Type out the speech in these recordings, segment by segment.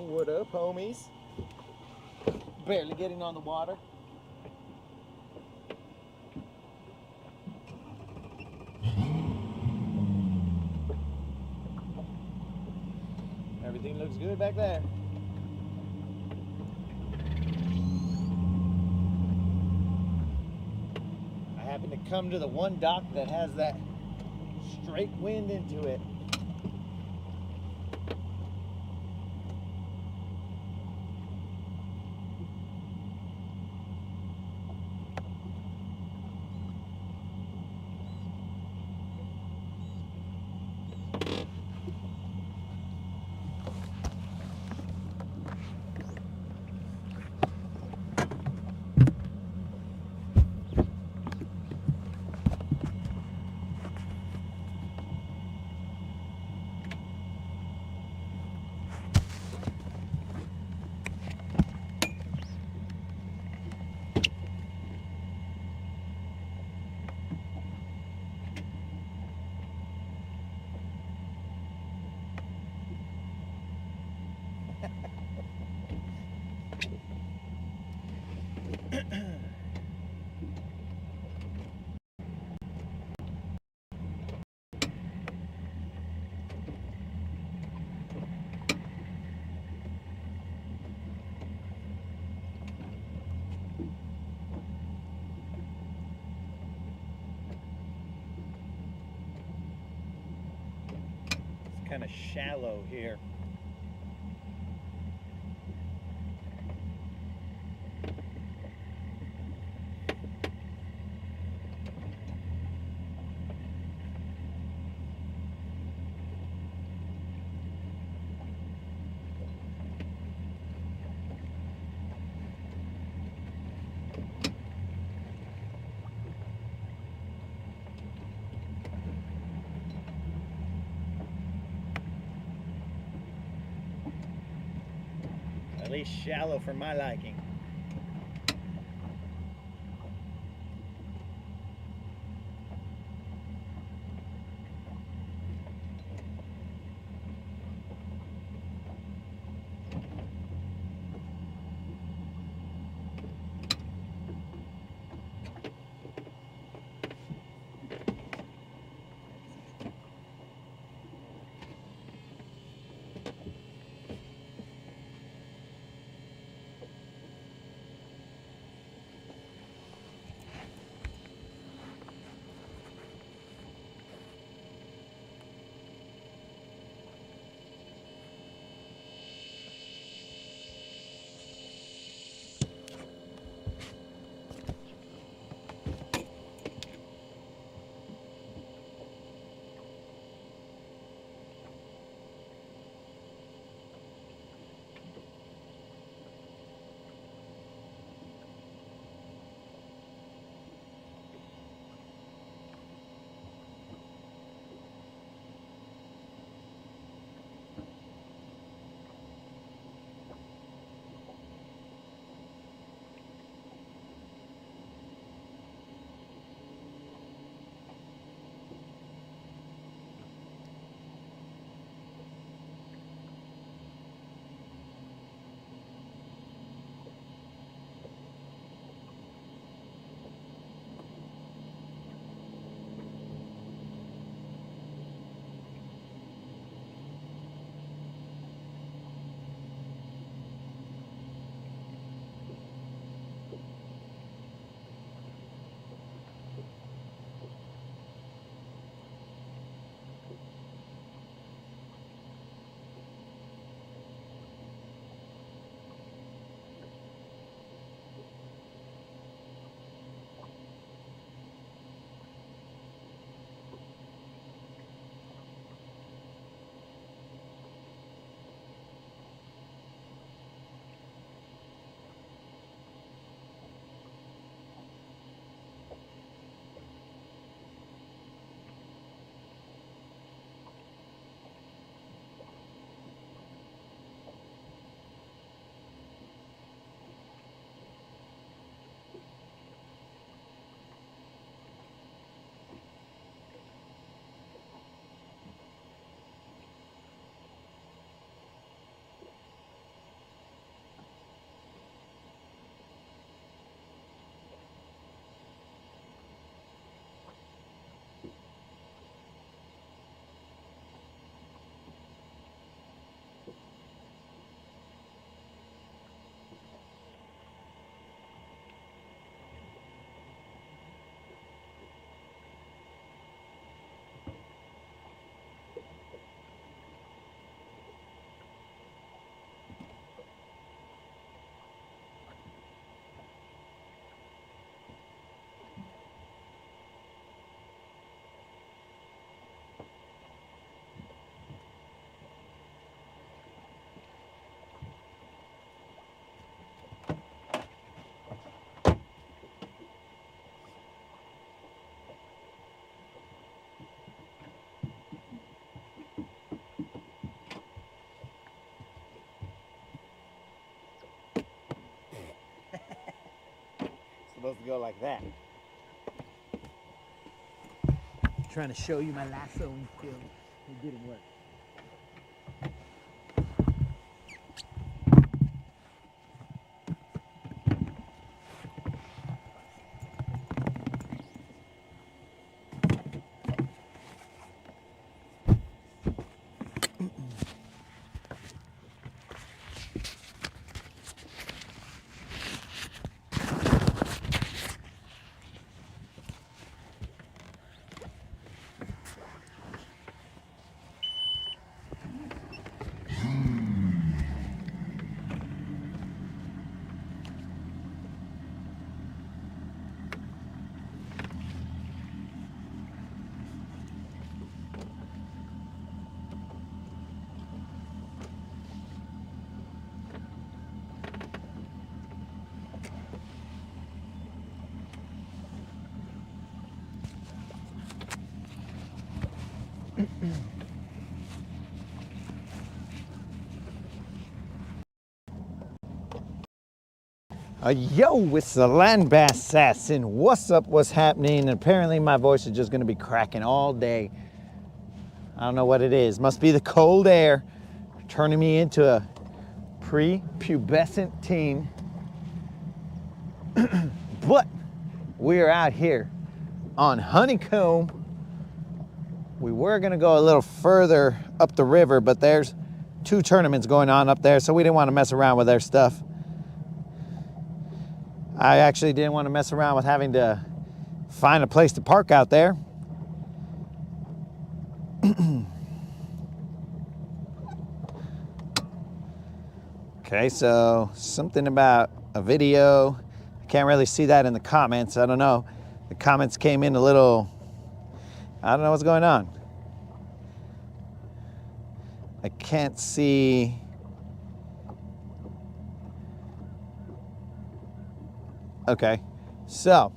What up, homies? Barely getting on the water. Everything looks good back there. I happen to come to the one dock that has that straight wind into it. It's kind of shallow here. At least shallow for my liking. supposed to go like that. Trying to show you my lassoing skills. It didn't work. Yo, it's the land bass assassin. What's up? What's happening? And apparently my voice is just going to be cracking all day. I don't know what it is. Must be the cold air turning me into a pre-pubescent teen. But we are out here on Honeycomb. We were going to go a little further up the river, but there's 2 tournaments going on up there, so we didn't want to mess around with their stuff. I actually didn't want to mess around with having to find a place to park out there. Okay, so something about a video. I can't really see that in the comments. I don't know. The comments came in a little, I don't know what's going on. I can't see. Okay, so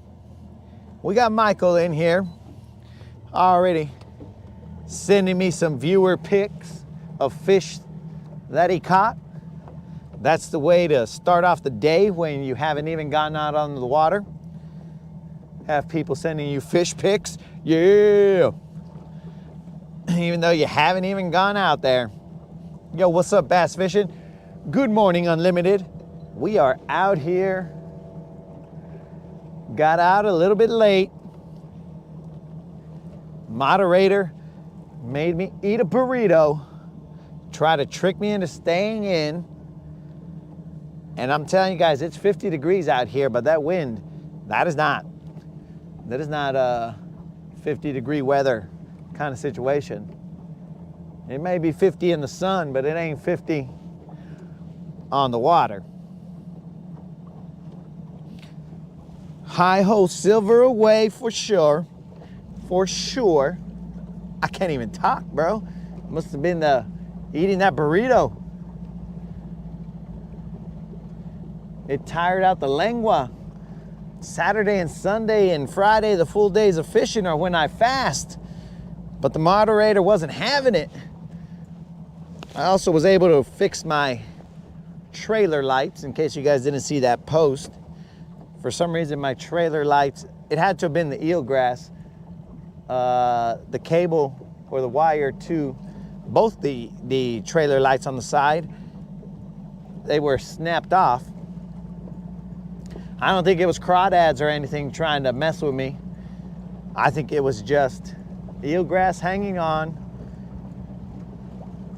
we got Michael in here already sending me some viewer pics of fish that he caught. That's the way to start off the day when you haven't even gotten out on the water. Have people sending you fish pics. Yeah. Even though you haven't even gone out there. Yo, what's up, bass fishing? Good morning, Unlimited. We are out here. Got out a little bit late. Moderator made me eat a burrito. Try to trick me into staying in. And I'm telling you guys, it's 50 degrees out here, but that wind, that is not a 50-degree weather kind of situation. It may be 50 in the sun, but it ain't 50 on the water. Hi-ho, silver away for sure. For sure. I can't even talk, bro. Must have been eating that burrito. It tired out the lengua. Saturday and Sunday and Friday, the full days of fishing are when I fast. But the moderator wasn't having it. I also was able to fix my trailer lights, in case you guys didn't see that post. For some reason, my trailer lights, it had to have been the eelgrass. The cable or the wire to both the trailer lights on the side, they were snapped off. I don't think it was crawdads or anything trying to mess with me. I think it was just eelgrass hanging on,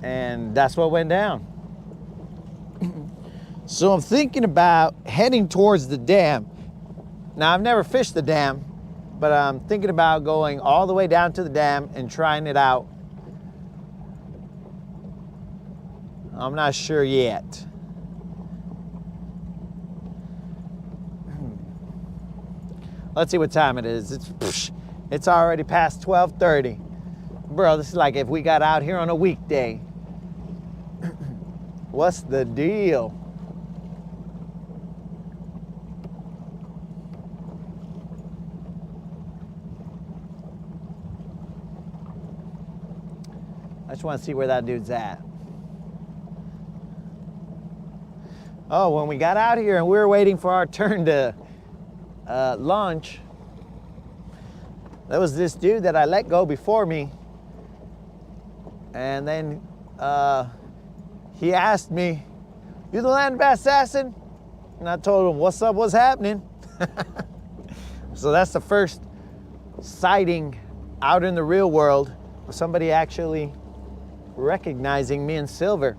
and that's what went down. So I'm thinking about heading towards the dam. Now, I've never fished the dam, but I'm thinking about going all the way down to the dam and trying it out. I'm not sure yet. Let's see what time it is. It's already past 12:30. Bro, this is like if we got out here on a weekday. What's the deal? I just want to see where that dude's at. Oh, when we got out here and we were waiting for our turn to launch, there was this dude that I let go before me. And then he asked me, "You the land assassin?" And I told him, "What's up, what's happening?" So that's the first sighting out in the real world of somebody actually recognizing me in silver.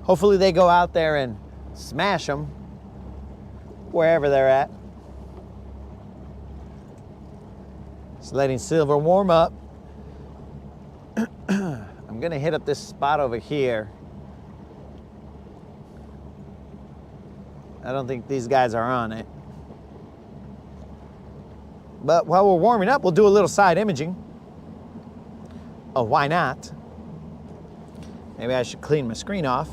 Hopefully they go out there and smash them wherever they're at. Just letting silver warm up. I'm gonna hit up this spot over here. I don't think these guys are on it. But while we're warming up, we'll do a little side imaging. Oh, why not? Maybe I should clean my screen off.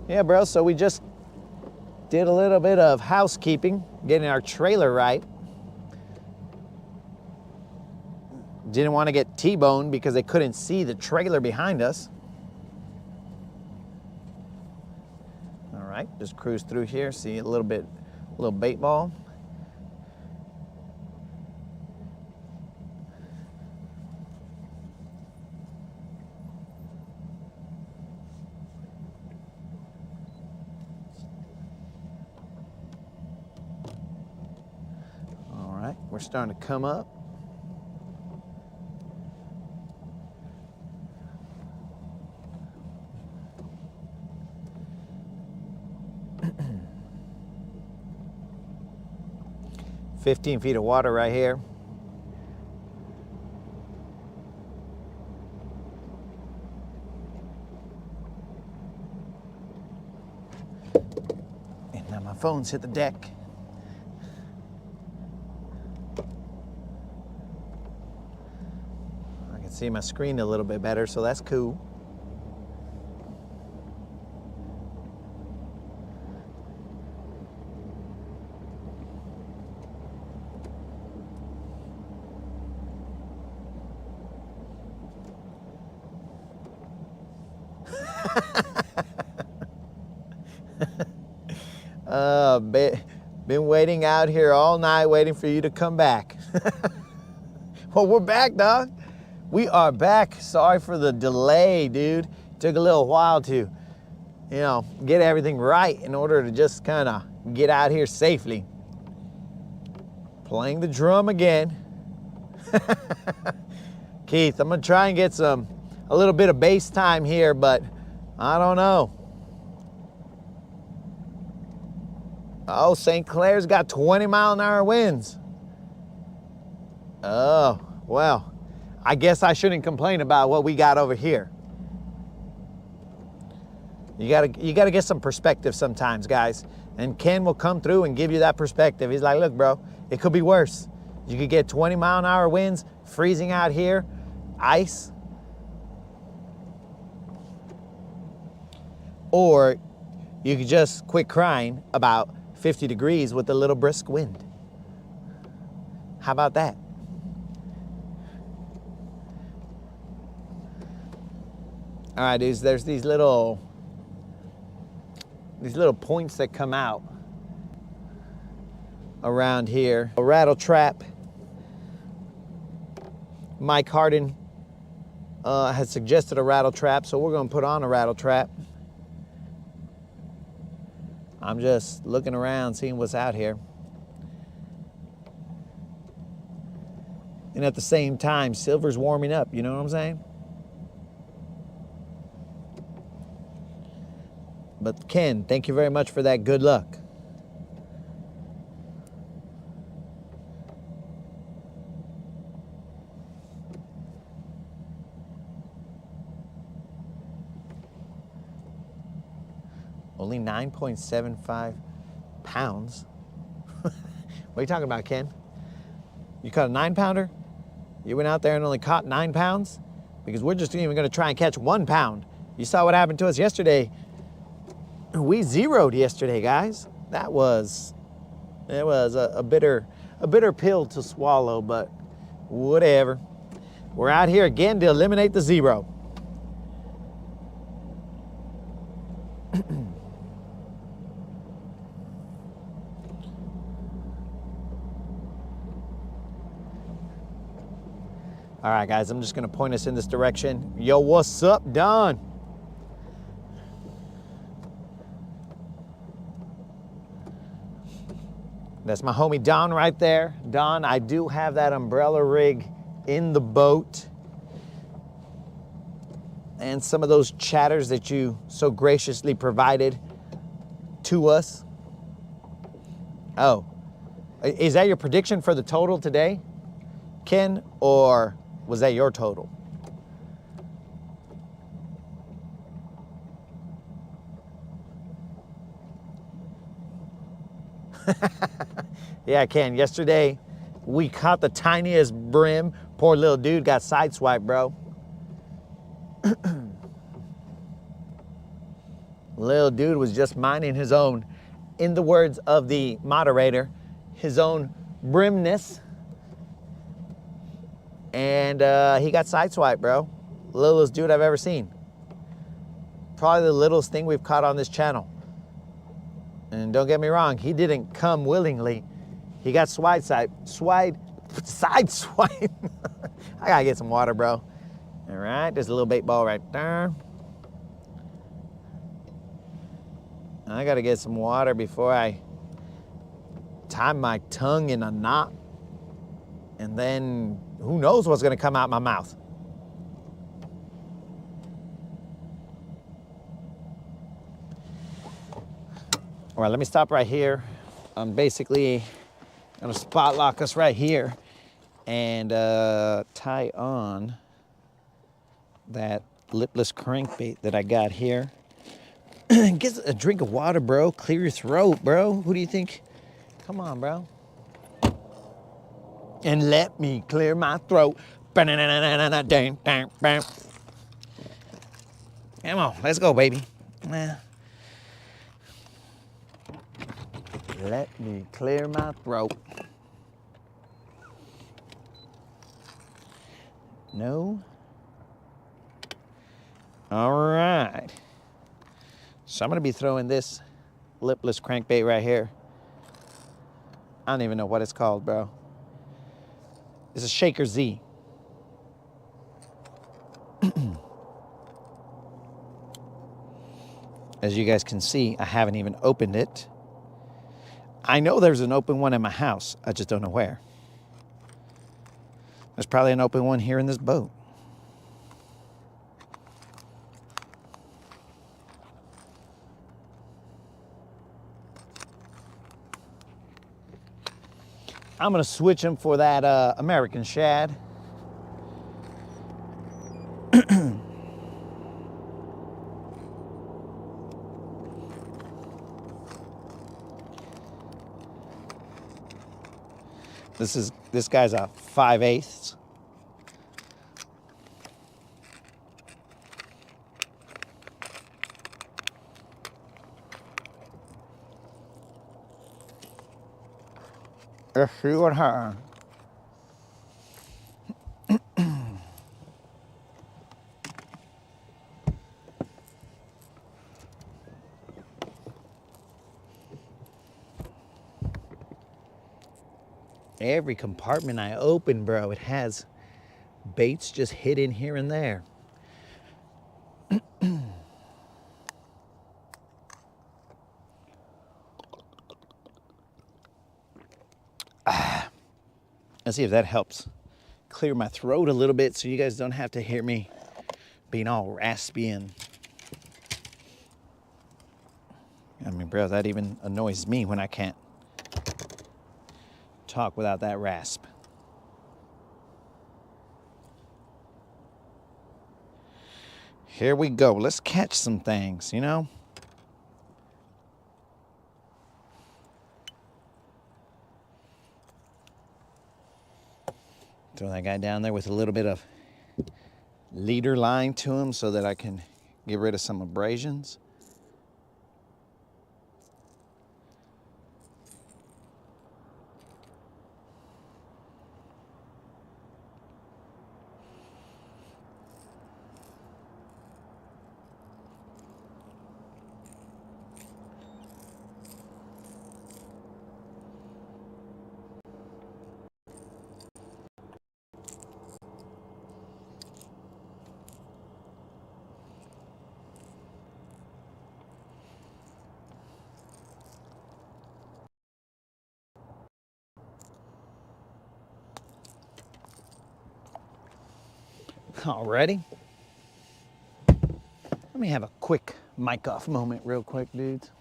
Yeah, bro, so we just did a little bit of housekeeping, getting our trailer right. Didn't want to get T-boned because they couldn't see the trailer behind us. All right, just cruise through here, see a little bait ball. All right, we're starting to come up. $15 feet of water right here. And now my phone's hit the deck. I can see my screen a little bit better, so that's cool. Been waiting out here all night waiting for you to come back. Well, we're back, dog. We are back. Sorry for the delay, dude. Took a little while to, get everything right in order to just kind of get out here safely. Playing the drum again. Keith, I'm gonna try and get a little bit of bass time here, but I don't know. Oh, St. Clair's got 20-mile-an-hour winds. Oh, well, I guess I shouldn't complain about what we got over here. You gotta get some perspective sometimes, guys. And Ken will come through and give you that perspective. He's like, look, bro, it could be worse. You could get 20-mile-an-hour winds, freezing out here, ice. Or you could just quit crying about 50 degrees with a little brisk wind. How about that? All right, dudes, there's these little points that come out around here. A rattle trap. Mike Harden has suggested a rattle trap, so we're gonna put on a rattle trap. I'm just looking around, seeing what's out here. And at the same time, silver's warming up, you know what I'm saying? But Ken, thank you very much for that good luck. Only 9.75 pounds. What are you talking about, Ken? You caught a 9-pounder? You went out there and only caught 9 pounds? Because we're just even gonna try and catch 1 pound. You saw what happened to us yesterday. We zeroed yesterday, guys. It was a bitter pill to swallow, but whatever. We're out here again to eliminate the zero. All right, guys, I'm just gonna point us in this direction. Yo, what's up, Don? That's my homie Don right there. Don, I do have that umbrella rig in the boat. And some of those chatters that you so graciously provided to us. Oh, is that your prediction for the total today, Ken, or was that your total? Yeah, Ken, yesterday we caught the tiniest brim. Poor little dude got sideswiped, bro. Little dude was just minding his own, in the words of the moderator, his own brimness. And he got sideswiped, bro. Littlest dude I've ever seen. Probably the littlest thing we've caught on this channel. And don't get me wrong, he didn't come willingly. He got sideswiped. I gotta get some water, bro. All right, there's a little bait ball right there. I gotta get some water before I tie my tongue in a knot. And then who knows what's gonna come out my mouth. All right, let me stop right here. I'm basically gonna spot lock us right here and tie on that lipless crankbait that I got here. Get a drink of water, bro. Clear your throat, bro. Who do you think? Come on, bro. And let me clear my throat. Come on, let's go, baby. Let me clear my throat. No? All right. So I'm gonna be throwing this lipless crankbait right here. I don't even know what it's called, bro. It's a Shaker Z. As you guys can see, I haven't even opened it. I know there's an open one in my house. I just don't know where. There's probably an open one here in this boat. I'm gonna switch them for that American shad. This guy's a 5/8. Let's see what happens. Every compartment I open, bro, it has baits just hidden here and there. Let's see if that helps clear my throat a little bit so you guys don't have to hear me being all raspy and... I mean, bro, that even annoys me when I can't talk without that rasp. Here we go. Let's catch some things, you know? Throw that guy down there with a little bit of leader line to him so that I can get rid of some abrasions. Already? Let me have a quick mic off moment real quick, dudes.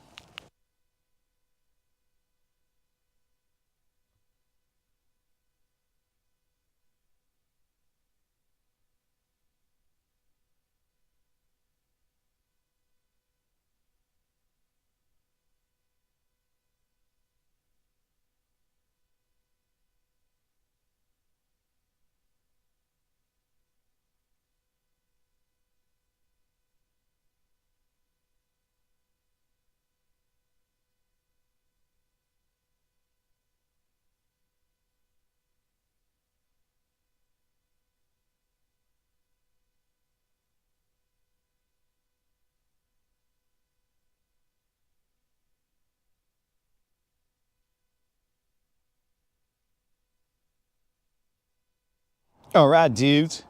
All right, dudes,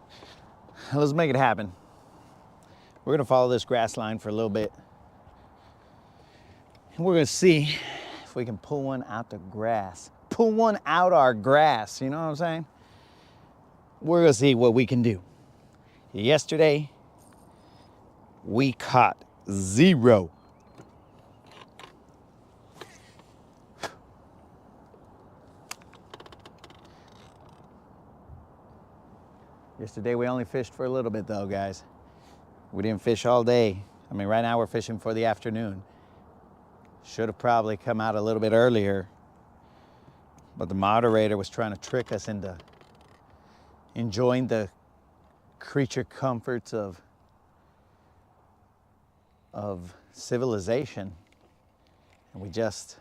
let's make it happen. We're gonna follow this grass line for a little bit. And we're gonna see if we can pull one out the grass. Pull one out our grass, you know what I'm saying? We're gonna see what we can do. Yesterday, we caught 0. Yesterday we only fished for a little bit though, guys. We didn't fish all day. I mean, right now we're fishing for the afternoon. Should have probably come out a little bit earlier, but the moderator was trying to trick us into enjoying the creature comforts of civilization. And we just,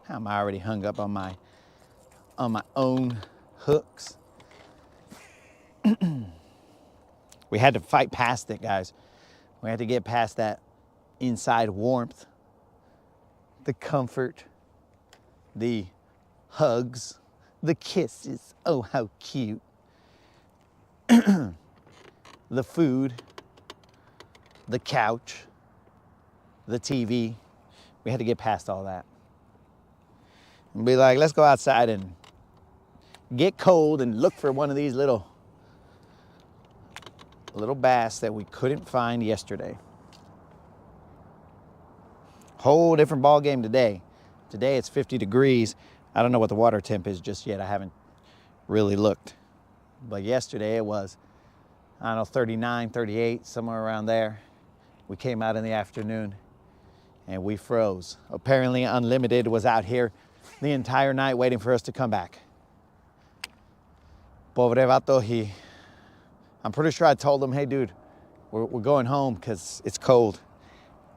I'm already hung up on my own hooks. We had to fight past it, guys. We had to get past that inside warmth, the comfort, the hugs, the kisses. Oh, how cute. The food, the couch, the TV. We had to get past all that and be like, let's go outside and get cold and look for one of these little bass that we couldn't find yesterday. Whole different ball game today. Today it's 50 degrees. I don't know what the water temp is just yet. I haven't really looked. But yesterday it was, I don't know, 39, 38, somewhere around there. We came out in the afternoon and we froze. Apparently Unlimited was out here the entire night waiting for us to come back. Pobre vato, I'm pretty sure I told him, hey dude, we're going home because it's cold.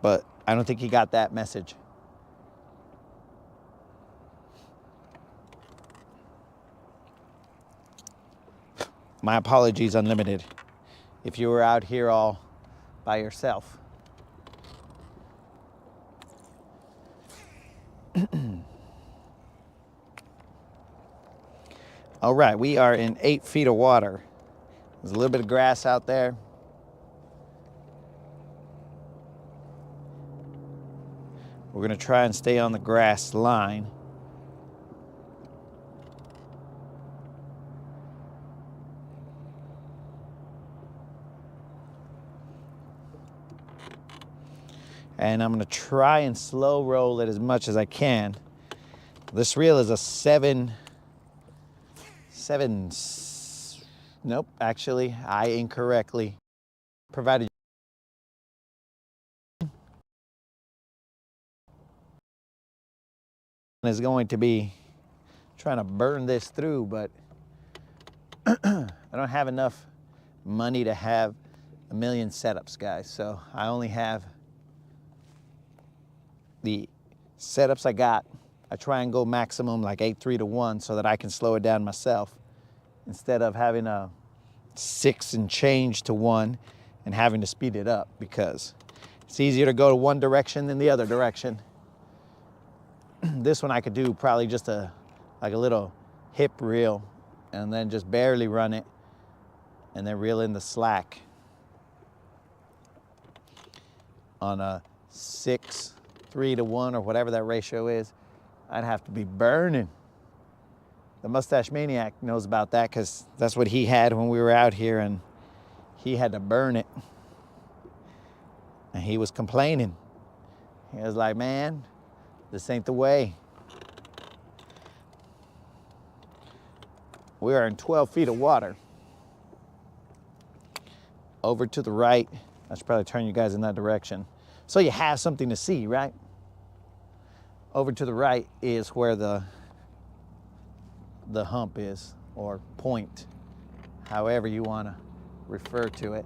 But I don't think he got that message. My apologies, Unlimited, if you were out here all by yourself. All right, we are in 8 feet of water. There's a little bit of grass out there. We're gonna try and stay on the grass line. And I'm gonna try and slow roll it as much as I can. This reel is a 7, nope, actually, I incorrectly provided. Is going to be trying to burn this through, but I don't have enough money to have a million setups, guys. So I only have the setups I got. I try and go maximum like 8.3 to 1 so that I can slow it down myself instead of having a 6 and change to 1 and having to speed it up, because it's easier to go to one direction than the other direction. This one I could do probably just like a little hip reel and then just barely run it and then reel in the slack on a 6.3 to 1 or whatever that ratio is. I'd have to be burning. The Mustache Maniac knows about that because that's what he had when we were out here, and he had to burn it. And he was complaining. He was like, man, this ain't the way. We are in 12 feet of water. Over to the right. I should probably turn you guys in that direction, so you have something to see, right? Over to the right is where the hump is, or point, however you want to refer to it.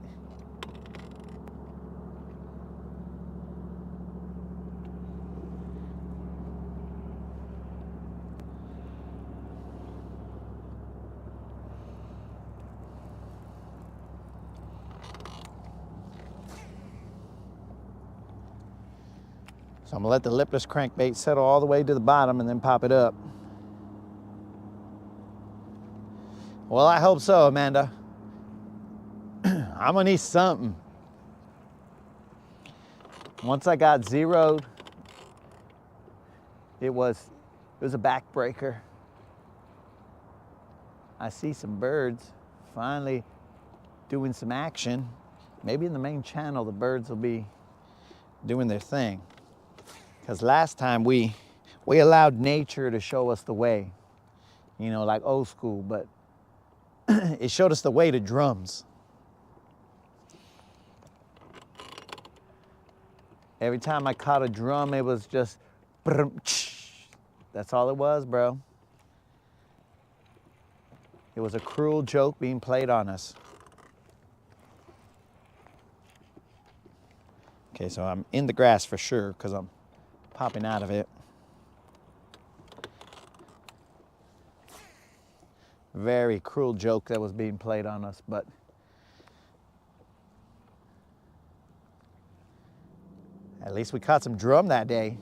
So I'm gonna let the lipless crankbait settle all the way to the bottom and then pop it up. Well, I hope so, Amanda. I'm gonna need something. Once I got zeroed, it was a backbreaker. I see some birds finally doing some action. Maybe in the main channel the birds will be doing their thing. Because last time we allowed nature to show us the way, you know, like old school, but it showed us the way to drums. Every time I caught a drum, it was just, that's all it was, bro. It was a cruel joke being played on us. Okay, so I'm in the grass for sure because I'm popping out of it. Very cruel joke that was being played on us, but at least we caught some drum that day.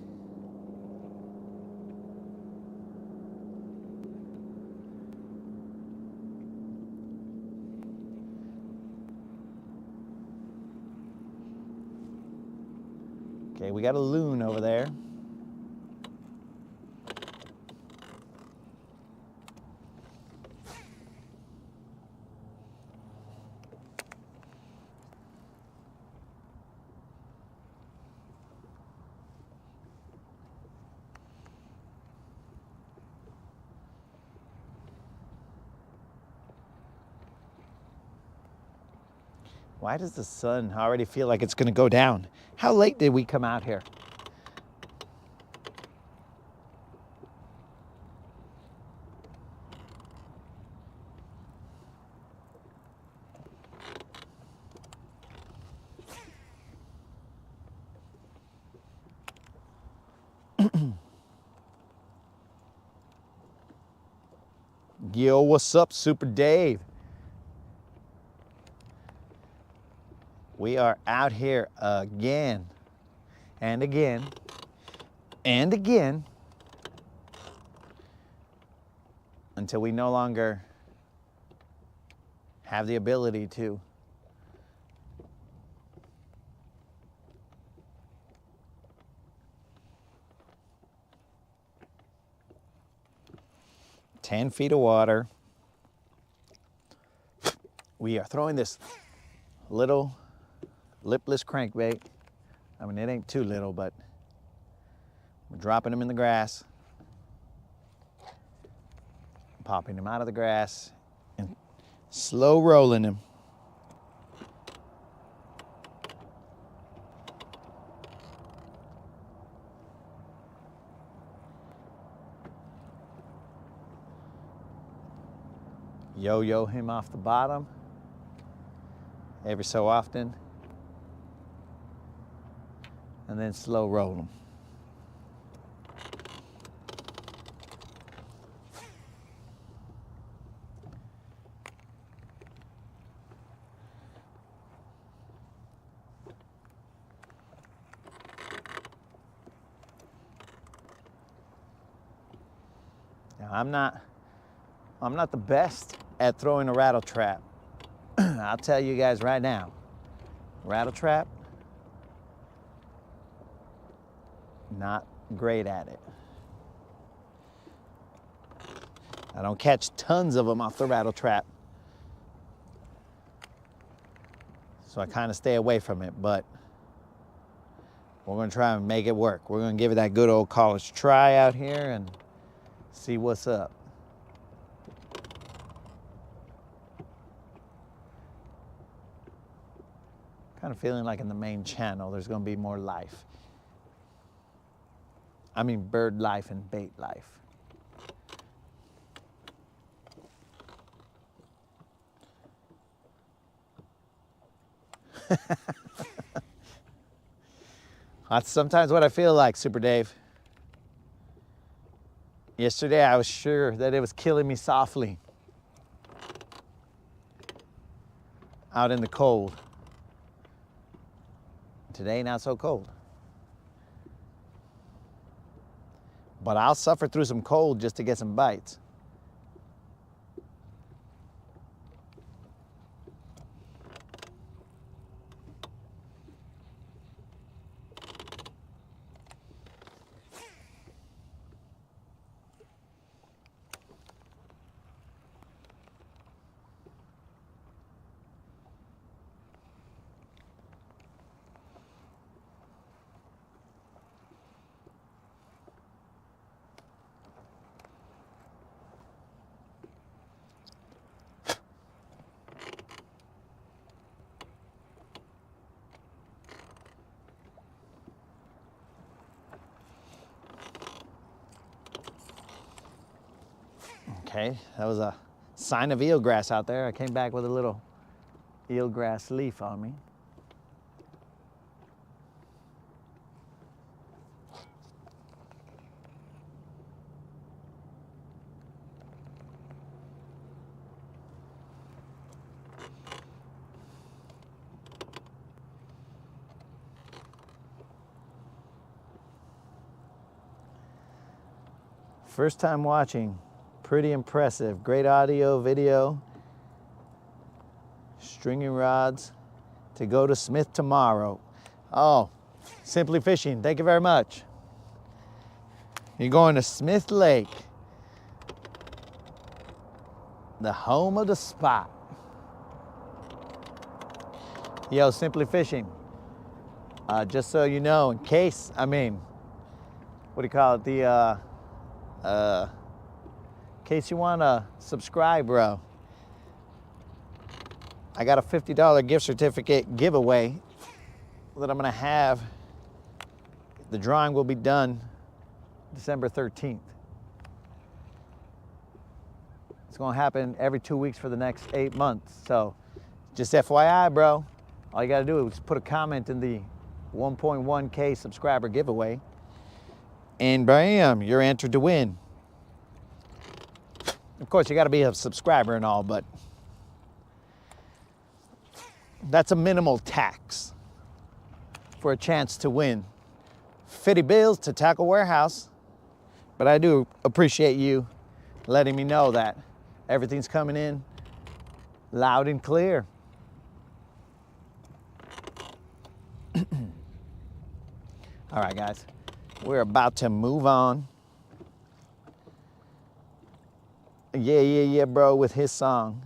Okay, we got a loon over there. Why does the sun already feel like it's gonna go down? How late did we come out here? Yo, what's up, Super Dave? We are out here again and again and again until we no longer have the ability to. "10 feet of water." We are throwing this little lipless crankbait. I mean, it ain't too little, but we're dropping them in the grass, popping them out of the grass, and slow rolling them. Yo-yo him off the bottom every so often, and then slow roll them. Now, I'm not the best at throwing a rattle trap. I'll tell you guys right now, rattle trap, not great at it. I don't catch tons of them off the rattle trap. So I kind of stay away from it, but we're gonna try and make it work. We're gonna give it that good old college try out here and see what's up. Kind of feeling like in the main channel, there's gonna be more life. I mean, bird life and bait life. That's sometimes what I feel like, Super Dave. Yesterday, I was sure that it was killing me softly out in the cold. Today, not so cold. But I'll suffer through some cold just to get some bites. Okay, that was a sign of eelgrass out there. I came back with a little eelgrass leaf on me. First time watching. Pretty impressive. Great audio, video. Stringing rods to go to Smith tomorrow. Oh, Simply Fishing, thank you very much. You're going to Smith Lake, the home of the spot. Yo, Simply Fishing. Just so you know, in case, what do you call it? In case you want to subscribe, bro, I got a $50 gift certificate giveaway that I'm going to have. The drawing will be done December 13th. It's going to happen every 2 weeks for the next 8 months. So just FYI, bro, all you got to do is put a comment in the 1.1K subscriber giveaway, and bam, you're entered to win. Of course, you got to be a subscriber and all, but that's a minimal tax for a chance to win 50 bills to Tackle Warehouse. But I do appreciate you letting me know that everything's coming in loud and clear. All right, guys, we're about to move on. Yeah, bro, with his song.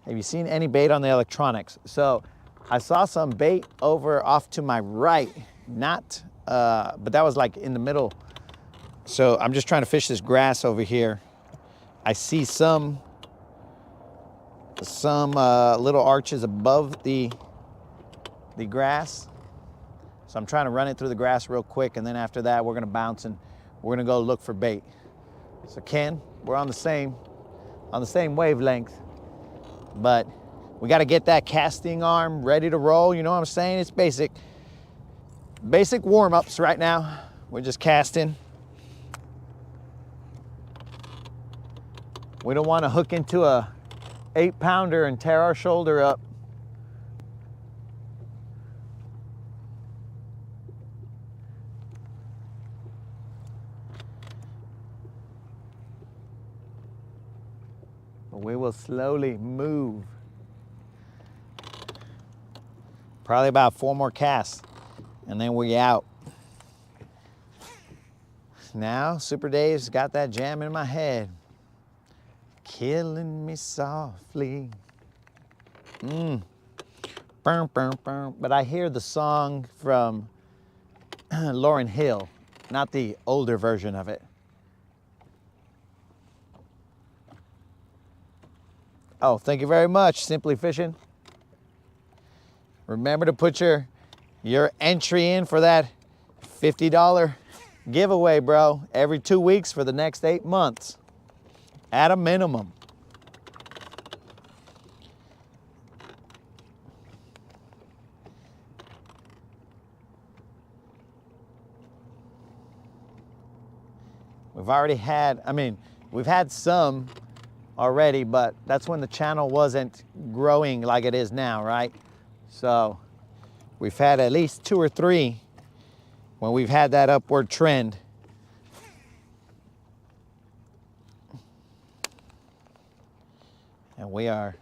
Have you seen any bait on the electronics? So I saw some bait over off to my right, but that was like in the middle. So I'm just trying to fish this grass over here. I see some little arches above the grass. So I'm trying to run it through the grass real quick, and then after that, we're gonna bounce and we're gonna go look for bait. So Ken, we're on the same wavelength, but we got to get that casting arm ready to roll. You know what I'm saying? It's basic warm-ups right now. We're just casting. We don't want to hook into a 8-pounder and tear our shoulder up. We will slowly move. Probably about 4 more casts, and then we out. Now, Super Dave's got that jam in my head. Killing me softly. But I hear the song from Lauryn Hill, not the older version of it. Oh, thank you very much, Simply Fishing. Remember to put your entry in for that $50 giveaway, bro, every 2 weeks for the next 8 months, at a minimum. We've already had, we've had some already, but that's when the channel wasn't growing like it is now, right? So we've had at least 2 or 3 when we've had that upward trend. And we are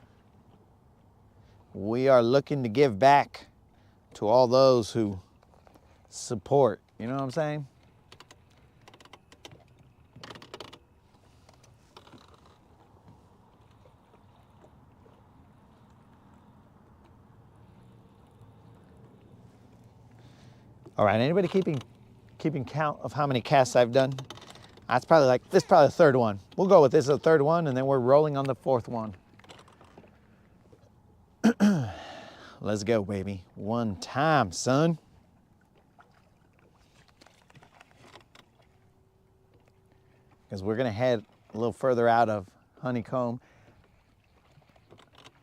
looking to give back to all those who support, you know what I'm saying? All right, anybody keeping count of how many casts I've done? This is probably the third one. We'll go with this as the third one, and then we're rolling on the 4th one. Let's go, baby. One time, son. Because we're gonna head a little further out of Honeycomb.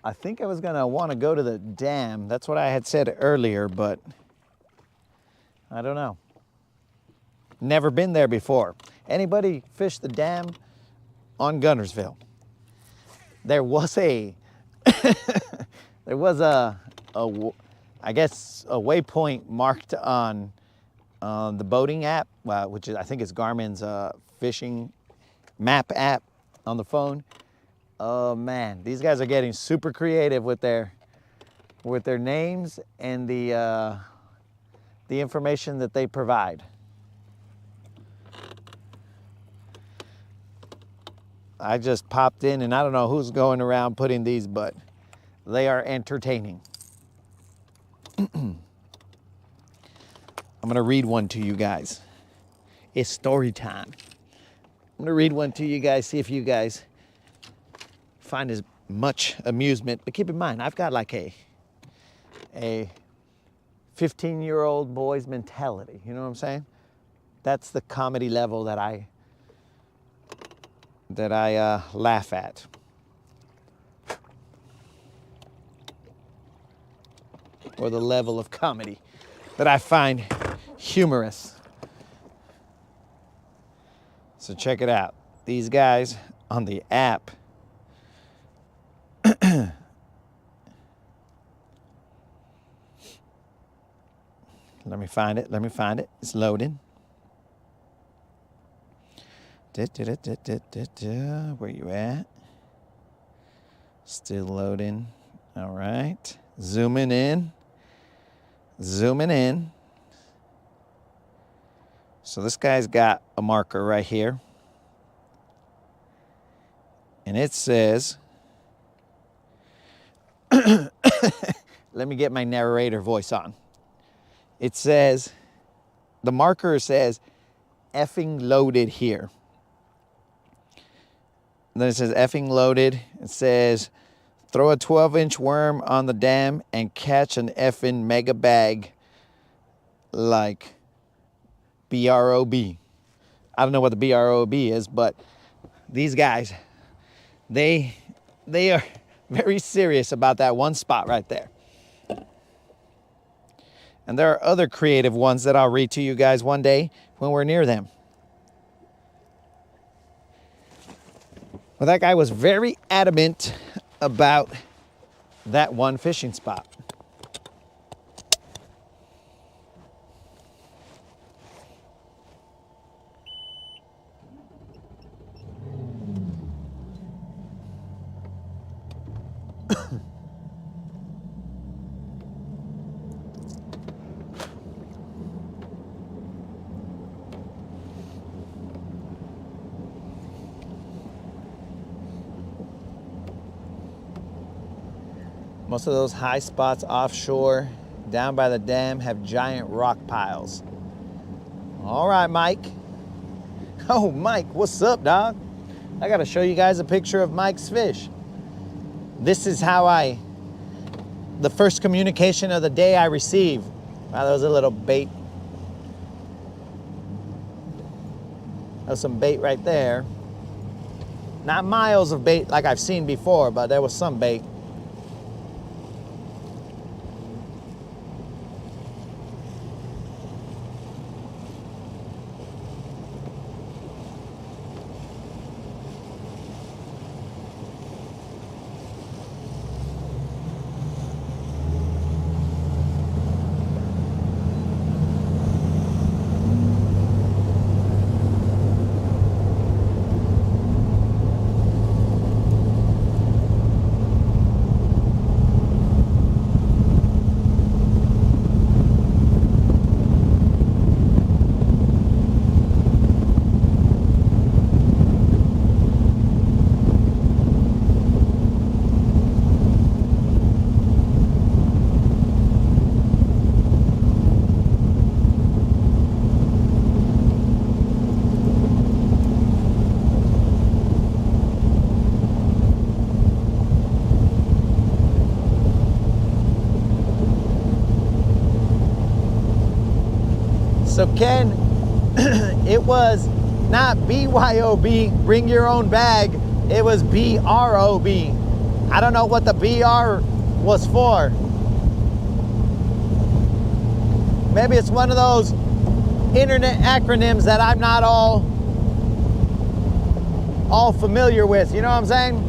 I think I was gonna want to go to the dam. That's what I had said earlier, but I don't know. Never been there before. Anybody fish the dam on Guntersville? There was a I guess a waypoint marked on the boating app, which is, I think is Garmin's fishing map app on the phone. Oh man, these guys are getting super creative with their names and the information that they provide. I just popped in, and I don't know who's going around putting these, but they are entertaining. I'm gonna read one to you guys. It's story time. I'm gonna read one to you guys, see if you guys find as much amusement. But keep in mind, I've got like a 15-year-old boy's mentality, you know what I'm saying? That's the comedy level that I laugh at. Or the level of comedy that I find humorous. So check it out. These guys on the app Let me find it. It's loading. Where you at? Still loading. All right. Zooming in. So this guy's got a marker right here. And it says, let me get my narrator voice on. It says, the marker says, effing loaded here. And then it says effing loaded. It says, throw a 12-inch worm on the dam and catch an effing mega bag like B-R-O-B. I don't know what the B-R-O-B is, but these guys, they are very serious about that one spot right there. And there are other creative ones that I'll read to you guys one day when we're near them. Well, that guy was very adamant about that one fishing spot. Most of those high spots offshore, down by the dam, have giant rock piles. All right, Mike. Oh, Mike, what's up, dog? I gotta show you guys a picture of Mike's fish. This is how the first communication of the day I received. Wow, that was a little bait. That was some bait right there. Not miles of bait like I've seen before, but there was some bait. So Ken, it was not BYOB, bring your own bag, it was BROB. I don't know what the BR was for. Maybe it's one of those internet acronyms that I'm not all familiar with, you know what I'm saying?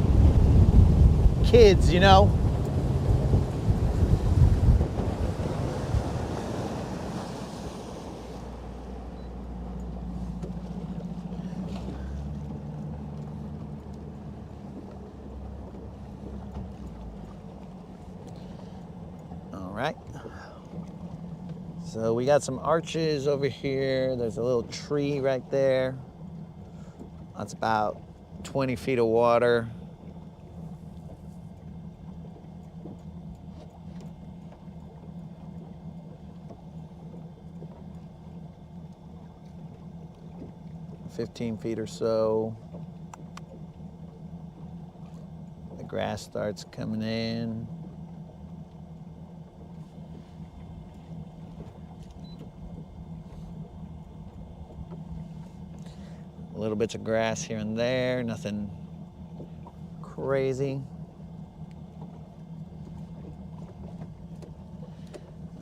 Kids, you know? Right. So we got some arches over here. There's a little tree right there. That's about 20 feet of water. $15 or so. The grass starts coming in. Little bits of grass here and there, nothing crazy.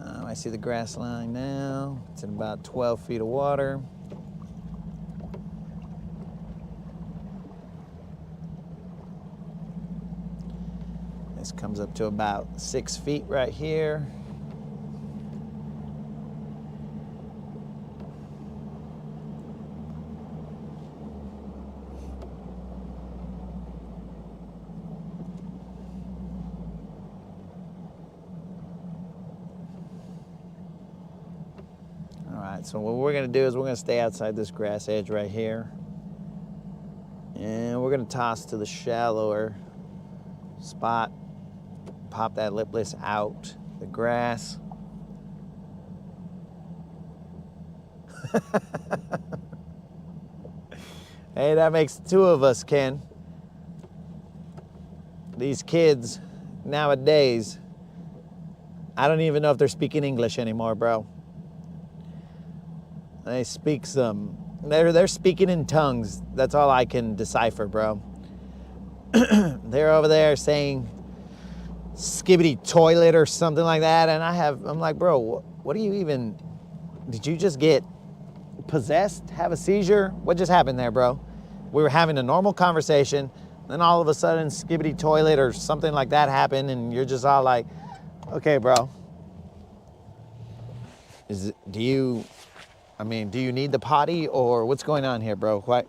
I see the grass line now. It's in about 12 feet of water. This comes up to about 6 feet right here. So what we're gonna do is we're gonna stay outside this grass edge right here. And we're gonna toss to the shallower spot, pop that lipless out the grass. Hey, that makes two of us, Ken. These kids nowadays, I don't even know if they're speaking English anymore, bro. They speak they're speaking in tongues. That's all I can decipher, bro. They're over there saying skibbity toilet or something like that. And I'm like, bro, what do you even, did you just get possessed, have a seizure? What just happened there, bro? We were having a normal conversation. Then all of a sudden skibbity toilet or something like that happened. And you're just all like, okay, bro. Do you need the potty or what's going on here, bro? Why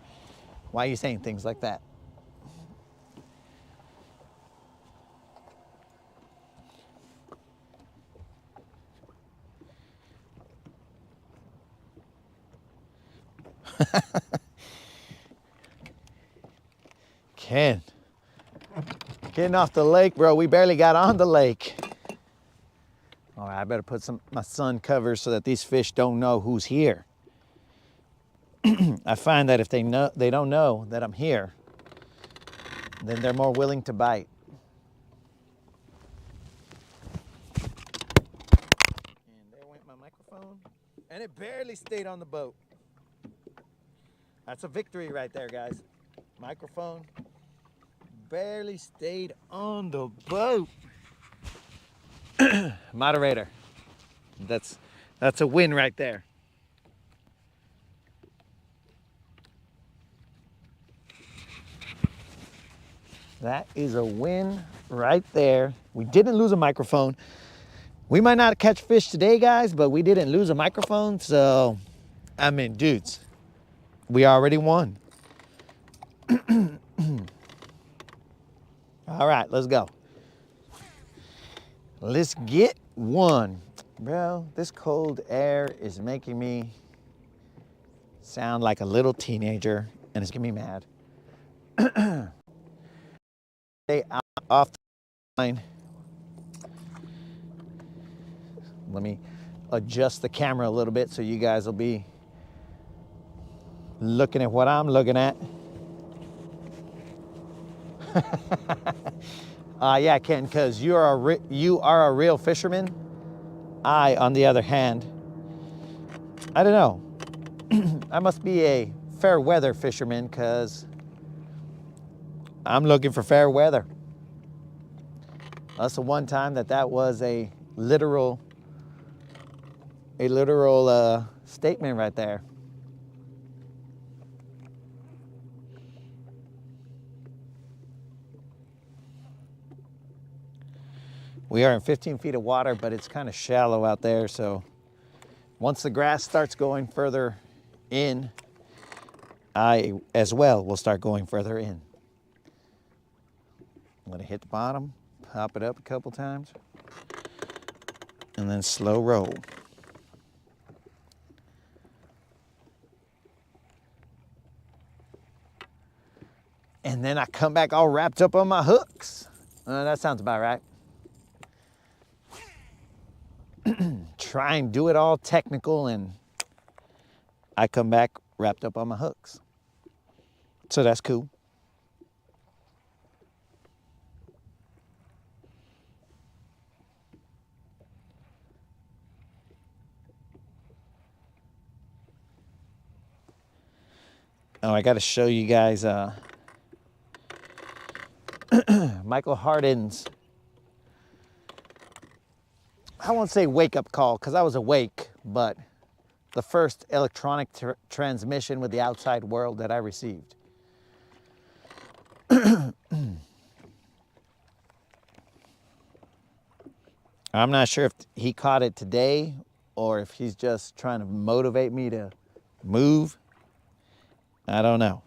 are you saying things like that? Ken, Getting off the lake, bro. We barely got on the lake. All right, I better put my sun covers so that these fish don't know who's here. I find that if they don't know that I'm here, then they're more willing to bite. And there went my microphone, and it barely stayed on the boat. That's a victory right there, guys. Microphone barely stayed on the boat. Moderator, that's a win right there. That is a win right there. We didn't lose a microphone. We might not catch fish today, guys, but we didn't lose a microphone. So, I mean, dudes, we already won. All right, let's go. Let's get one. Bro, this cold air is making me sound like a little teenager, and it's getting me mad. Stay off the line. Let me adjust the camera a little bit so you guys will be looking at what I'm looking at. Yeah, Ken, because you are a real fisherman. I, on the other hand, I don't know. I must be a fair weather fisherman because I'm looking for fair weather. That's the one time that was a literal statement right there. We are in 15 feet of water, but it's kind of shallow out there. So once the grass starts going further in, I as well will start going further in. Let it hit the bottom, pop it up a couple times, and then slow roll. And then I come back all wrapped up on my hooks. That sounds about right. Try and do it all technical, and I come back wrapped up on my hooks. So that's cool. Oh, I got to show you guys Michael Hardin's, I won't say wake-up call because I was awake, but the first electronic transmission with the outside world that I received. I'm not sure if he caught it today or if he's just trying to motivate me to move. I don't know.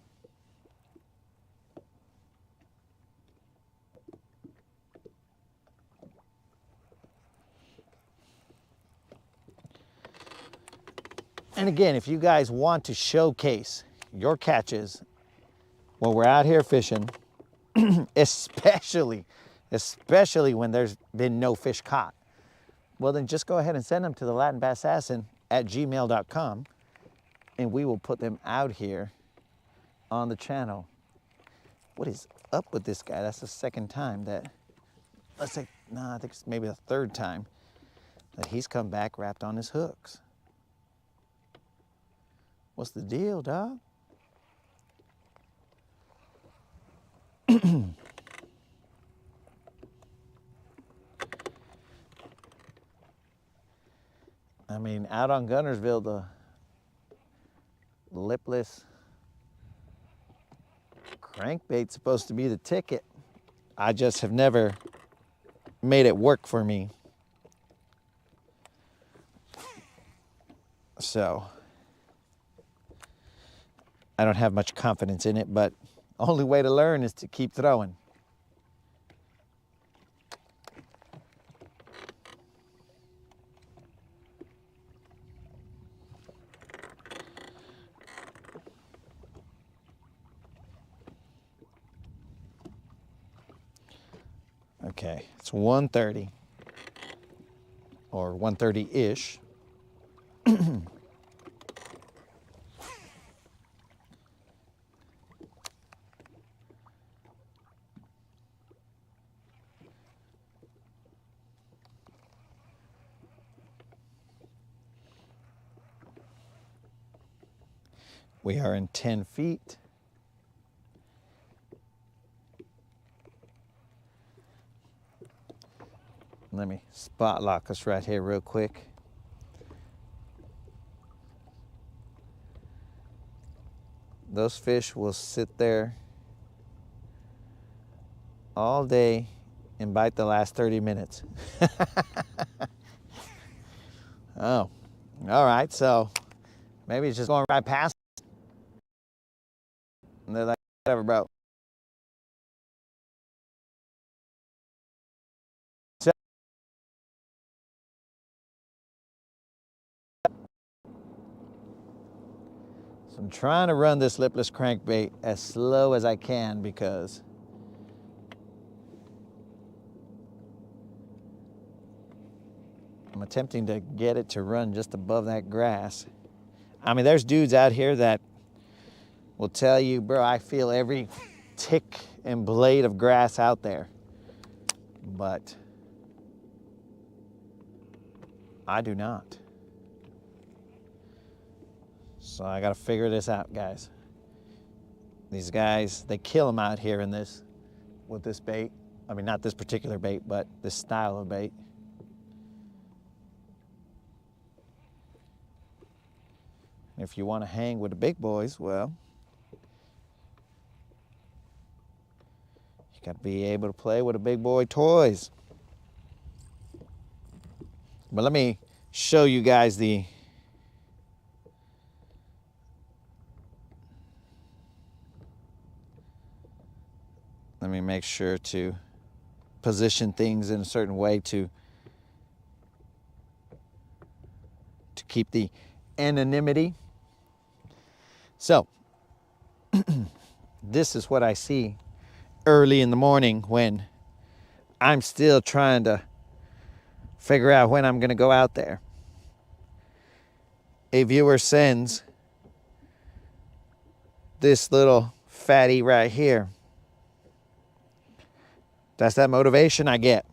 And again, if you guys want to showcase your catches when we're out here fishing, especially when there's been no fish caught, well then just go ahead and send them to the latinbasssassin@gmail.com and we will put them out here on the channel. What is up with this guy? That's the second time that, I think it's maybe the third time that he's come back wrapped on his hooks. What's the deal, dog? I mean, out on Guntersville, the lipless crankbait's supposed to be the ticket. I just have never made it work for me. So I don't have much confidence in it, but the only way to learn is to keep throwing. Okay, it's 1:30 or 1:30-ish. We are in 10 feet. Let me spot lock us right here real quick. Those fish will sit there all day and bite the last 30 minutes. Oh, all right, so maybe it's just going right past. And they're like, whatever, bro. So I'm trying to run this lipless crankbait as slow as I can because I'm attempting to get it to run just above that grass. I mean, there's dudes out here that will tell you, bro, I feel every tick and blade of grass out there. But I do not. So I gotta figure this out, guys. These guys, they kill them out here in this, with this bait. I mean, not this particular bait, but this style of bait. If you want to hang with the big boys, well, you got to be able to play with the big boy toys. But let me show you guys the let me make sure to position things in a certain way to keep the anonymity. So, this is what I see early in the morning when I'm still trying to figure out when I'm going to go out there. A viewer sends this little fatty right here. That's that motivation I get.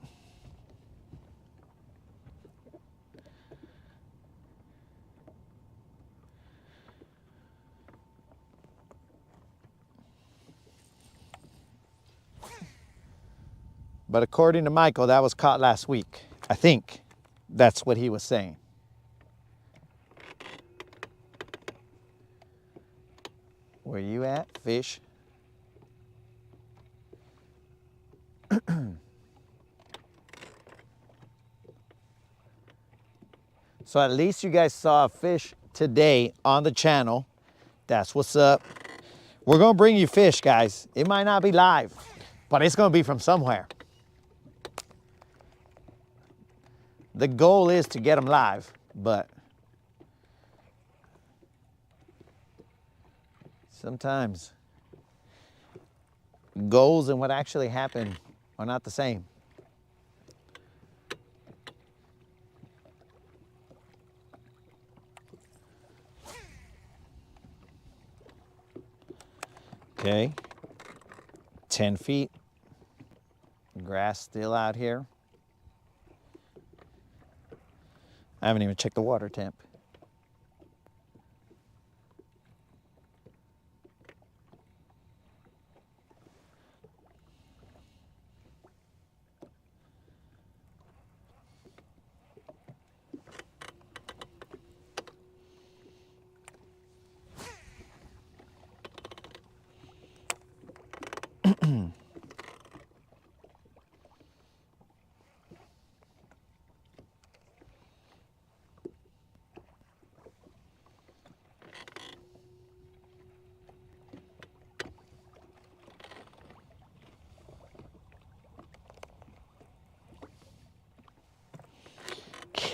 But according to Michael, that was caught last week. I think that's what he was saying. Where you at, fish? So at least you guys saw a fish today on the channel. That's what's up. We're gonna bring you fish, guys. It might not be live, but it's gonna be from somewhere. The goal is to get them live, but sometimes goals and what actually happened are not the same. Okay, 10 feet, grass still out here. I haven't even checked the water temp.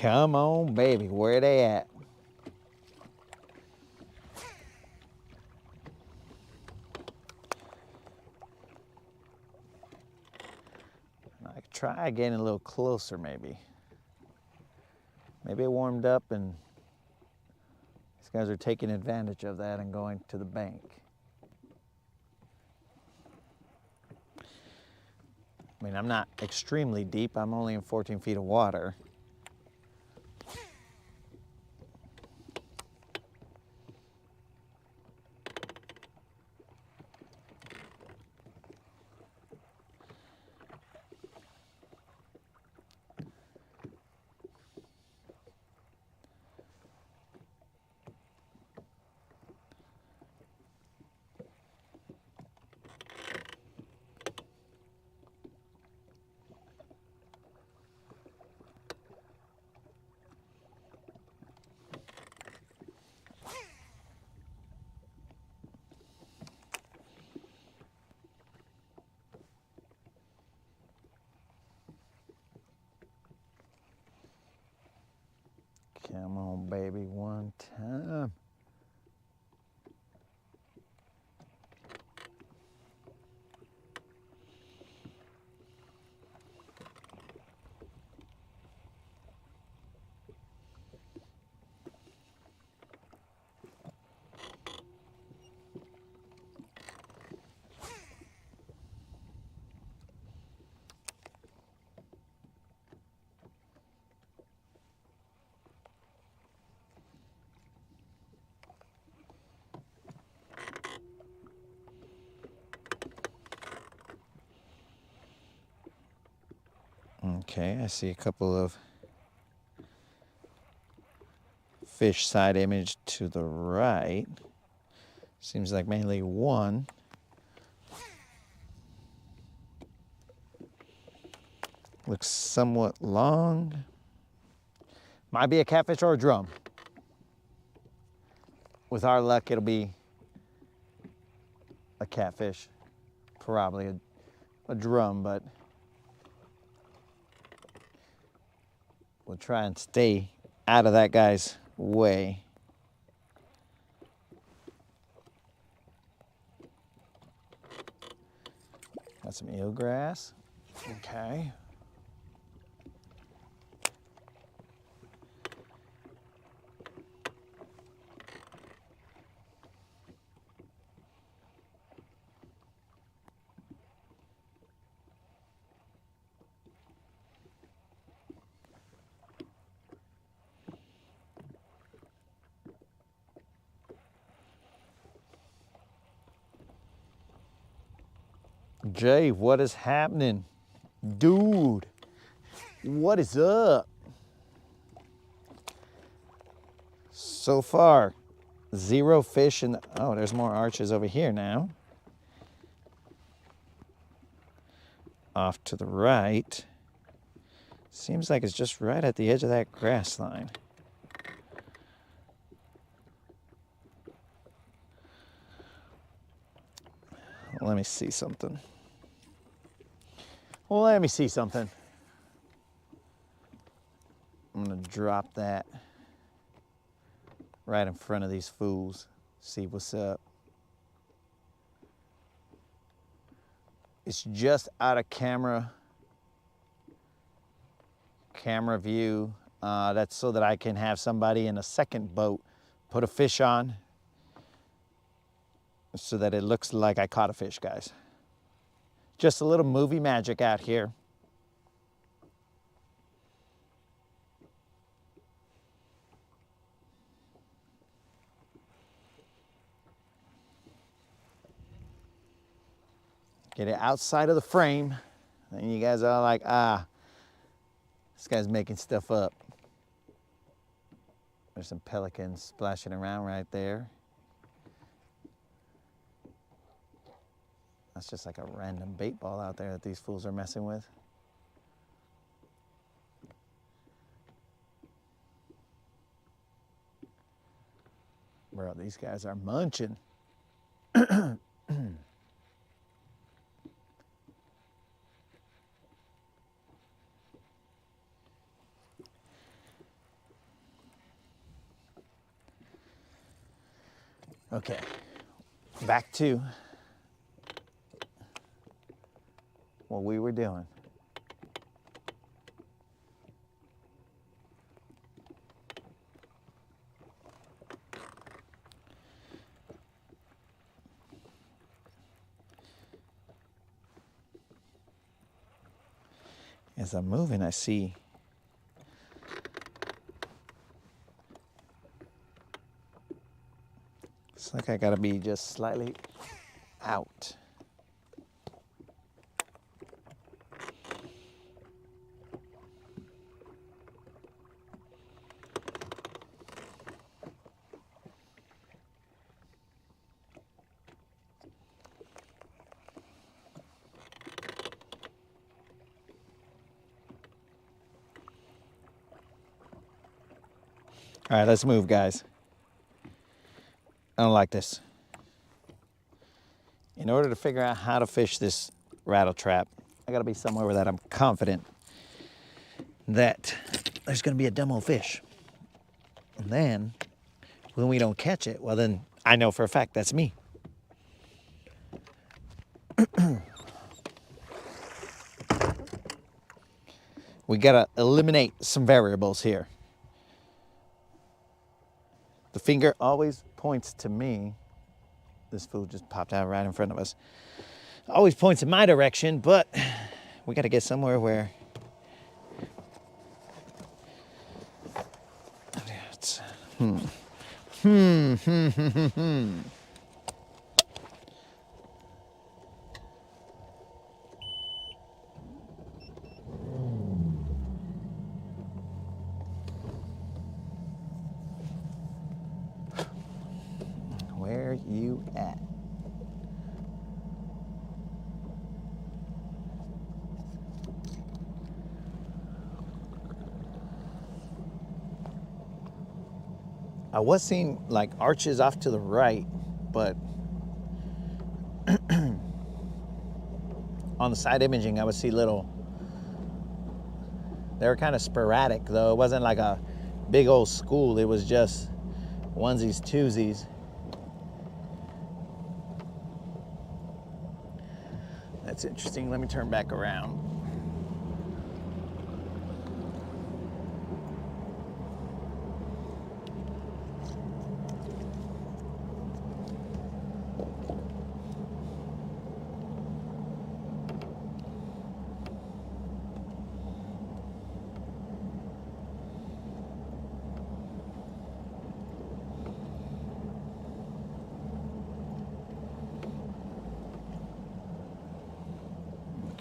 Come on, baby, where they at? I could try try getting a little closer maybe. Maybe it warmed up and these guys are taking advantage of that and going to the bank. I mean, I'm not extremely deep. I'm only in 14 feet of water. Come on, baby, one time. Okay, I see a couple of fish side image to the right. Seems like mainly one. Looks somewhat long. Might be a catfish or a drum. With our luck, it'll be a catfish. Probably a drum, but we'll try and stay out of that guy's way. Got some eelgrass. Okay. Jay, what is happening? Dude, what is up? So far, 0 fish in the, oh, there's more arches over here now. Off to the right. Seems like it's just right at the edge of that grass line. Let me see something. Well, let me see something. I'm gonna drop that right in front of these fools. See what's up. It's just out of camera view. That's so that I can have somebody in a second boat put a fish on so that it looks like I caught a fish, guys. Just a little movie magic out here. Get it outside of the frame. And you guys are like, ah, this guy's making stuff up. There's some pelicans splashing around right there. That's just like a random bait ball out there that these fools are messing with. Bro, these guys are munching. Okay, back to what we were doing. As I'm moving, I see it's like I gotta be just slightly out. All right, let's move, guys. I don't like this. In order to figure out how to fish this rattle trap, I gotta be somewhere where that I'm confident that there's gonna be a demo fish. And then, when we don't catch it, well then, I know for a fact that's me. We gotta eliminate some variables here. The finger always points to me. This food just popped out right in front of us. Always points in my direction, but we gotta get somewhere where Where you at? I was seeing like arches off to the right, but on the side imaging, I would see little. They were kind of sporadic though. It wasn't like a big old school. It was just onesies, twosies. That's interesting. Let me turn back around.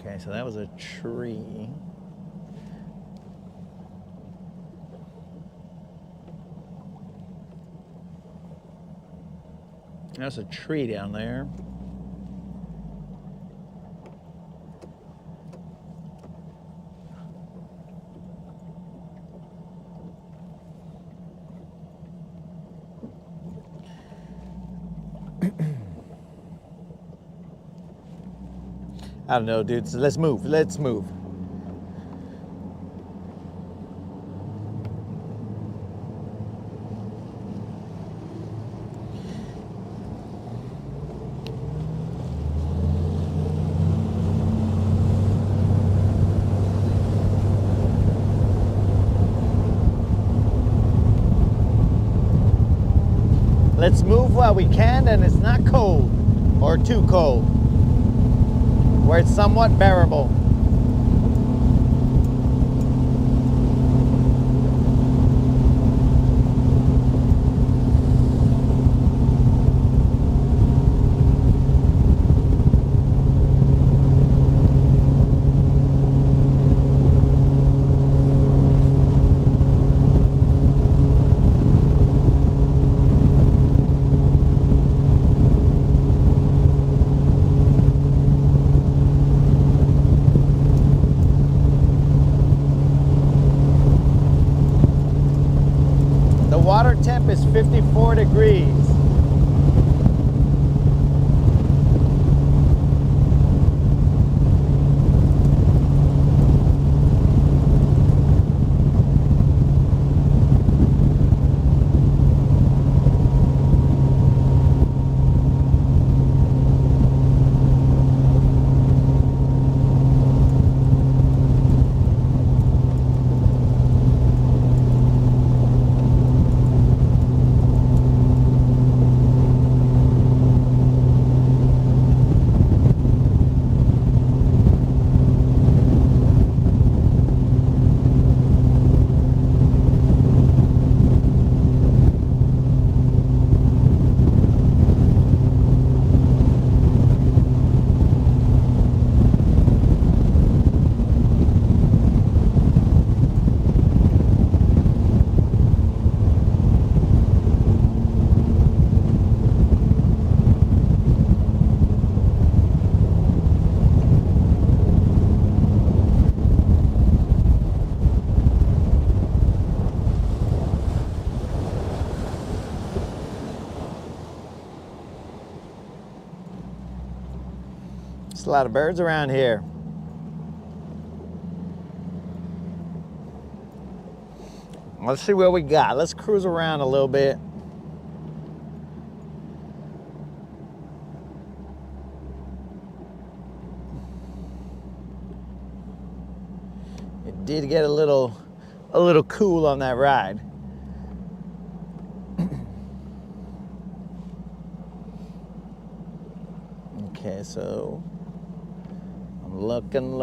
Okay, so that was a tree. That's a tree down there. I don't know, dude. So let's move. Let's move. Let's move while we can, and it's not cold or too cold, where it's somewhat bearable. Water temp is 54 degrees. There's a lot of birds around here. Let's see what we got. Let's cruise around a little bit. It did get a little cool on that ride. Okay, so I'm looking.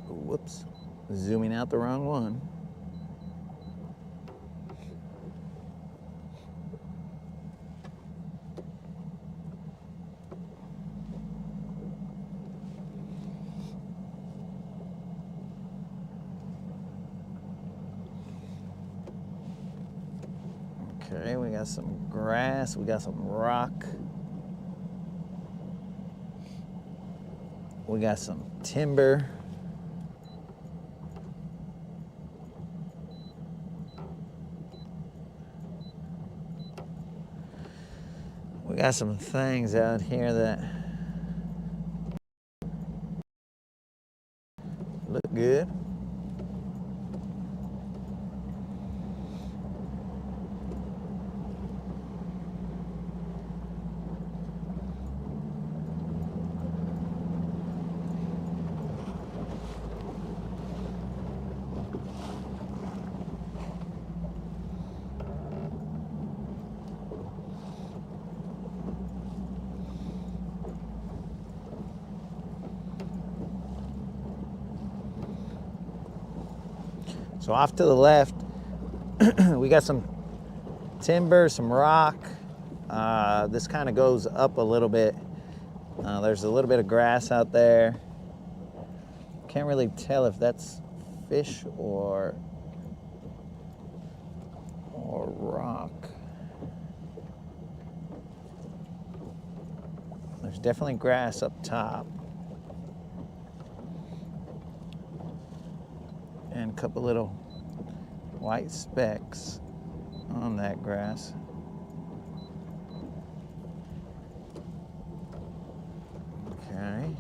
Whoops, zooming out the wrong one. Okay, we got some grass, we got some rock. We got some timber. We got some things out here that look good. So off to the left, we got some timber, some rock. This kind of goes up a little bit. There's a little bit of grass out there. Can't really tell if that's fish or rock. There's definitely grass up top. And a couple little white specks on that grass. Okay.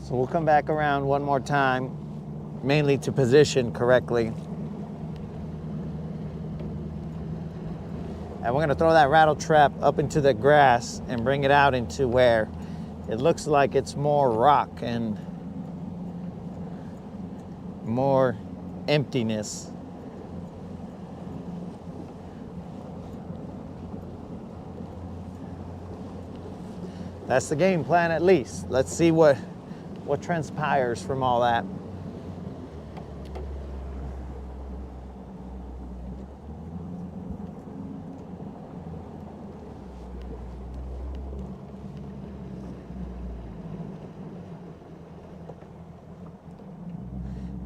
So we'll come back around one more time, mainly to position correctly. And we're gonna throw that rattle trap up into the grass and bring it out into where it looks like it's more rock and more emptiness. That's the game plan at least. Let's see what transpires from all that.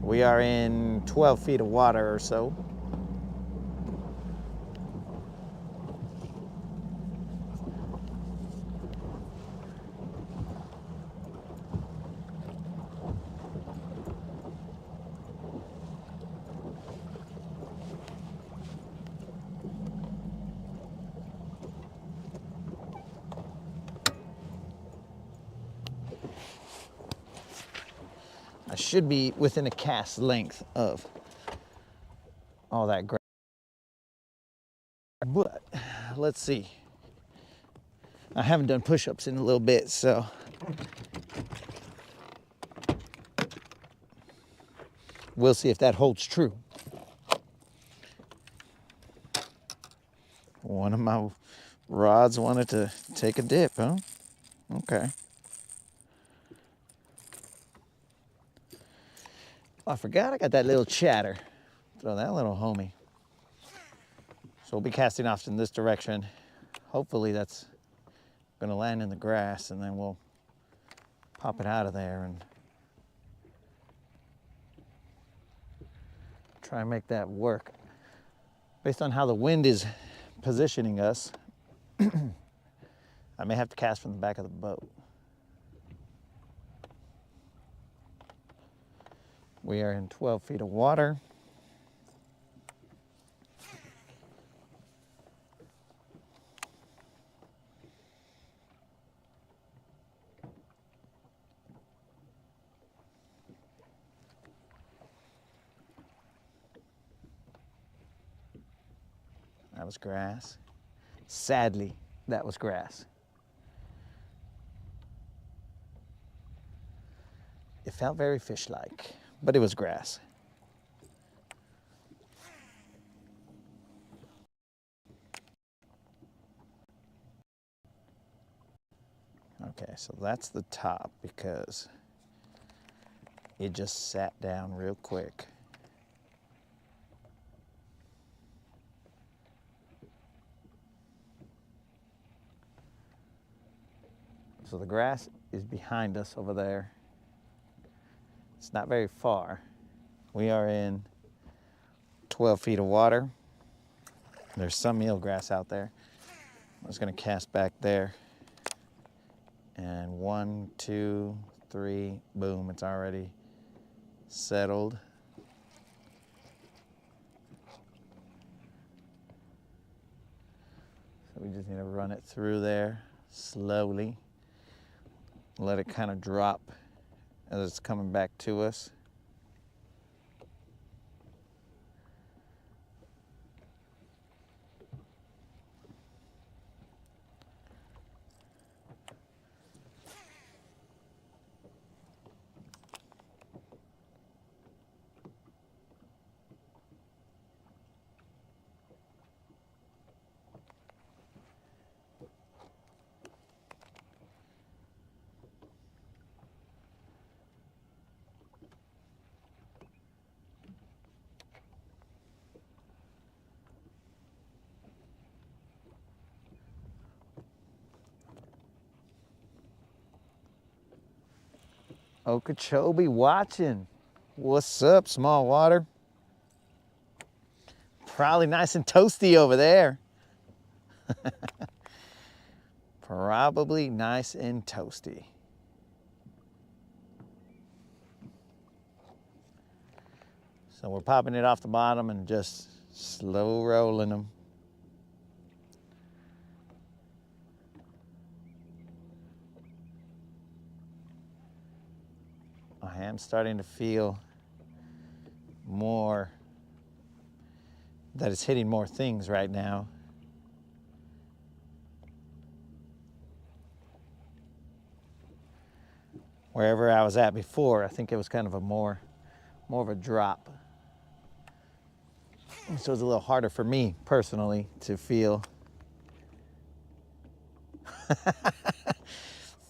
We are in 12 feet of water or so. I should be within a cast length of all that grass. But let's see. I haven't done push-ups in a little bit, so we'll see if that holds true. One of my Rods wanted to take a dip, huh? Okay. Oh, I forgot I got that little chatter. Throw that little homie. So we'll be casting off in this direction. Hopefully that's gonna land in the grass, and then we'll pop it out of there and try and make that work. Based on how the wind is positioning us, I may have to cast from the back of the boat. We are in 12 feet of water. That was grass. Sadly, that was grass. It felt very fish-like, but it was grass. Okay, so that's the top because it just sat down real quick. So the grass is behind us over there. It's not very far. We are in 12 feet of water. There's some eelgrass out there. I was gonna cast back there. And 1, 2, 3, boom, it's already settled. So we just need to run it through there slowly. Let it kind of drop as it's coming back to us. Okeechobee watching. What's up, small water? Probably nice and toasty over there. Probably nice and toasty. So we're popping it off the bottom and just slow rolling them. I am starting to feel more that it's hitting more things right now. Wherever I was at before, I think it was kind of a more of a drop. So it's a little harder for me personally to feel.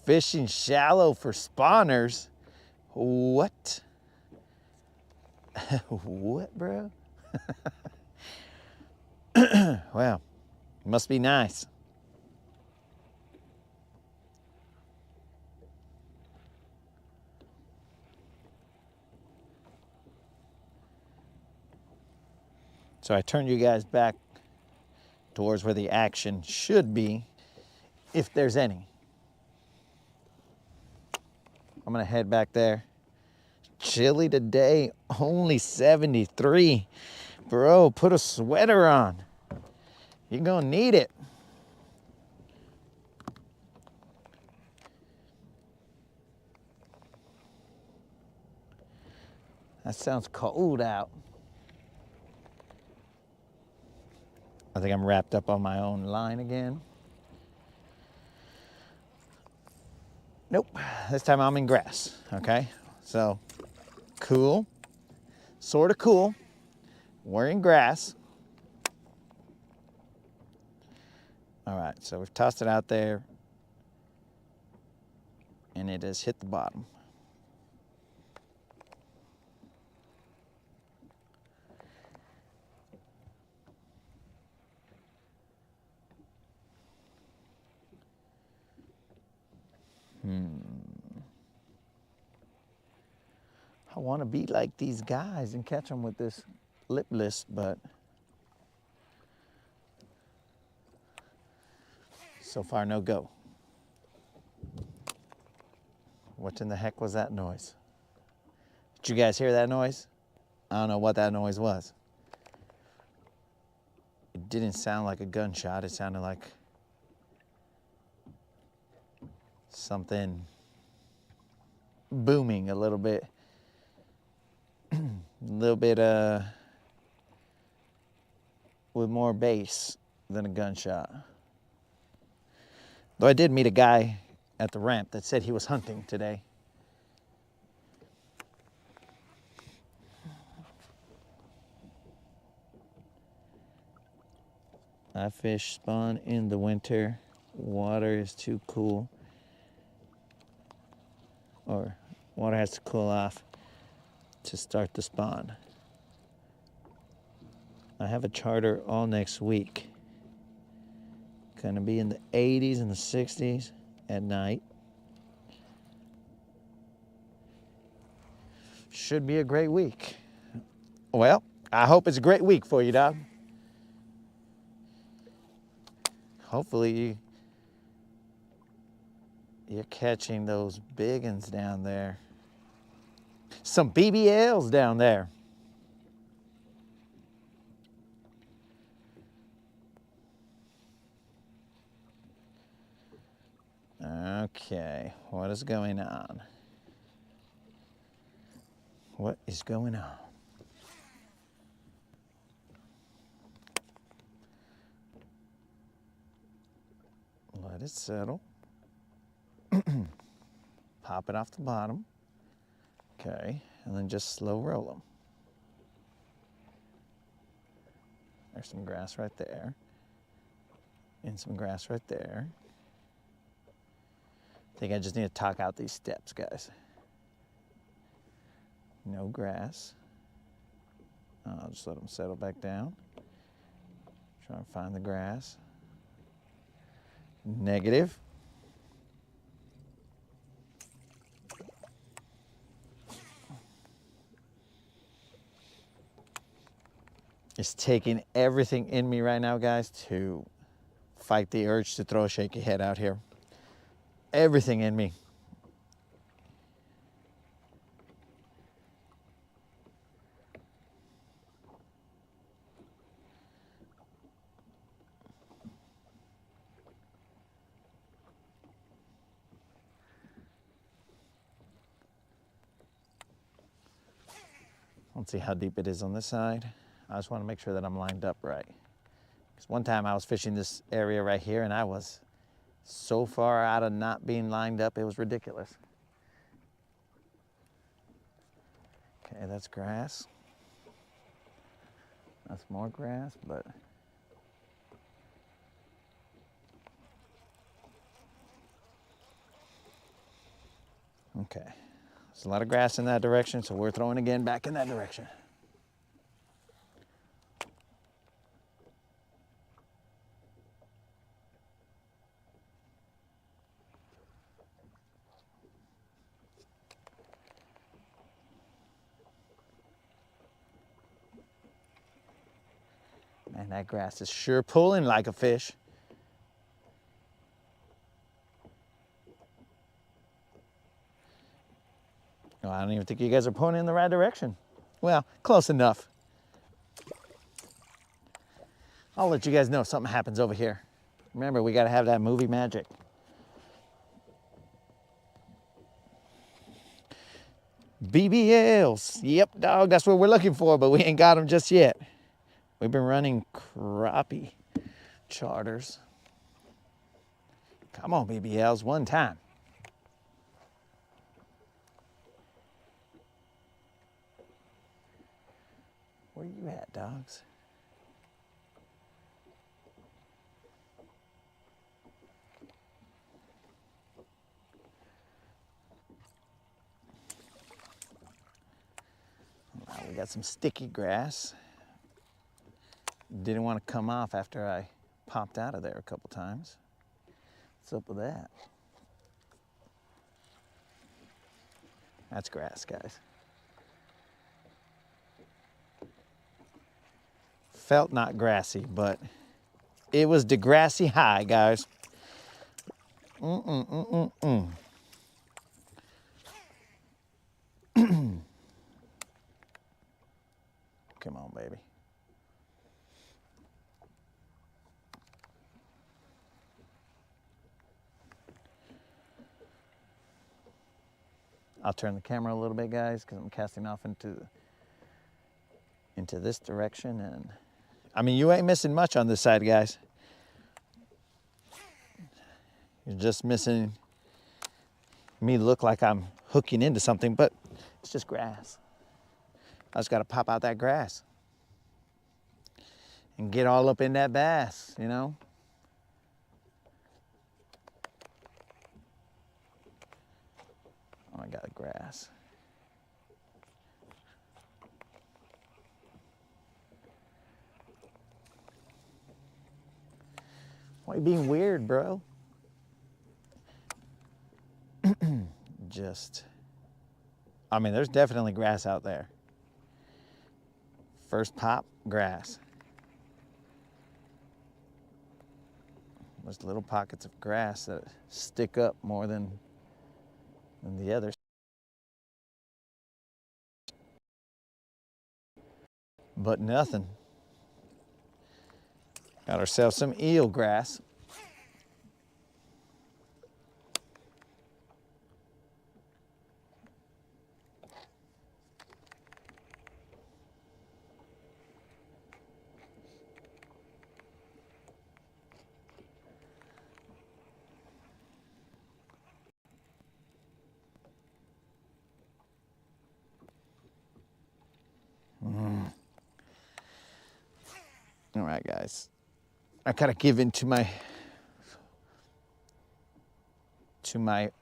Fishing shallow for spawners? What? What, bro? Well, must be nice. So I turned you guys back towards where the action should be, if there's any. I'm gonna head back there. Chilly today, only 73. Bro, put a sweater on. You're gonna need it. That sounds cold out. I think I'm wrapped up on my own line again. Nope, this time I'm in grass, okay? So, cool, sort of cool. We're in grass. All right, so we've tossed it out there, and it has hit the bottom. I want to be like these guys and catch them with this lipless, but so far no go. What in the heck was that noise? Did you guys hear that noise? I don't know what that noise was. It didn't sound like a gunshot. It sounded like something booming a little bit. A little bit with more bass than a gunshot. Though I did meet a guy at the ramp that said he was hunting today. I fish spawn in the winter. Water is too cool. Or water has to cool off to start the spawn. I have a charter all next week. Gonna be in the 80s and the 60s at night. Should be a great week. Well, I hope it's a great week for you, dog. Hopefully you're catching those big ones down there. Some BBLs down there. Okay, what is going on? What is going on? Let it settle. Pop it off the bottom. Okay, and then just slow roll them. There's some grass right there. And some grass right there. I think I just need to talk out these steps, guys. No grass. I'll just let them settle back down. Try and find the grass. Negative. It's taking everything in me right now, guys, to fight the urge to throw a shaky head out here. Everything in me. Let's see how deep it is on this side. I just want to make sure that I'm lined up right. Because one time I was fishing this area right here and I was so far out of not being lined up, it was ridiculous. Okay, that's grass. That's more grass, but okay. There's a lot of grass in that direction, so we're throwing again back in that direction. Man, that grass is sure pulling like a fish. Oh, I don't even think you guys are pulling in the right direction. Well, close enough. I'll let you guys know if something happens over here. Remember, we gotta have that movie magic. BBLs. Yep, dog, that's what we're looking for, but we ain't got them just yet. We've been running crappie charters. Come on, BBLs, one time. Where you at, dogs? I got some sticky grass. Didn't want to come off after I popped out of there a couple times. What's up with that? That's grass, guys. Felt not grassy, but it was Degrassi high, guys. Come on, baby. I'll turn the camera a little bit, guys, because I'm casting off into this direction. And I mean, you ain't missing much on this side, guys. You're just missing me look like I'm hooking into something, but it's just grass. I just got to pop out that grass and get all up in that bass, you know? Oh, I got the grass. Why are you being weird, bro? I mean, there's definitely grass out there. First pop, grass. There's little pockets of grass that stick up more than the others. But nothing. Got ourselves some eel grass. All right, guys. I gotta give in to my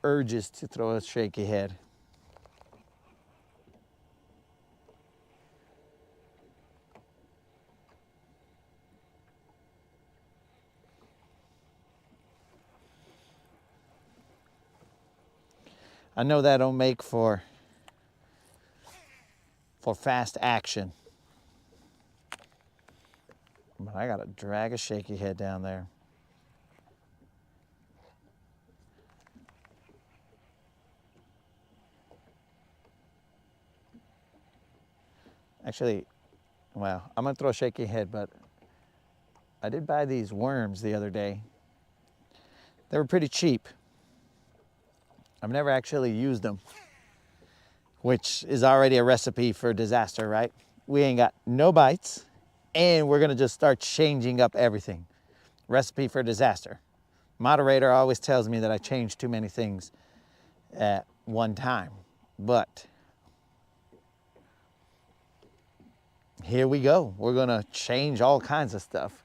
urges to throw a shaky head. I know that don't make for fast action. But I gotta drag a shaky head down there. Actually, well, I'm gonna throw a shaky head, but I did buy these worms the other day. They were pretty cheap. I've never actually used them, which is already a recipe for disaster, right? We ain't got no bites, and we're gonna just start changing up everything. Recipe for disaster. Moderator always tells me that I change too many things at one time, but here we go. We're gonna change all kinds of stuff.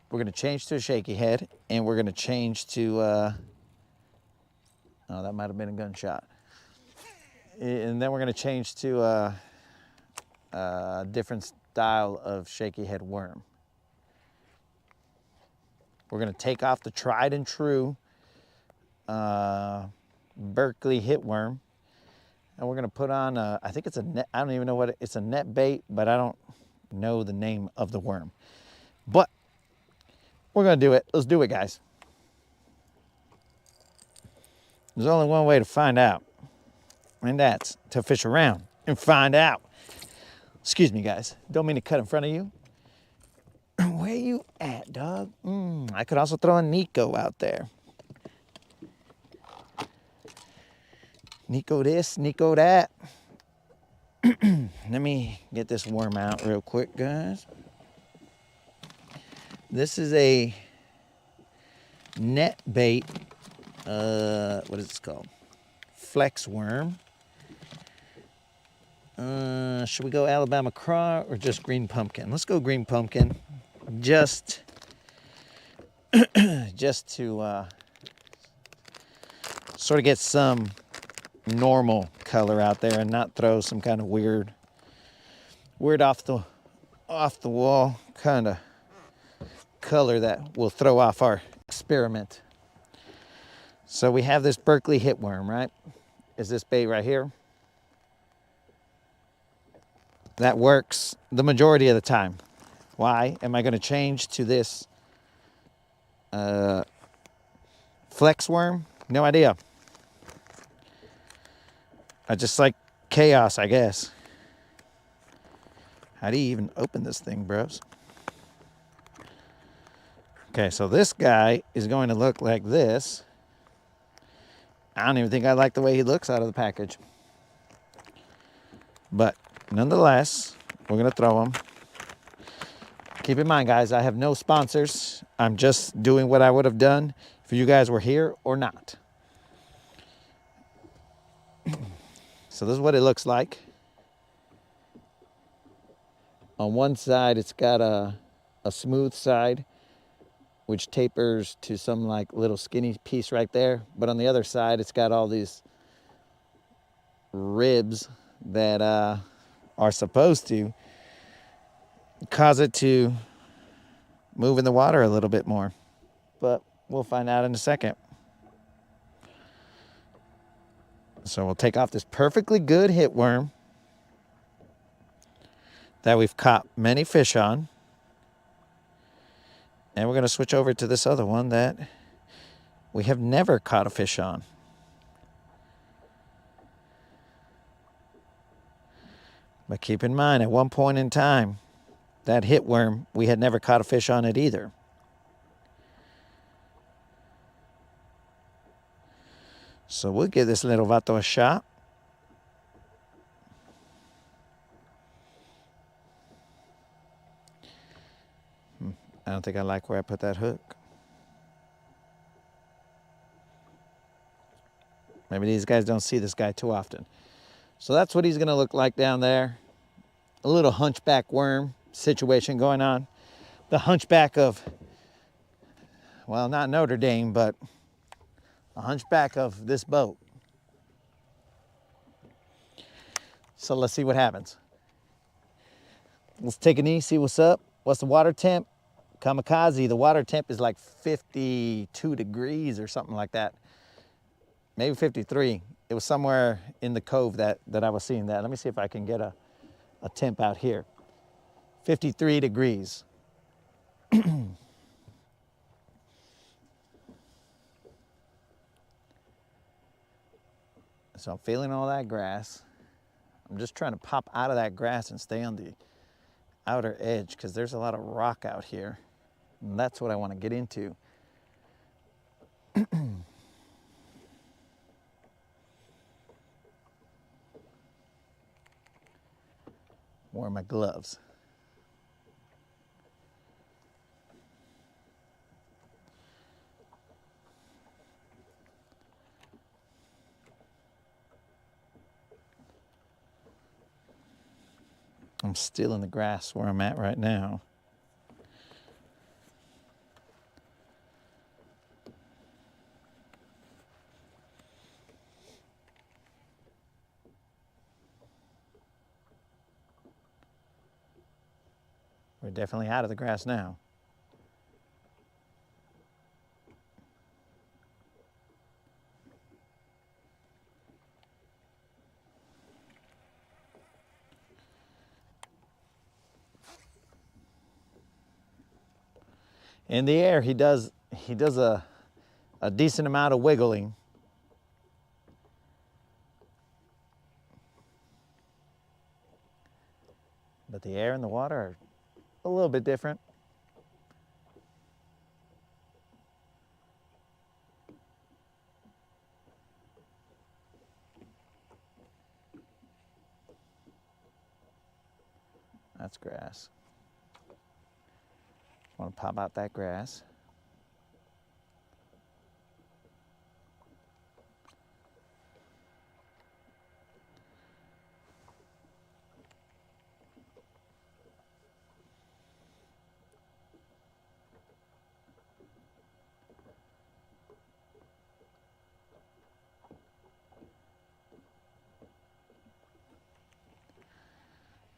We're gonna change to a shaky head, and we're gonna change to, oh, that might have been a gunshot. And then we're gonna change to a different style of shaky head worm. We're gonna take off the tried and true Berkeley hit worm, and we're gonna put on I think it's a net, I don't even know what it's a net bait, but I don't know the name of the worm. But we're gonna do it. Let's do it, guys. There's only one way to find out, and that's to fish around and find out. Excuse me, guys. Don't mean to cut in front of you. Where you at, dog? I could also throw a Nico out there. Nico this, Nico that. Let me get this worm out real quick, guys. This is a net bait. What is this called? Flex worm. Should we go Alabama craw or just green pumpkin? Let's go green pumpkin. Just to sort of get some normal color out there and not throw some kind of weird off the wall kind of color that will throw off our experiment. So we have this Berkeley hitworm, right? Is this bait right here? That works the majority of the time. Why am I going to change to this flex worm? No idea. I just like chaos, I guess. How do you even open this thing, bros? Okay, so this guy is going to look like this. I don't even think I like the way he looks out of the package. But nonetheless, we're going to throw him. Keep in mind, guys, I have no sponsors. I'm just doing what I would have done if you guys were here or not. So this is what it looks like. On one side, it's got a smooth side, which tapers to some like little skinny piece right there. But on the other side, it's got all these ribs that are supposed to cause it to move in the water a little bit more. But we'll find out in a second. So we'll take off this perfectly good hitworm that we've caught many fish on. And we're going to switch over to this other one that we have never caught a fish on. But keep in mind, at one point in time, that hitworm, we had never caught a fish on it either. So we'll give this little vato a shot. I don't think I like where I put that hook. Maybe these guys don't see this guy too often. So that's what he's going to look like down there. A little hunchback worm situation going on. The hunchback of, well, not Notre Dame, but a hunchback of this boat. So let's see what happens. Let's take a knee, see what's up. What's the water temp? Kamikaze, the water temp is like 52 degrees or something like that. Maybe 53. It was somewhere in the cove that I was seeing that. Let me see if I can get a temp out here. 53 degrees. So I'm feeling all that grass. I'm just trying to pop out of that grass and stay on the outer edge because there's a lot of rock out here. And that's what I want to get into. Wear my gloves. I'm still in the grass where I'm at right now. We're definitely out of the grass now. In the air, he does a decent amount of wiggling. But the air and the water are a little bit different. That's grass. Want to pop out that grass.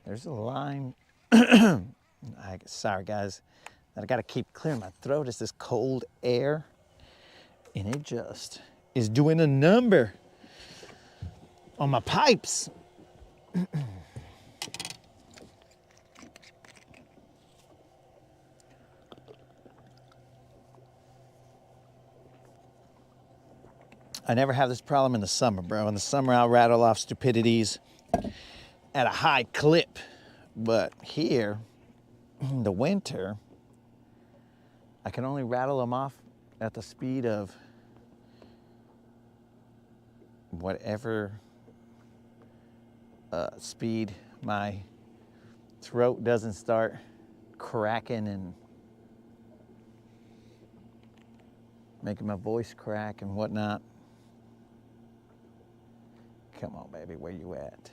There's a line. Sorry, guys. I got to keep clearing my throat. It's this cold air. And it just is doing a number on my pipes. I never have this problem in the summer, bro. In the summer, I'll rattle off stupidities at a high clip. But here, in the winter, I can only rattle them off at the speed of whatever speed my throat doesn't start cracking and making my voice crack and whatnot. Come on, baby, where you at?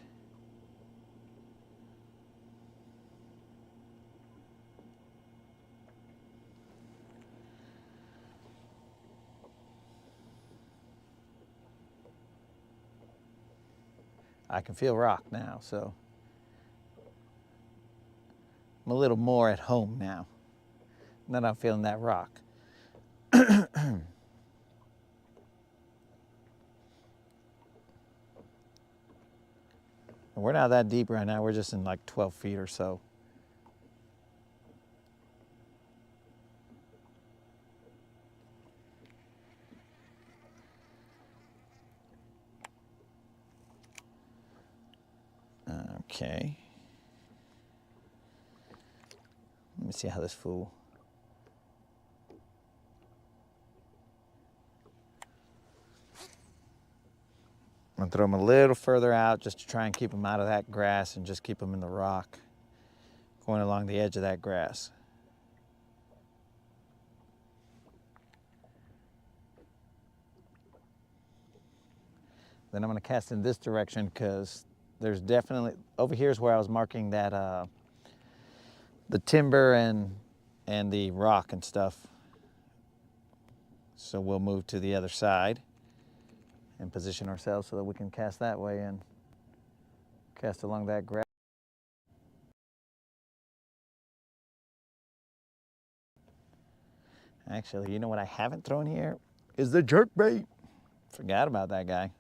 I can feel rock now, so I'm a little more at home now. Now that I'm feeling that rock. We're not that deep right now. We're just in like 12 feet or so. Okay. Let me see how this fool. I'm gonna throw him a little further out just to try and keep him out of that grass and just keep him in the rock, going along the edge of that grass. Then I'm gonna cast in this direction because there's definitely, over here is where I was marking that, the timber and the rock and stuff. So we'll move to the other side and position ourselves so that we can cast that way and cast along that grass. Actually, you know what I haven't thrown here is the jerk bait. Forgot about that guy.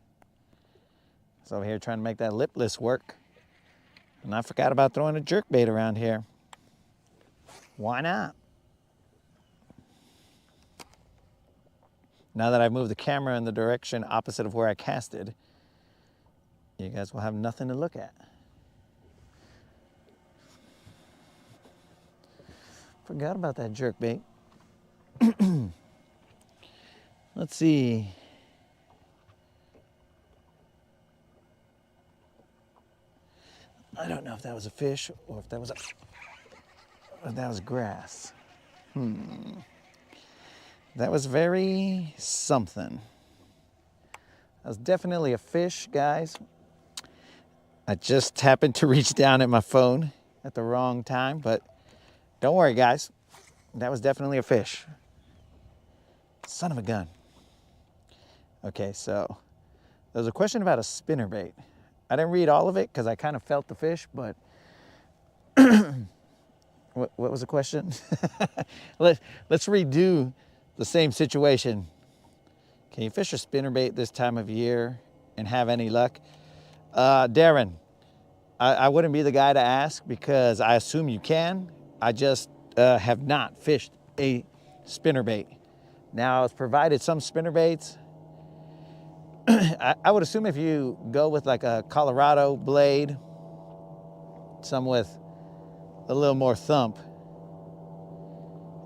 So over here trying to make that lipless work. And I forgot about throwing a jerk bait around here. Why not? Now that I've moved the camera in the direction opposite of where I casted, you guys will have nothing to look at. Forgot about that jerk bait. Let's see. I don't know if that was a fish or if that was grass. That was very something. That was definitely a fish, guys. I just happened to reach down at my phone at the wrong time, but don't worry, guys. That was definitely a fish. Son of a gun. Okay, so there was a question about a spinnerbait. I didn't read all of it because I kind of felt the fish, but what was the question? Let's redo the same situation. Can you fish a spinnerbait this time of year and have any luck? Darren, I wouldn't be the guy to ask because I assume you can. I just have not fished a spinnerbait. Now, I was provided some spinnerbaits. I would assume if you go with like a Colorado blade, some with a little more thump,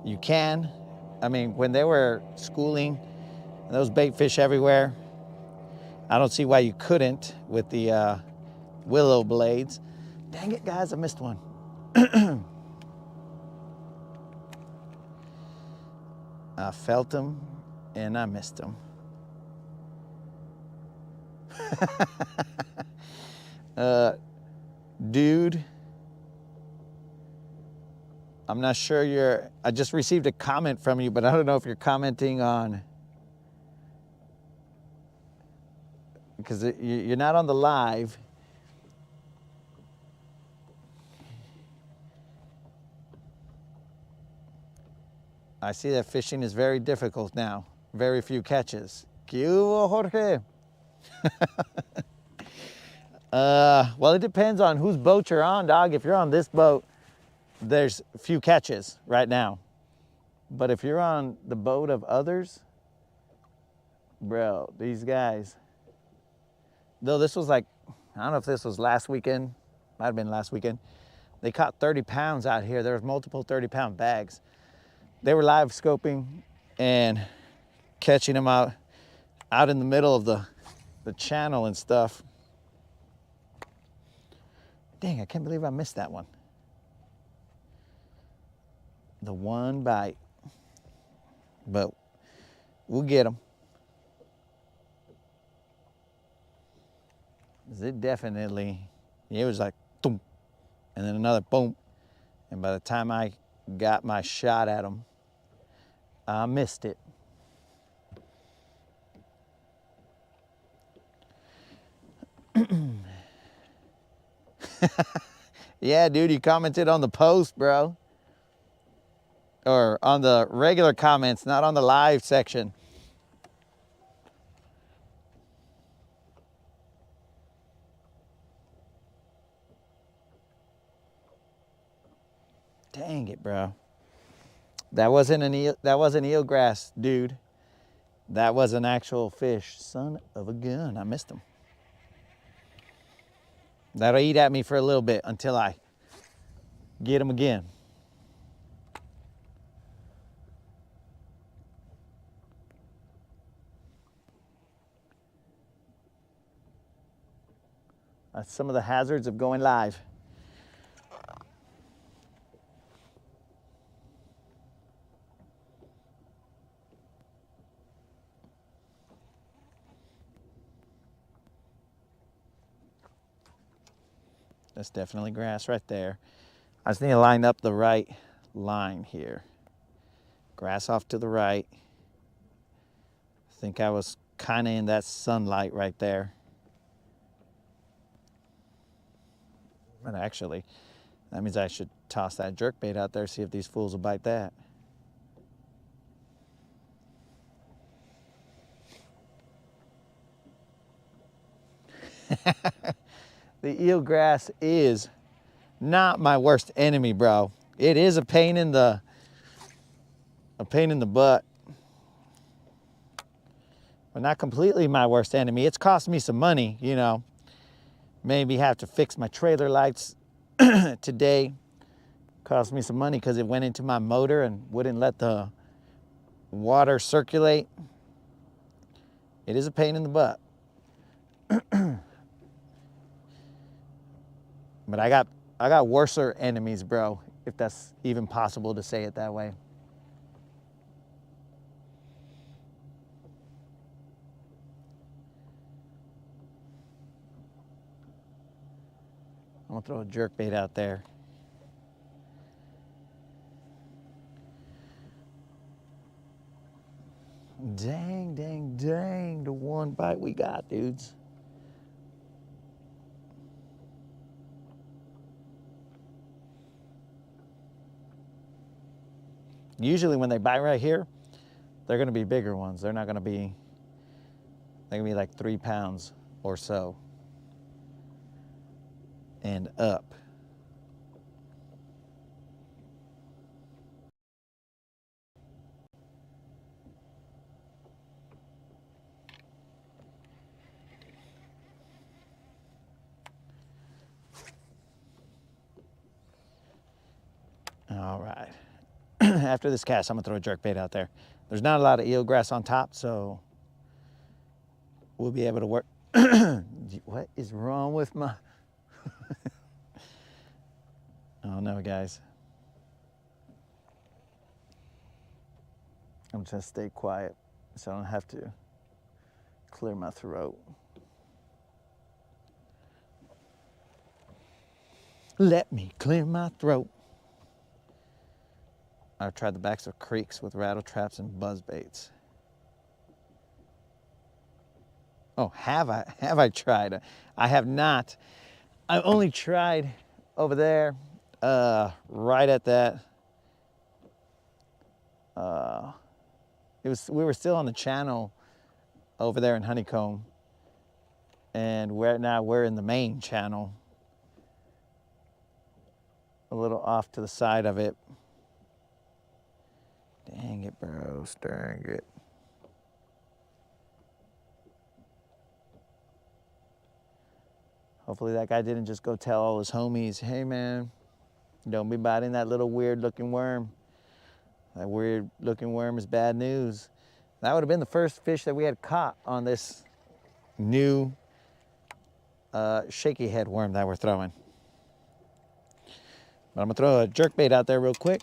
you can. I mean, when they were schooling, those bait fish everywhere, I don't see why you couldn't with the willow blades. Dang it, guys, I missed one. I felt them and I missed them. Dude, I'm not sure I just received a comment from you, but I don't know if you're commenting on, because you're not on the live. I see that fishing is very difficult now. Very few catches. ¿Qué hubo, Jorge? Well, it depends on whose boat you're on, dog. If you're on this boat, there's few catches right now. But if you're on the boat of others, bro, these guys, though this was like, I don't know if this was last weekend, might have been last weekend, they caught 30 pounds out here. There was multiple 30-pound bags. They were live scoping and catching them out in the middle of the channel and stuff. Dang, I can't believe I missed that one. The one bite. But we'll get them. It definitely, it was like boom, and then another boom. And by the time I got my shot at them, I missed it. Yeah, dude, you commented on the post, bro. Or on the regular comments, not on the live section. Dang it, bro. That wasn't an eel, that wasn't eelgrass, dude. That was an actual fish. Son of a gun, I missed him. That'll eat at me for a little bit until I get him again. That's some of the hazards of going live. That's definitely grass right there. I just need to line up the right line here. Grass off to the right. I think I was kind of in that sunlight right there. But actually, that means I should toss that jerkbait out there, see if these fools will bite that. The eelgrass is not my worst enemy, bro. It is a pain in the butt. But not completely my worst enemy. It's cost me some money, you know. Maybe have to fix my trailer lights today. Cost me some money because it went into my motor and wouldn't let the water circulate. It is a pain in the butt. But I got worser enemies, bro, if that's even possible to say it that way. I'm gonna throw a jerkbait out there. Dang, dang, dang, the one bite we got, dudes. Usually when they bite right here, they're gonna be bigger ones. They're not gonna be, they're gonna be like 3 pounds or so and up. All right. After this cast, I'm gonna throw a jerkbait out there. There's not a lot of eelgrass on top, so we'll be able to work. What is wrong with my... Oh no, guys. I'm just gonna stay quiet so I don't have to clear my throat. Let me clear my throat. I've tried the backs of creeks with rattle traps and buzz baits. Oh, have I tried? I have not. I've only tried over there, right at that we were still on the channel over there in Honeycomb, and we're in the main channel, a little off to the side of it. Dang it, bros, dang it. Hopefully that guy didn't just go tell all his homies, hey man, don't be biting that little weird looking worm. That weird looking worm is bad news. That would have been the first fish that we had caught on this new shaky head worm that we're throwing. But I'm gonna throw a jerkbait out there real quick.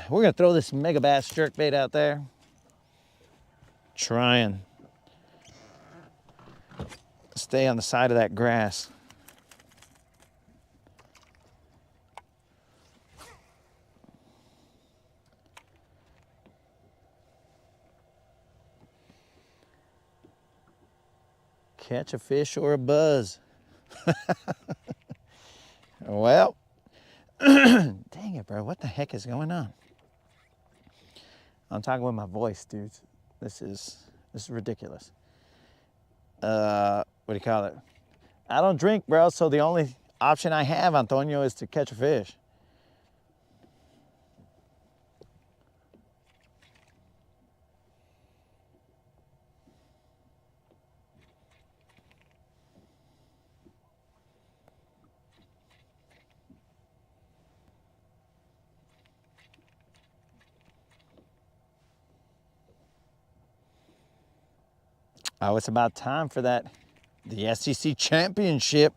We're gonna throw this mega bass jerkbait out there. Try and stay on the side of that grass. Catch a fish or a buzz. Well, dang it, bro. What the heck is going on? I'm talking with my voice, dudes. This is ridiculous. What do you call it? I don't drink, bro, so the only option I have, Antonio, is to catch a fish. Oh, it's about time for that, the SEC championship.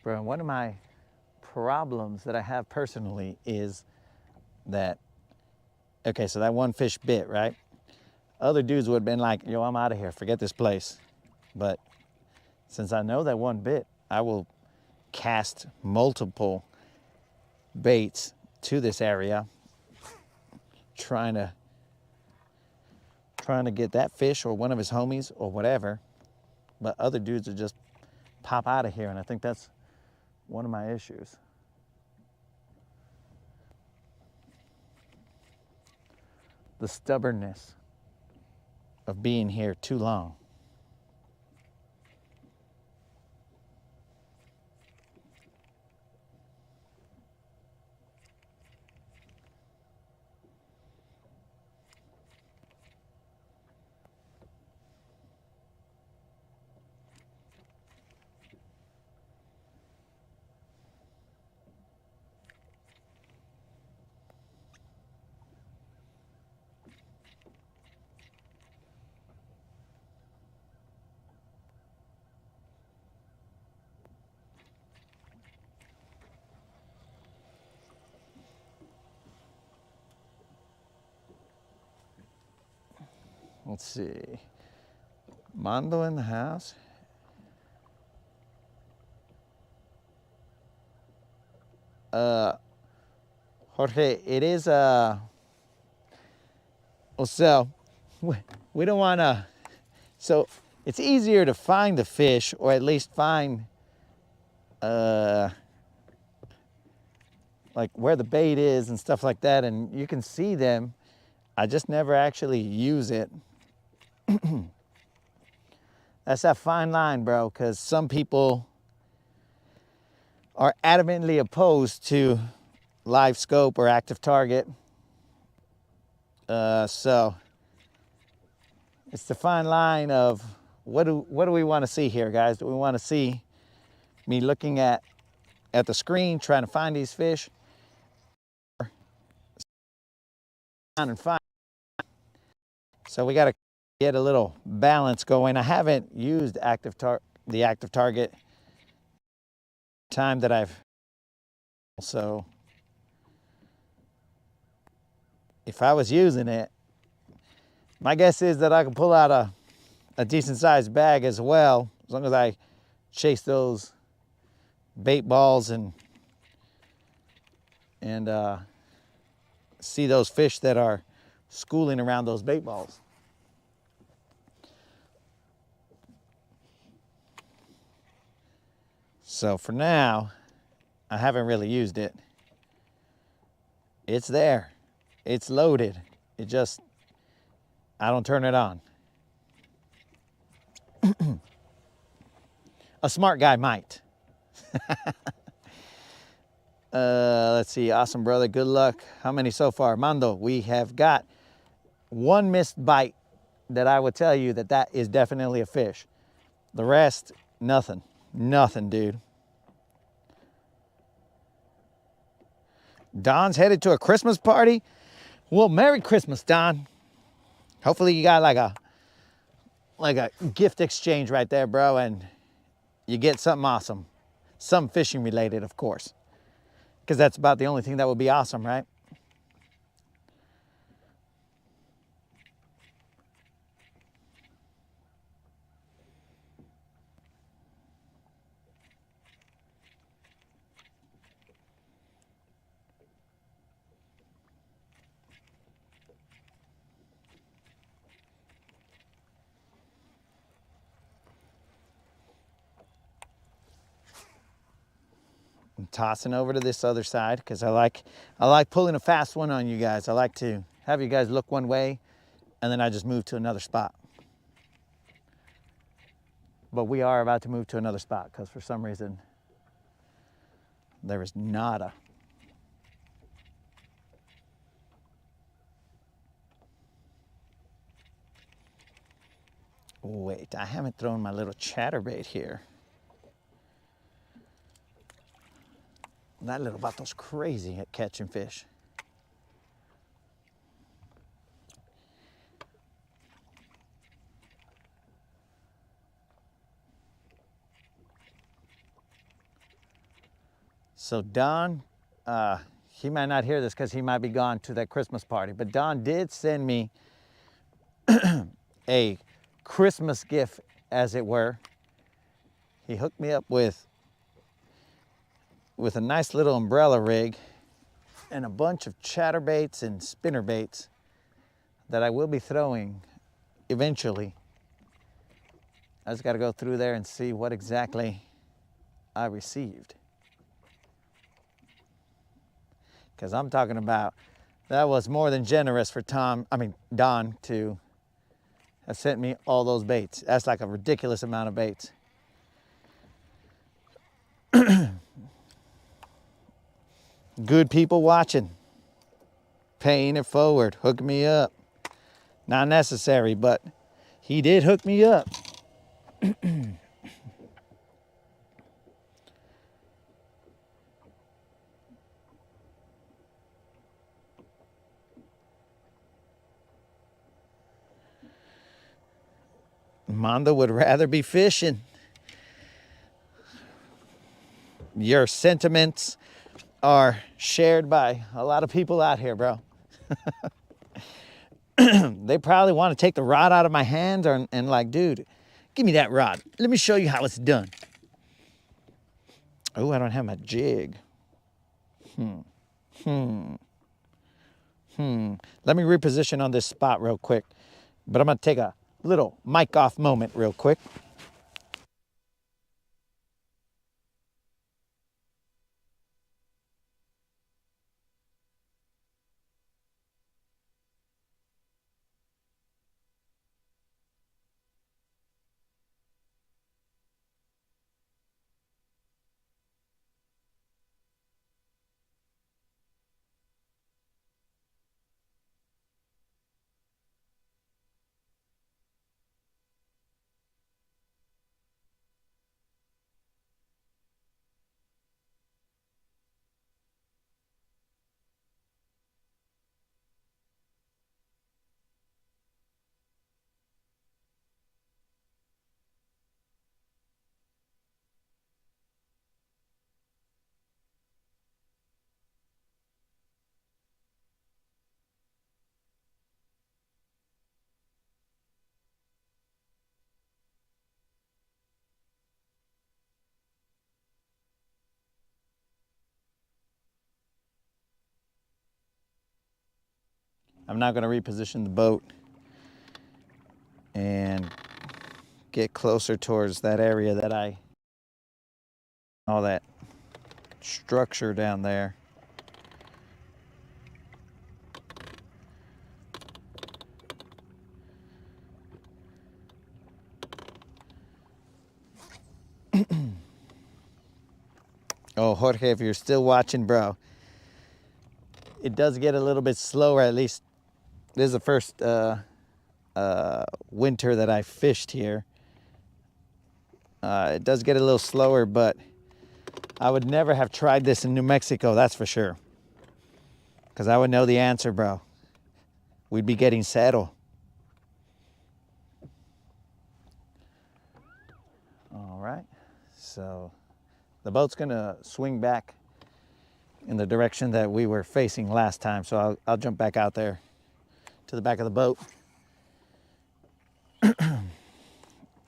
Bro, one of my problems that I have personally is that, okay, so that one fish bit, right? Other dudes would have been like, yo, I'm out of here, forget this place. But since I know that one bit, I will cast multiple baits to this area, trying to get that fish or one of his homies or whatever. But other dudes would just pop out of here, and I think that's one of my issues. The stubbornness of being here too long. Let's see. Mondo in the house. Jorge, it is well, so we don't want to, so it's easier to find the fish, or at least find like where the bait is and stuff like that, and you can see them. I just never actually use it. That's that fine line, bro, because some people are adamantly opposed to live scope or active target. So it's the fine line of what do we want to see here, guys? Do we want to see me looking at the screen trying to find these fish, and find. So we got to get a little balance going. I haven't used the active target time that so if I was using it, my guess is that I can pull out a decent sized bag as well, as long as I chase those bait balls and see those fish that are schooling around those bait balls. So for now, I haven't really used it. It's there, it's loaded. I don't turn it on. A smart guy might. Let's see, awesome brother, good luck. How many so far? Mando, we have got one missed bite that I would tell you that is definitely a fish. The rest, nothing. Nothing, dude. Don's headed to a Christmas party. Well, Merry Christmas, Don. Hopefully you got like a gift exchange right there, bro, and you get something awesome. Some fishing related, of course. Because that's about the only thing that would be awesome, right? I'm tossing over to this other side because I like pulling a fast one on you guys. I like to have you guys look one way and then I just move to another spot. But we are about to move to another spot because for some reason there is nada. Wait, I haven't thrown my little chatterbait here. That little bato's crazy at catching fish. So Don, he might not hear this because he might be gone to that Christmas party, but Don did send me a Christmas gift, as it were. He hooked me up with a nice little umbrella rig and a bunch of chatterbaits and spinnerbaits that I will be throwing eventually. I just got to go through there and see what exactly I received. Because I'm talking about, that was more than generous for Don to have sent me all those baits. That's like a ridiculous amount of baits. Good people watching, paying it forward, hook me up. Not necessary, but he did hook me up. Mondo would rather be fishing. Your sentiments are shared by a lot of people out here, bro. They probably want to take the rod out of my hands and like, dude, give me that rod. Let me show you how it's done. Oh, I don't have my jig. Let me reposition on this spot real quick. But I'm going to take a little mic off moment real quick. I'm now gonna reposition the boat and get closer towards that area that all that structure down there. Oh, Jorge, if you're still watching, bro, it does get a little bit slower. At least this is the first winter that I fished here. It does get a little slower, but I would never have tried this in New Mexico, that's for sure. Because I would know the answer, bro. We'd be getting settled. All right, so the boat's gonna swing back in the direction that we were facing last time. So I'll jump back out there to the back of the boat.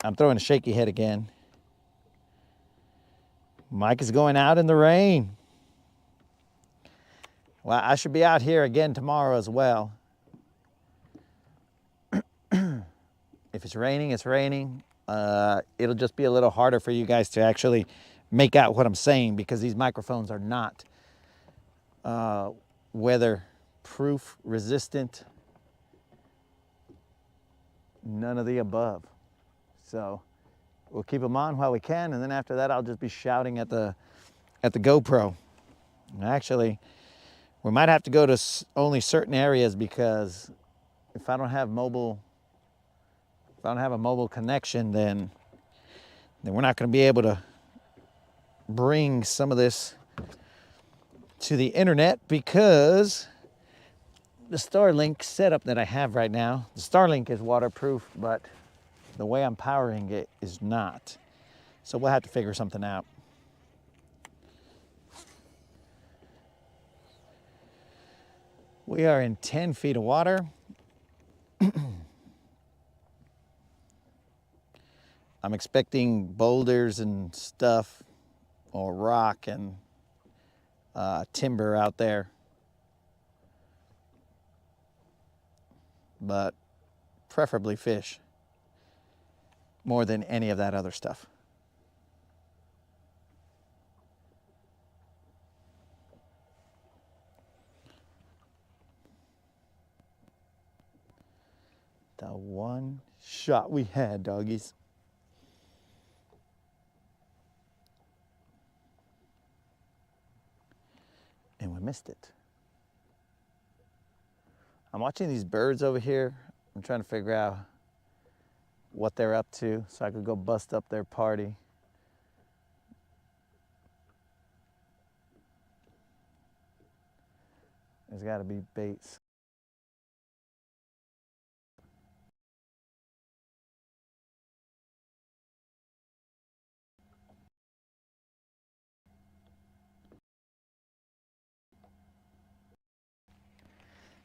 I'm throwing a shaky head again. Mike is going out in the rain. Well, I should be out here again tomorrow as well. If it's raining, it's raining. It'll just be a little harder for you guys to actually make out what I'm saying because these microphones are not weatherproof, resistant, none of the above. So we'll keep them on while we can, and then after that I'll just be shouting at the GoPro. And actually, we might have to go to only certain areas because if I don't have a mobile connection, then we're not going to be able to bring some of this to the internet because the Starlink setup that I have right now, the Starlink is waterproof, but the way I'm powering it is not. So we'll have to figure something out. We are in 10 feet of water. I'm expecting boulders and stuff, or rock and timber out there. But preferably fish more than any of that other stuff. The one shot we had, doggies. And we missed it. I'm watching these birds over here. I'm trying to figure out what they're up to so I could go bust up their party. There's got to be baits.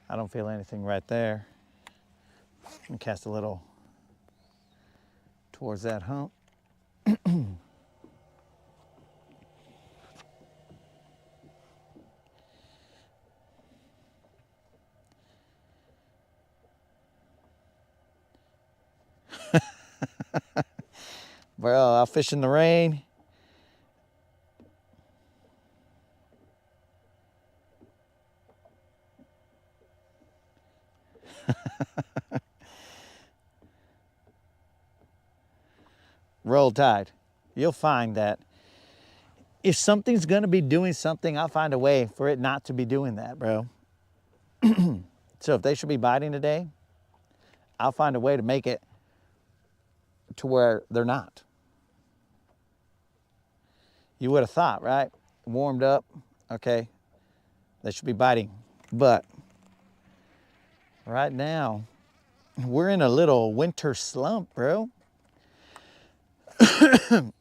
I don't feel anything right there. And cast a little towards that hump. Bro, I'll fish in the rain. Roll Tide. You'll find that if something's gonna be doing something, I'll find a way for it not to be doing that, bro. So if they should be biting today, I'll find a way to make it to where they're not. You would have thought, right? Warmed up, okay, they should be biting. But right now, we're in a little winter slump, bro.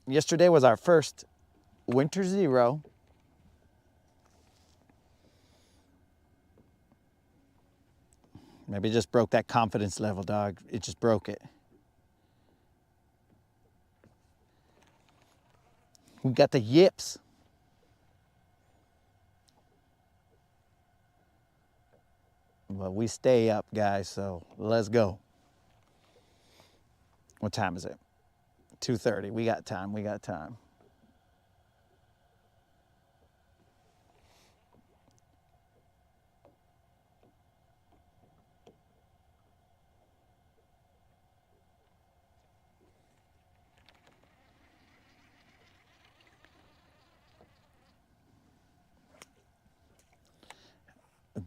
Yesterday was our first winter zero. Maybe it just broke that confidence level, dog. It just broke it. We got the yips. but we stay up, guys, so let's go. What time is it? 2:30. We got time. We got time.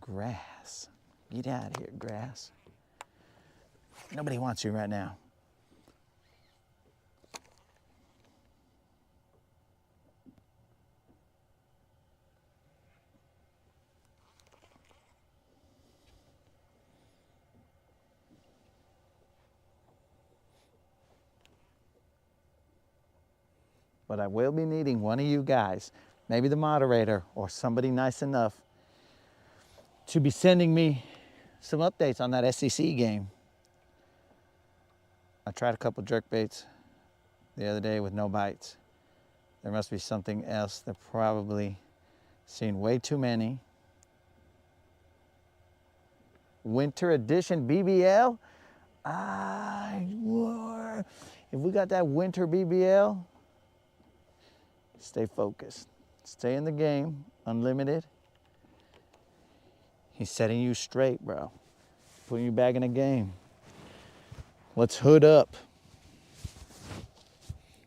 Grass. Get out of here, grass. Nobody wants you right now. But I will be needing one of you guys, maybe the moderator or somebody nice enough, to be sending me some updates on that SEC game. I tried a couple jerk baits the other day with no bites. There must be something else. They're probably seeing way too many. Winter edition BBL? If we got that winter BBL, stay focused. Stay in the game, unlimited. He's setting you straight, bro. Putting you back in the game. Let's hood up.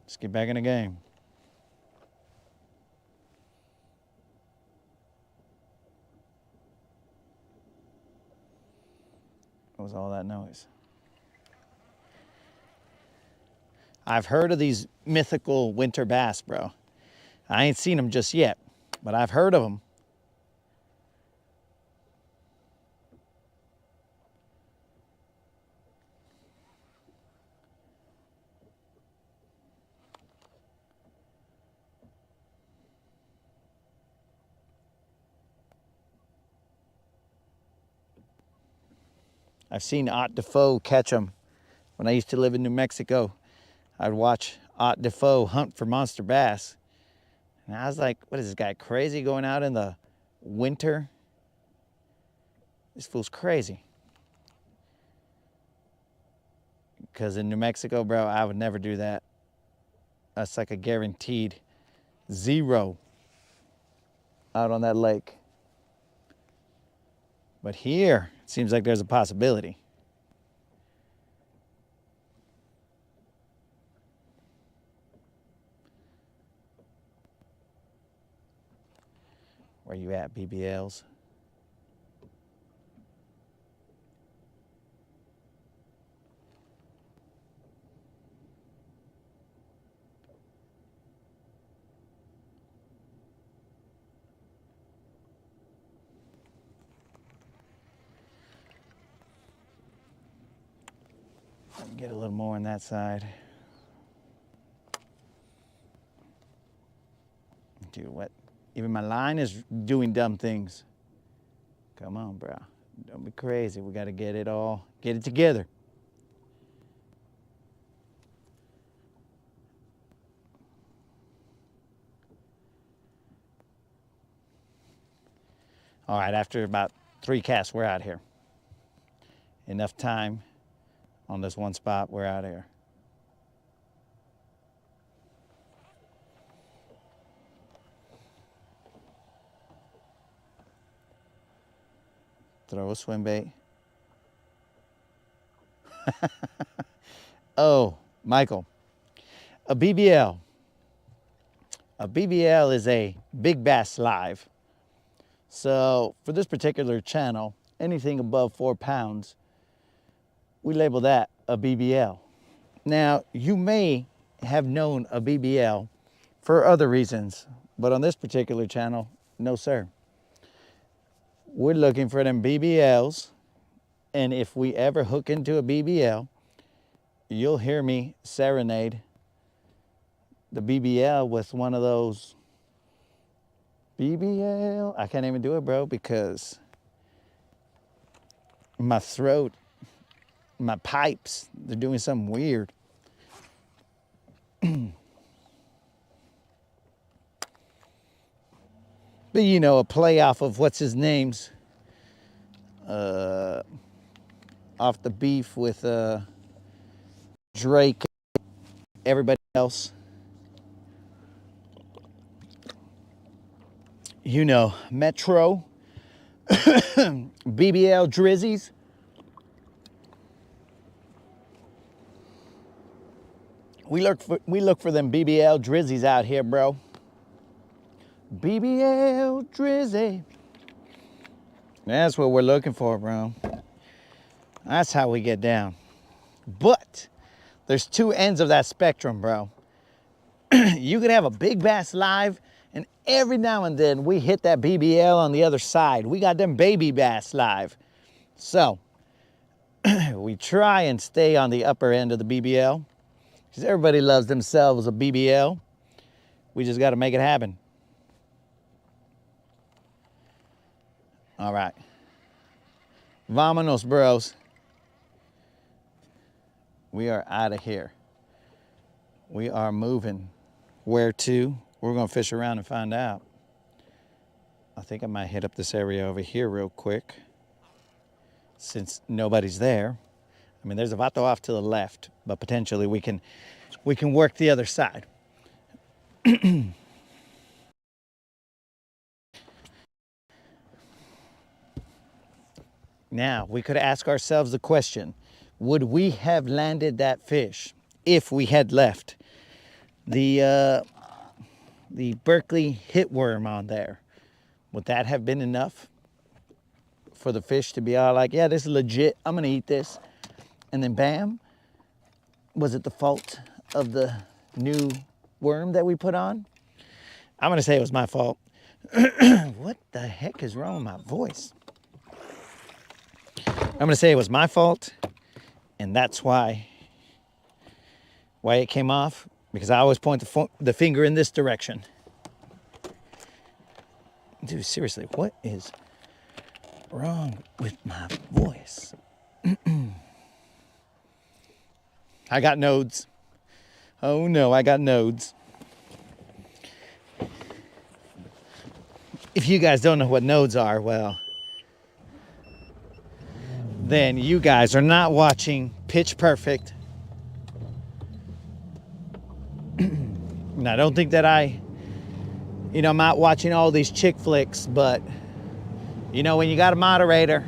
Let's get back in the game. What was all that noise? I've heard of these mythical winter bass, bro. I ain't seen them just yet, but I've heard of them. I've seen Ott Defoe catch them. When I used to live in New Mexico, I'd watch Ott Defoe hunt for monster bass. And I was like, what is this guy, crazy going out in the winter? This fool's crazy. Because in New Mexico, bro, I would never do that. That's like a guaranteed 0 out on that lake. But here, it seems like there's a possibility. Where you at, BBLs? Get a little more on that side. Dude, what? Even my line is doing dumb things. Come on, bro. Don't be crazy. We got to get it together. All right, after about 3 casts, we're out here. Enough time on this one spot, we're out here. Throw a swim bait. Oh, Michael, a BBL. A BBL is a big bass live. So for this particular channel, anything above 4 pounds, we label that a BBL. Now, you may have known a BBL for other reasons, but on this particular channel, no sir. We're looking for them BBLs, and if we ever hook into a BBL, you'll hear me serenade the BBL with one of those BBL. I can't even do it, bro, because my throat, my pipes, they're doing something weird. But you know, a play off of what's his name's off the beef with Drake, everybody else. You know, Metro, BBL Drizzies. We look for them BBL Drizzies out here, bro. BBL Drizzy. That's what we're looking for, bro. That's how we get down. But there's two ends of that spectrum, bro. You could have a big bass live, and every now and then we hit that BBL on the other side. We got them baby bass live. So we try and stay on the upper end of the BBL, because everybody loves themselves a BBL. We just got to make it happen. All right. Vámonos, bros. We are out of here. We are moving. Where to? We're going to fish around and find out. I think I might hit up this area over here real quick, since nobody's there. I mean, there's a vato off to the left, but potentially we can work the other side. Now, we could ask ourselves the question, would we have landed that fish if we had left the Berkeley hitworm on there? Would that have been enough for the fish to be all like, yeah, this is legit, I'm gonna eat this? And then bam, was it the fault of the new worm that we put on? I'm gonna say it was my fault. What the heck is wrong with my voice? I'm gonna say it was my fault, and that's why it came off, because I always point the finger in this direction. Dude, seriously, what is wrong with my voice? I got nodes. Oh no, I got nodes. If you guys don't know what nodes are, well, then you guys are not watching Pitch Perfect. And I don't think that I'm not watching all these chick flicks, but when you got a moderator,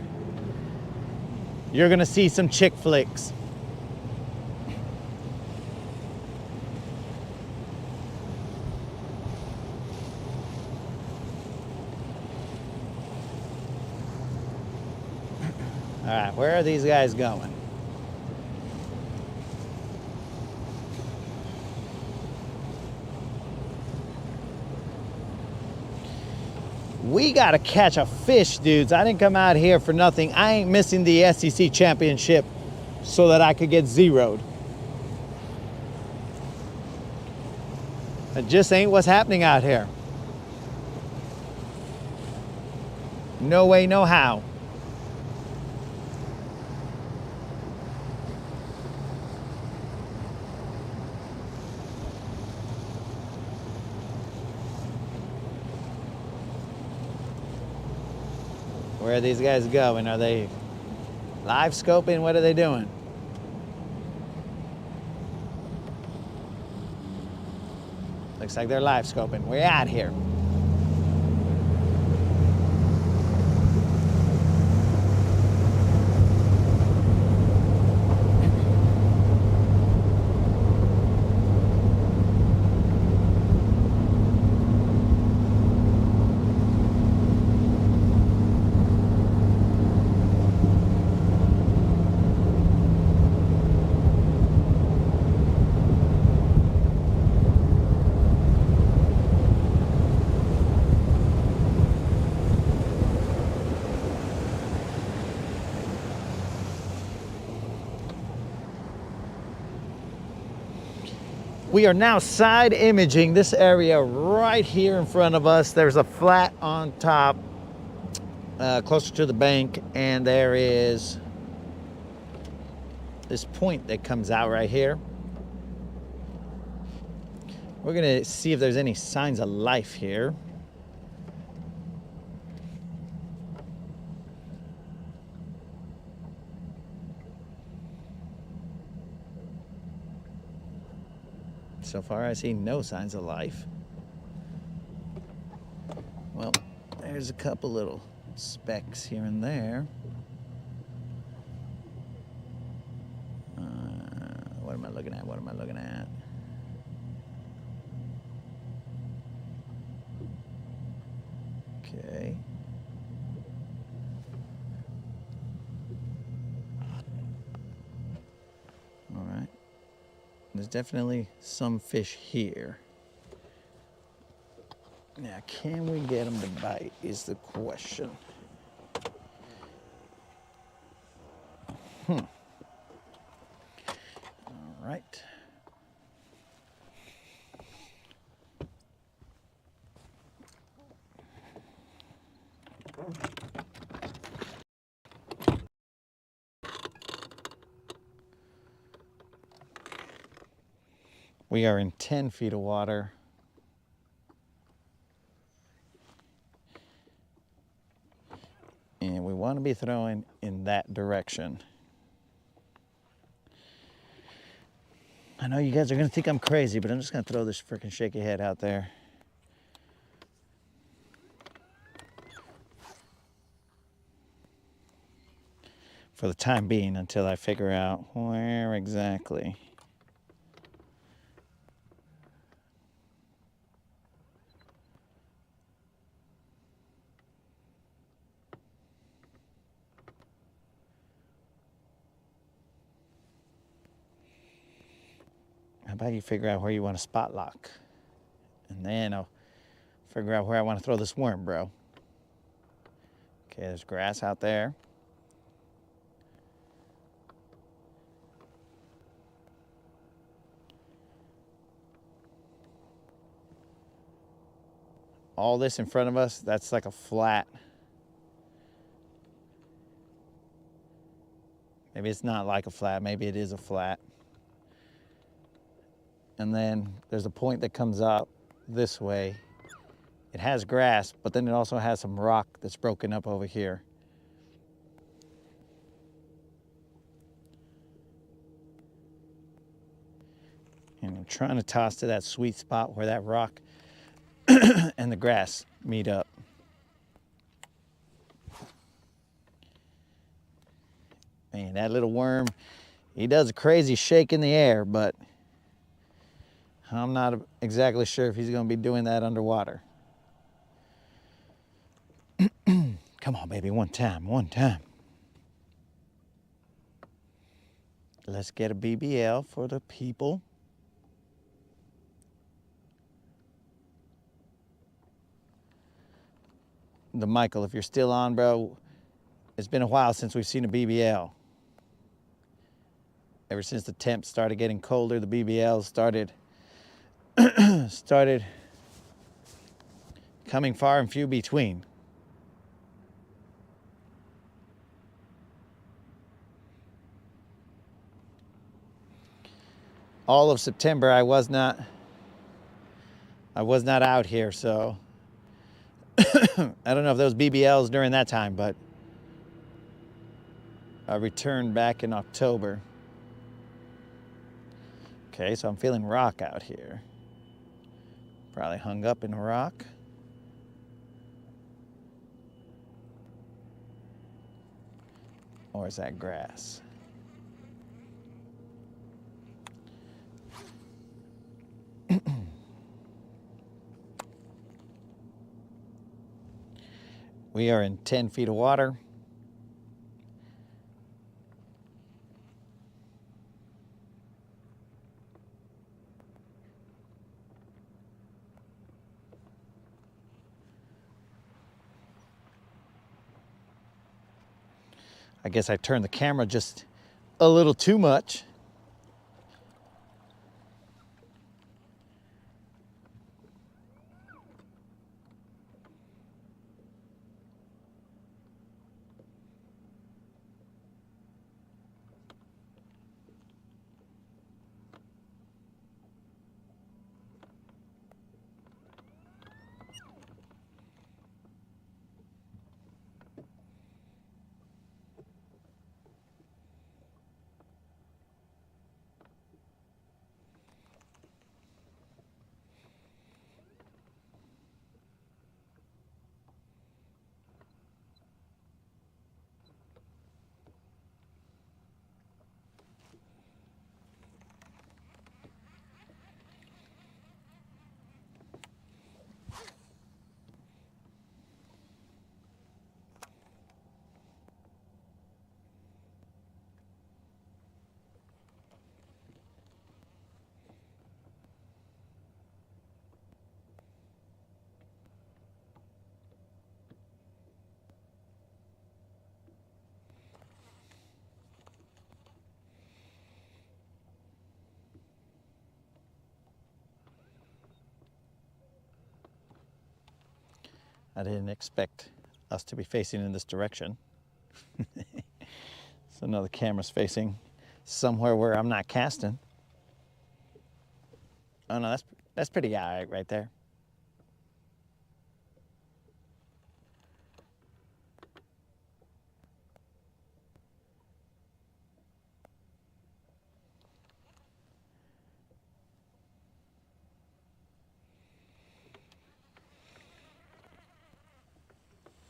you're gonna see some chick flicks. All right, where are these guys going? We gotta catch a fish, dudes. I didn't come out here for nothing. I ain't missing the SEC championship so that I could get zeroed. It just ain't what's happening out here. No way, no how. Where are these guys going? Are they live scoping? What are they doing? Looks like they're live scoping. We're out here. We are now side imaging this area right here in front of us. There's a flat on top, closer to the bank, and there is this point that comes out right here. We're gonna see if there's any signs of life here. So far, I see no signs of life. Well, there's a couple little specks here and there. What am I looking at? What am I looking at? Okay. All right. There's definitely some fish here. Now, can we get them to bite is the question. All right. We are in 10 feet of water. And we want to be throwing in that direction. I know you guys are going to think I'm crazy, but I'm just going to throw this freaking shaky head out there. For the time being, until I figure out where exactly. How about you figure out where you want to spot lock? And then I'll figure out where I want to throw this worm, bro. Okay, there's grass out there. All this in front of us, that's like a flat. Maybe it's not like a flat, maybe it is a flat. And then there's a point that comes up this way. It has grass, but then it also has some rock that's broken up over here. And I'm trying to toss to that sweet spot where that rock and the grass meet up. Man, that little worm, he does a crazy shake in the air, but I'm not exactly sure if he's going to be doing that underwater. Come on, baby, one time, one time. Let's get a BBL for the people. The Michael, if you're still on, bro, it's been a while since we've seen a BBL. Ever since the temps started getting colder, the BBLs started coming far and few between. All of September, I was not out here, so I don't know if those BBLs during that time, but I returned back in October. Okay, so I'm feeling rock out here. Probably hung up in a rock. Or is that grass? We are in 10 feet of water. I guess I turned the camera just a little too much. I didn't expect us to be facing in this direction. So now the camera's facing somewhere where I'm not casting. Oh no, that's pretty all right right there.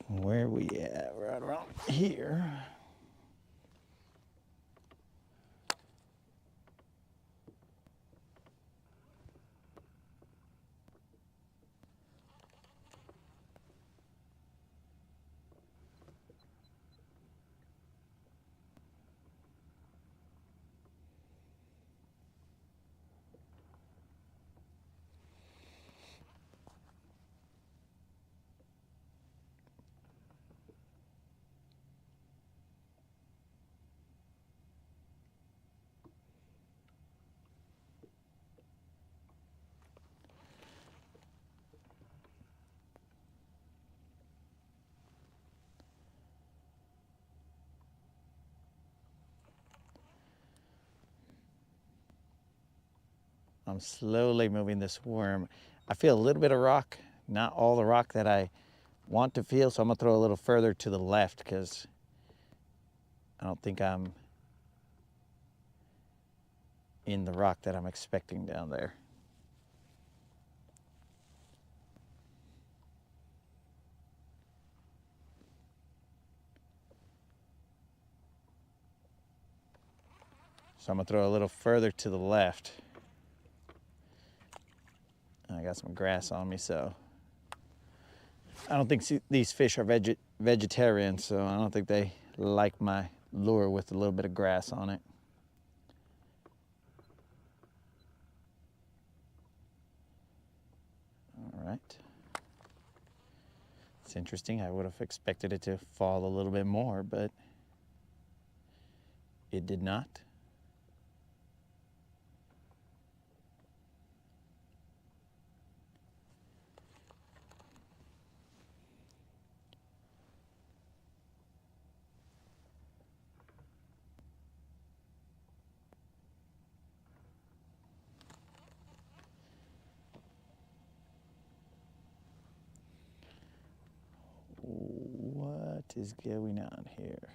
Where we at? Right around here. I'm slowly moving this worm. I feel a little bit of rock, not all the rock that I want to feel, so I'm gonna throw a little further to the left because I don't think I'm in the rock that I'm expecting down there. So I'm gonna throw a little further to the left. I got some grass on me, so I don't think these fish are vegetarian, so I don't think they like my lure with a little bit of grass on it. All right. It's interesting. I would have expected it to fall a little bit more, but it did not. What is going on here?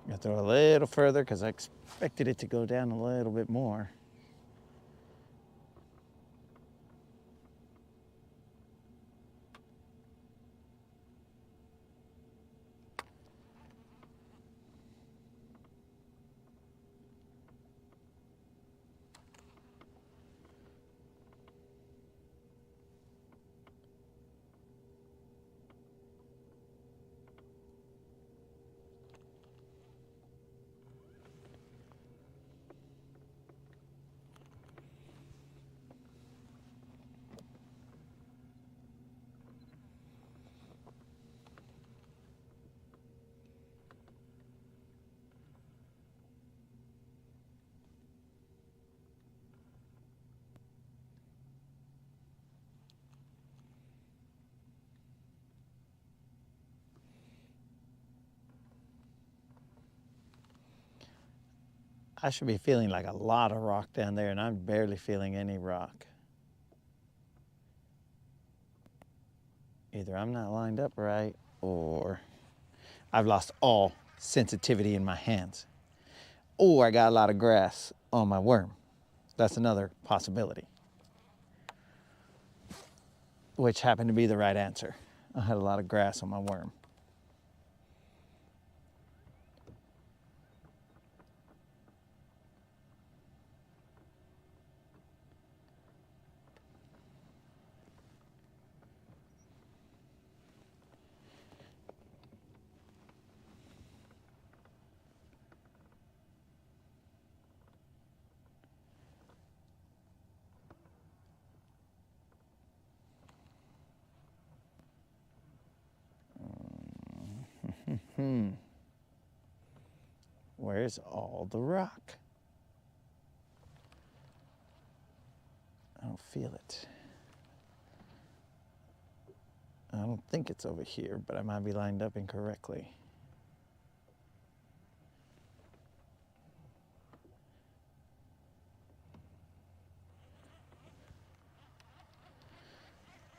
I'm gonna throw a little further because I expected it to go down a little bit more. I should be feeling like a lot of rock down there, and I'm barely feeling any rock. Either I'm not lined up right, or I've lost all sensitivity in my hands, or I got a lot of grass on my worm. That's another possibility. which happened to be the right answer. I had a lot of grass on my worm. Where's all the rock? I don't feel it. I don't think it's over here, but I might be lined up incorrectly.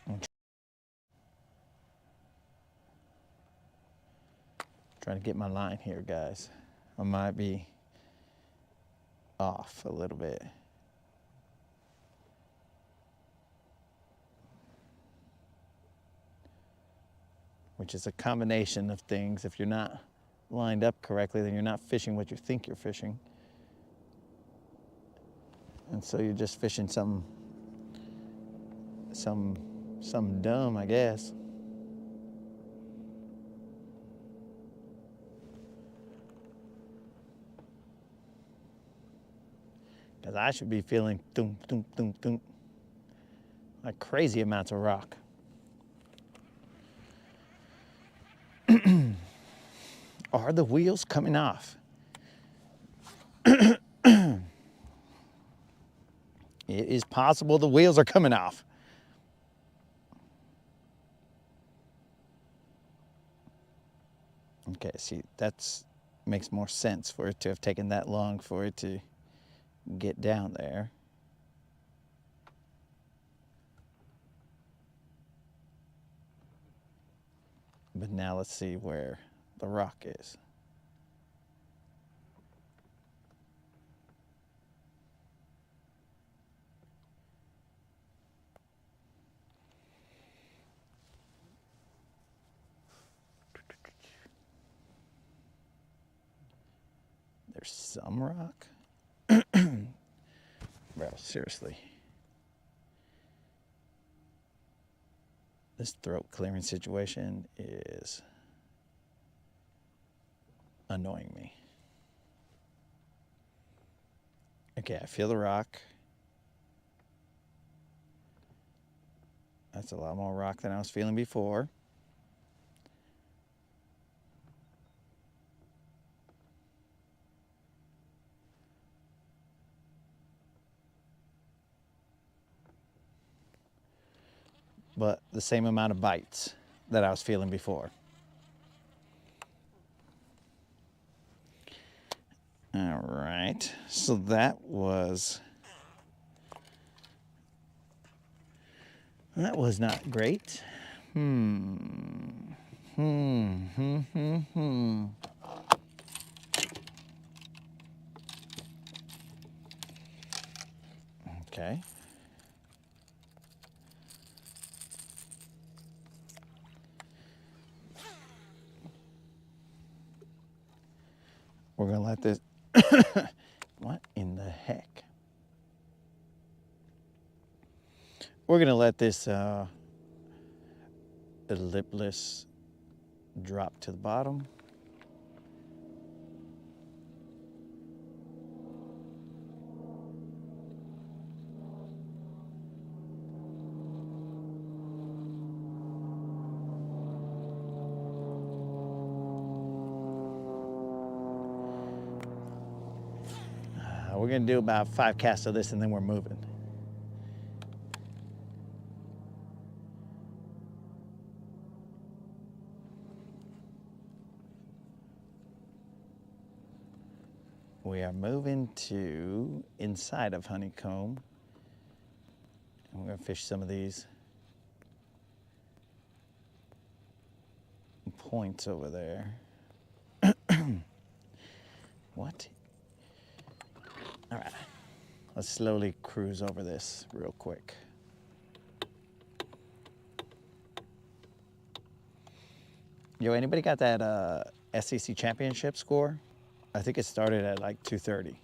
I'm trying to get my line here, guys. I might be off a little bit. Which is a combination of things. If you're not lined up correctly, then you're not fishing what you think you're fishing. And so you're just fishing some dumb, I guess. Because I should be feeling thump, thump, thump, thump, like crazy amounts of rock. Are the wheels coming off? It is possible the wheels are coming off. Okay, see, that's makes more sense for it to have taken that long for it to get down there. But now let's see where the rock is. There's some rock. Bro, seriously. This throat clearing situation is annoying me. Okay, I feel the rock. That's a lot more rock than I was feeling before. But the same amount of bites that I was feeling before. All right, so that was not great. Okay. We're gonna let this, what in the heck? We're gonna let this lipless drop to the bottom. We're gonna do about 5 casts of this and then we're moving. We are moving to inside of Honeycomb. And we're gonna fish some of these points over there. What? All right, let's slowly cruise over this real quick. Yo, anybody got that SEC championship score? I think it started at like 2:30.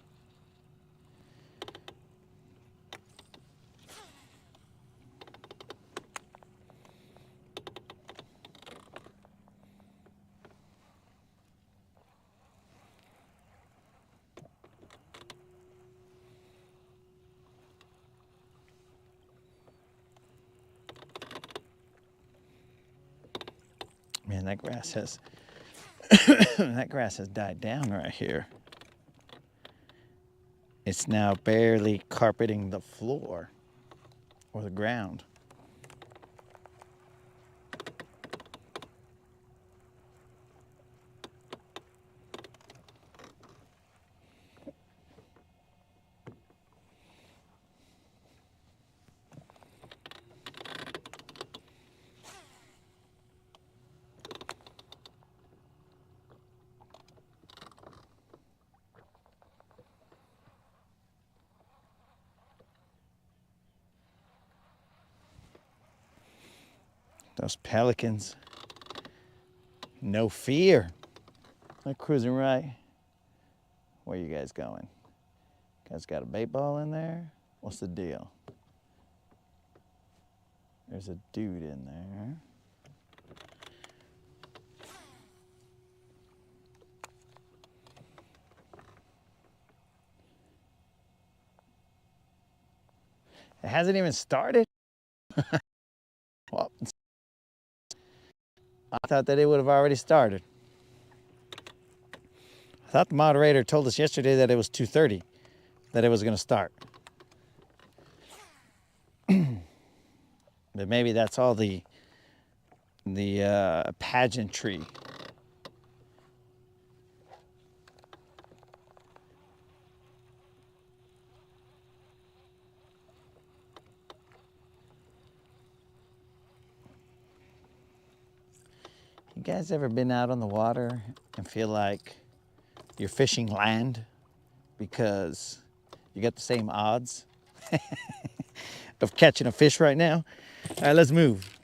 Man, that grass has that grass has died down right here. It's now barely carpeting the floor or the ground. Those pelicans, no fear. They're cruising right. Where you guys going? Guys got a bait ball in there? What's the deal? There's a dude in there. It hasn't even started. Well, I thought that it would have already started. I thought the moderator told us yesterday that it was 2:30, that it was going to start. But maybe that's all the pageantry. You guys ever been out on the water and feel like you're fishing land because you got the same odds of catching a fish right now? All right, let's move.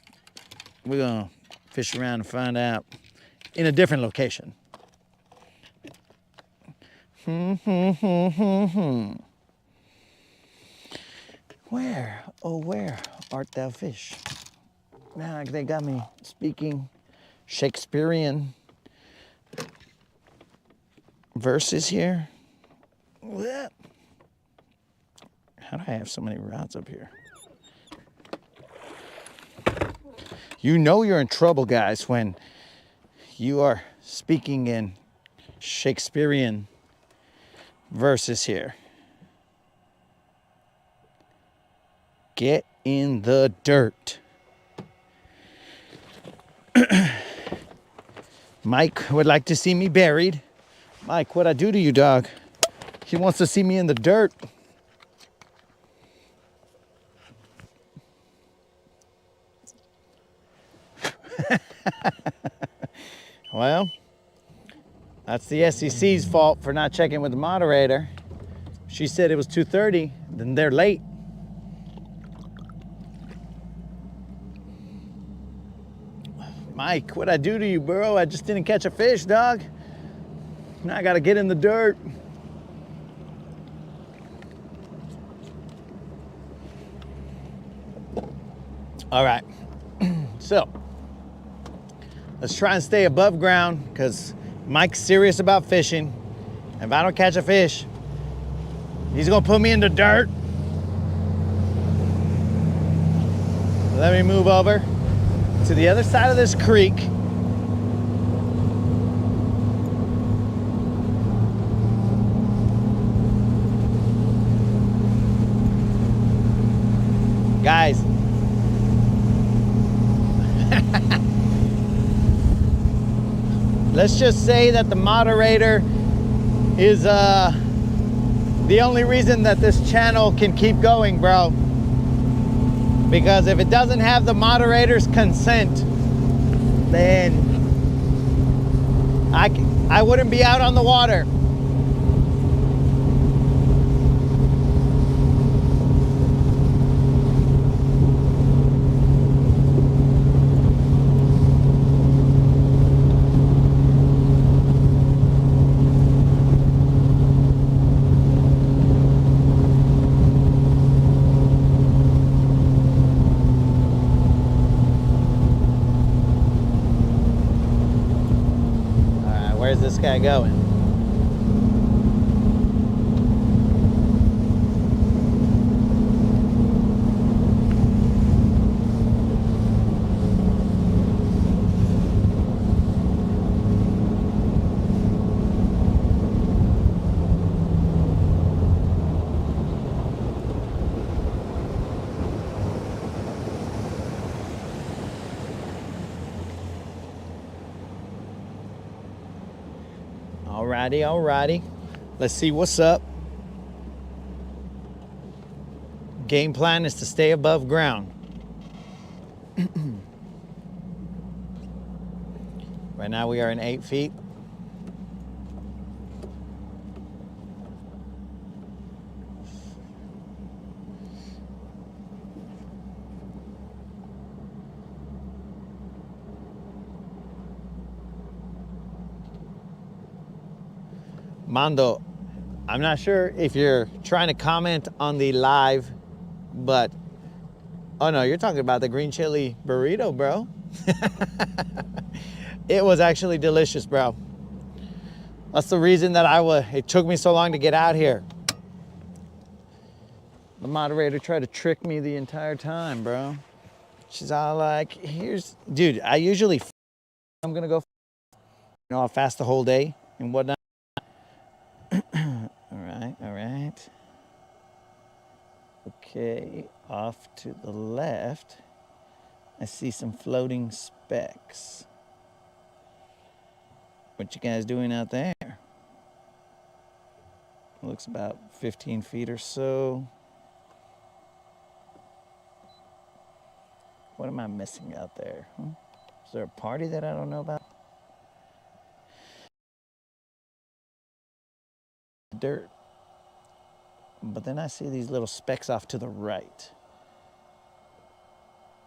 We're gonna fish around and find out in a different location. Where, oh where art thou fish? Now they got me speaking Shakespearean verses here. What? How do I have so many rods up here? You know you're in trouble, guys, when you are speaking in Shakespearean verses here. Get in the dirt. Mike would like to see me buried. Mike, what'd I do to you, dog? He wants to see me in the dirt. Well, that's the SEC's fault for not checking with the moderator. She said it was 2:30, then they're late. Mike, what'd I do to you, bro? I just didn't catch a fish, dog. Now I gotta get in the dirt. All right, so let's try and stay above ground because Mike's serious about fishing. If I don't catch a fish, he's gonna put me in the dirt. Let me move over to the other side of this creek. Guys, let's just say that the moderator is the only reason that this channel can keep going, bro. Because if it doesn't have the moderator's consent, then I wouldn't be out on the water. is this guy going? Alrighty, alrighty. Let's see what's up. Game plan is to stay above ground. Right now we are in 8 feet. Mando, I'm not sure if you're trying to comment on the live, but oh no, you're talking about the green chili burrito, bro. It was actually delicious, bro. That's the reason that it took me so long to get out here. The moderator tried to trick me the entire time, bro. She's all like, dude, I'm gonna go, I'll fast the whole day and whatnot. All right. Okay, off to the left, I see some floating specks. What you guys doing out there? Looks about 15 feet or so. What am I missing out there? Is there a party that I don't know about? Dirt. But then I see these little specks off to the right.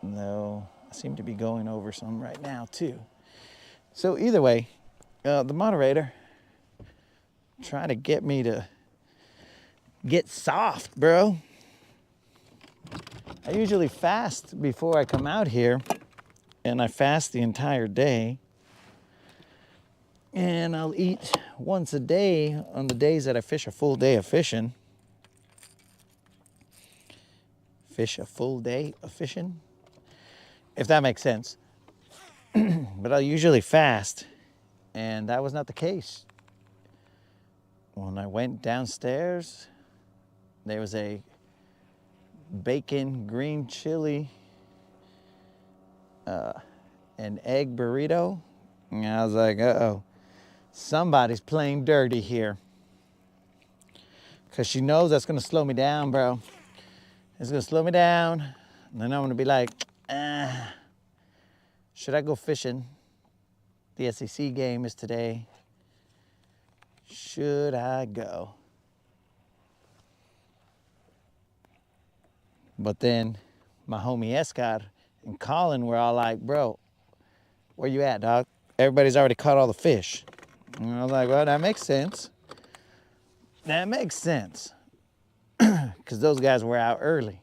No, I seem to be going over some right now too. So either way, the moderator trying to get me to get soft, bro. I usually fast before I come out here, and I fast the entire day. And I'll eat once a day on the days that I fish a full day of fishing. Fish a full day of fishing, if that makes sense. But I'll usually fast, and that was not the case. When I went downstairs, there was a bacon, green chili, an egg burrito. And I was like, uh-oh, somebody's playing dirty here. Because she knows that's going to slow me down, bro. It's going to slow me down. And then I'm going to be like, should I go fishing? The SEC game is today. Should I go? But then my homie Escott and Colin were all like, bro, where you at, dog? Everybody's already caught all the fish. And I was like, well, that makes sense. That makes sense. Because those guys were out early.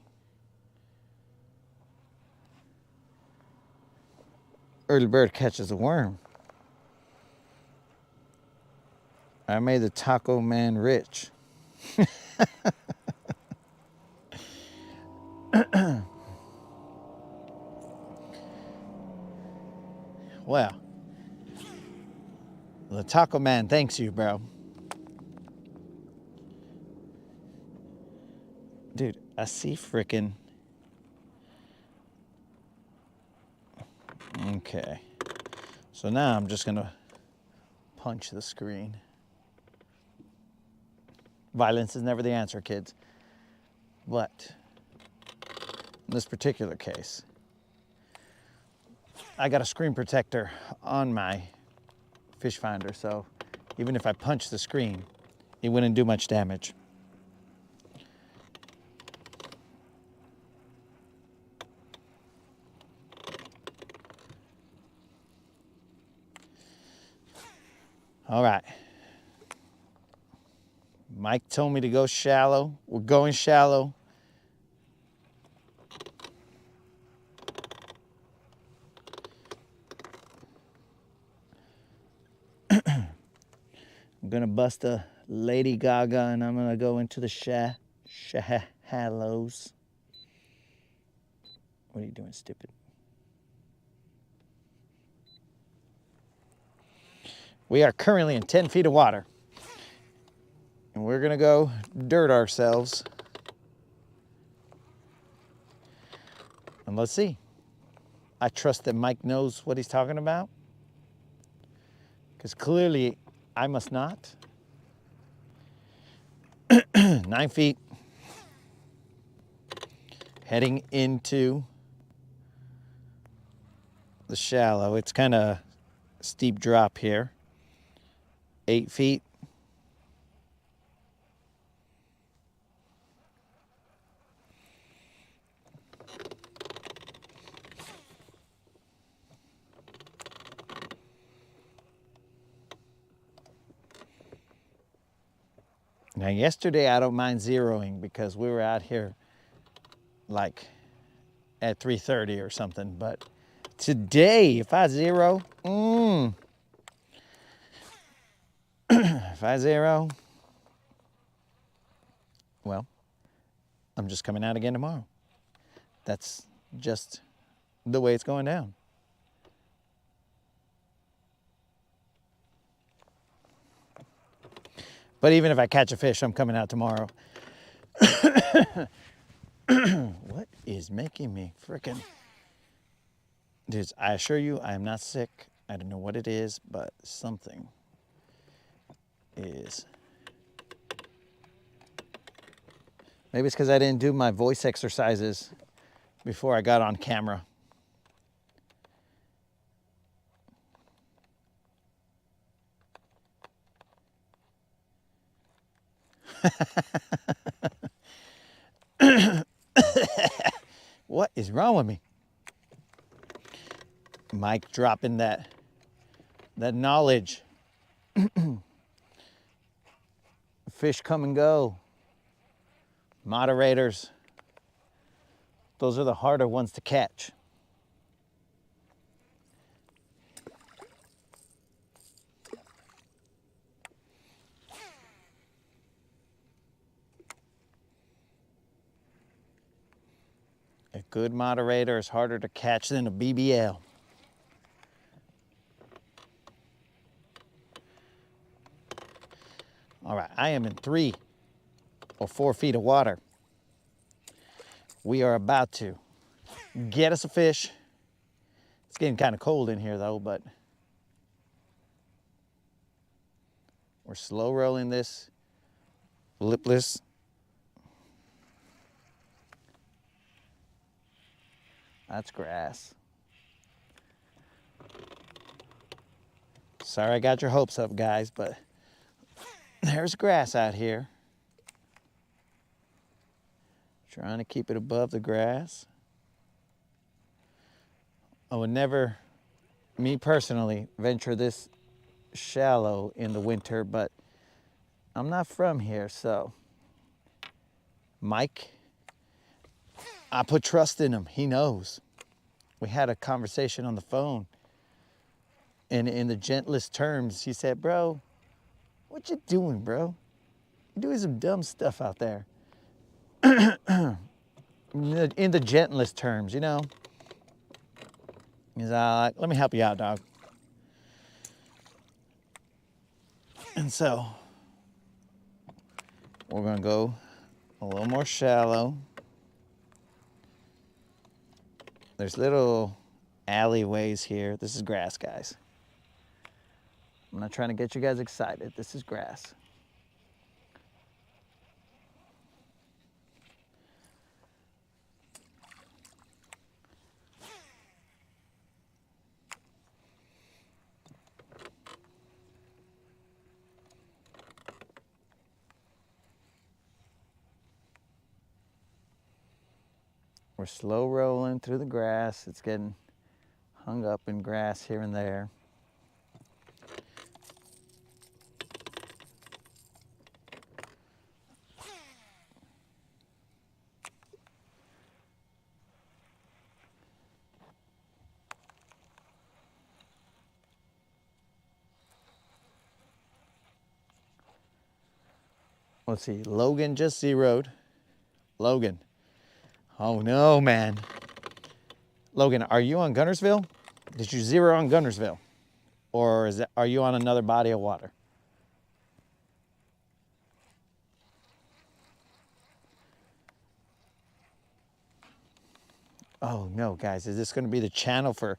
Early bird catches a worm. I made the taco man rich. Well, the taco man thanks you, bro. Dude, I see frickin'. Okay. So now I'm just gonna punch the screen. Violence is never the answer, kids. But in this particular case, I got a screen protector on my fish finder, so even if I punch the screen, it wouldn't do much damage. All right. Mike told me to go shallow. We're going shallow. I'm gonna bust a Lady Gaga and I'm gonna go into the shallows. What are you doing, stupid? We are currently in 10 feet of water. And we're gonna go dirt ourselves. And let's see. I trust that Mike knows what he's talking about. Because clearly I must not. 9 feet. Heading into the shallow. It's kind of steep drop here. 8 feet. Now yesterday I don't mind zeroing because we were out here like at 3:30 or something, but today if I zero, if I zero, well, I'm just coming out again tomorrow. That's just the way it's going down. But even if I catch a fish, I'm coming out tomorrow. What is making me frickin'? Dudes, I assure you, I am not sick. I don't know what it is, but something is. Maybe it's because I didn't do my voice exercises before I got on camera. What is wrong with me? Mike dropping that knowledge. Fish come and go. Moderators. Those are the harder ones to catch. A good moderator is harder to catch than a BBL. All right, I am in 3 or 4 feet of water. We are about to get us a fish. It's getting kind of cold in here though, but we're slow rolling this lipless. That's grass. Sorry I got your hopes up, guys, but there's grass out here. Trying to keep it above the grass. I would never, me personally, venture this shallow in the winter, but I'm not from here, so Mike, I put trust in him. He knows. We had a conversation on the phone, and in the gentlest terms, he said, "Bro, what you doing, bro? You're doing some dumb stuff out there." In the gentlest terms, you know. He's like, "Let me help you out, dog." And so we're gonna go a little more shallow. There's little alleyways here. This is grass, guys. I'm not trying to get you guys excited. This is grass. We're slow rolling through the grass. It's getting hung up in grass here and there. Let's see, Logan just zeroed. Logan. Oh no, man. Logan, are you on Guntersville? Did you zero on Guntersville? Or are you on another body of water? Oh no, guys, is this gonna be the channel for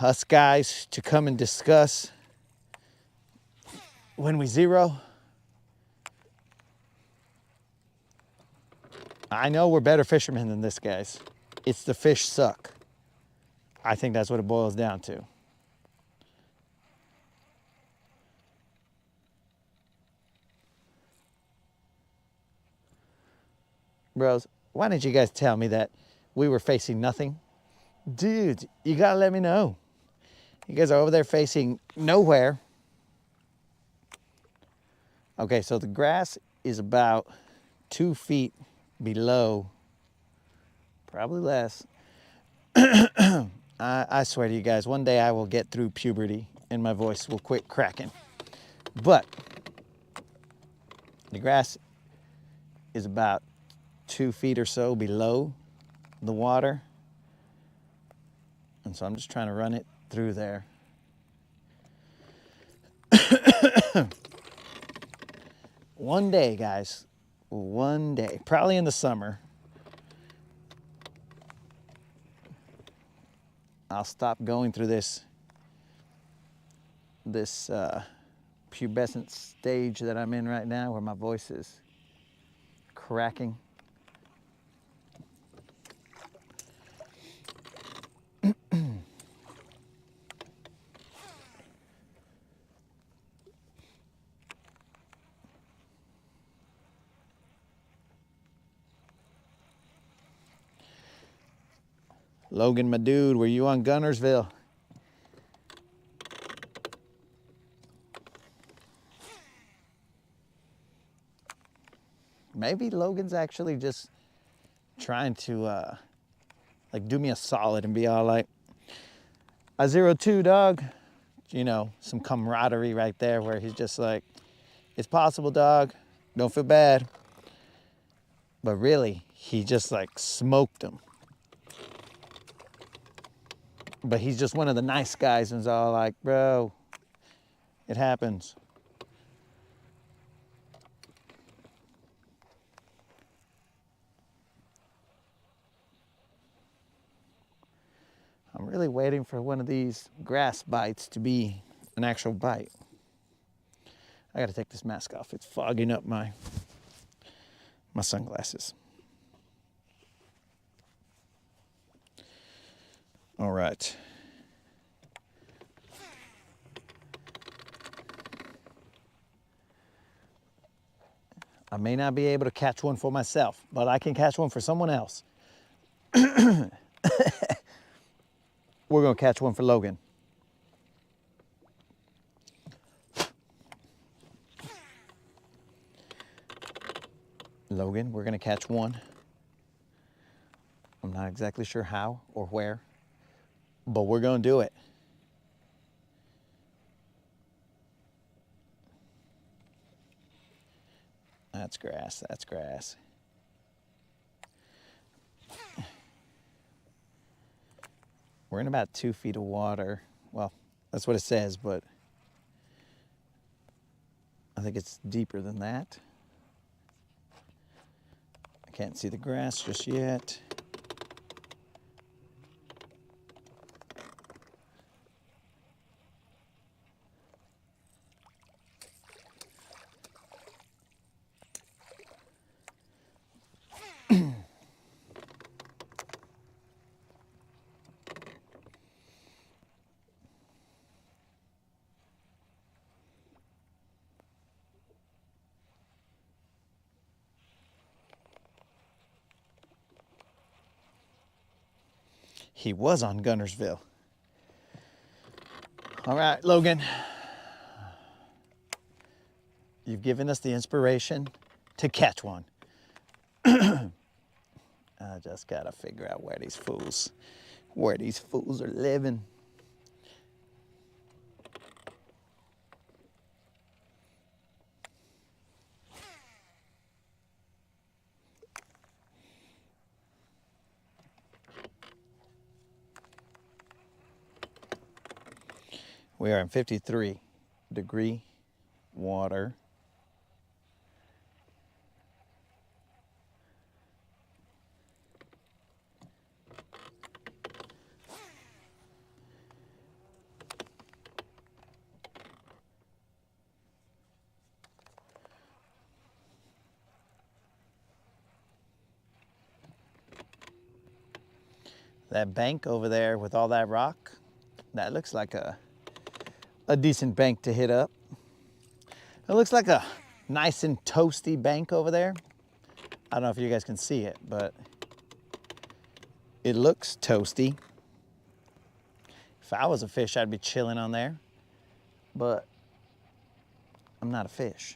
us guys to come and discuss when we zero? I know we're better fishermen than this, guys. It's the fish suck. I think that's what it boils down to. Bros, why didn't you guys tell me that we were facing nothing? Dude, you gotta let me know. You guys are over there facing nowhere. Okay, so the grass is about 2 feet below, probably less. I swear to you guys, one day I will get through puberty and my voice will quit cracking. But the grass is about 2 feet or so below the water. And so I'm just trying to run it through there. One day, guys, one day, probably in the summer, I'll stop going through this pubescent stage that I'm in right now where my voice is cracking. Logan, my dude, were you on Guntersville? Maybe Logan's actually just trying to like do me a solid and be all like, I 0-2, dog. You know, some camaraderie right there where he's just like, it's possible, dog. Don't feel bad. But really, he just like smoked him. But he's just one of the nice guys and is all like, bro, it happens. I'm really waiting for one of these grass bites to be an actual bite. I gotta take this mask off. It's fogging up my sunglasses. All right. I may not be able to catch one for myself, but I can catch one for someone else. We're gonna catch one for Logan. Logan, we're gonna catch one. I'm not exactly sure how or where, but we're gonna do it. That's grass, that's grass. We're in about 2 feet of water. Well, that's what it says, but I think it's deeper than that. I can't see the grass just yet. He was on Guntersville. All right, Logan. You've given us the inspiration to catch one. I just gotta figure out where these fools are living. We are in 53-degree water. That bank over there with all that rock, that looks like a decent bank to hit up. It looks like a nice and toasty bank over there. I don't know if you guys can see it, but it looks toasty. If I was a fish, I'd be chilling on there, but I'm not a fish.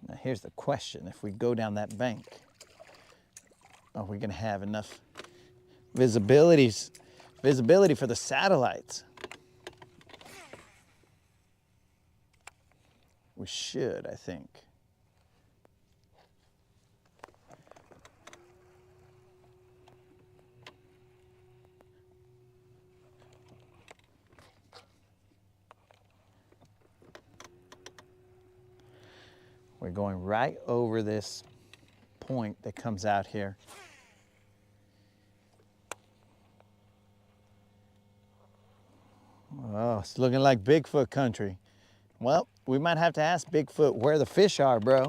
Now here's the question. If we go down that bank, are we gonna have enough visibility for the satellites? We should, I think. We're going right over this point that comes out here. Oh, it's looking like Bigfoot country. Well, we might have to ask Bigfoot where the fish are, bro.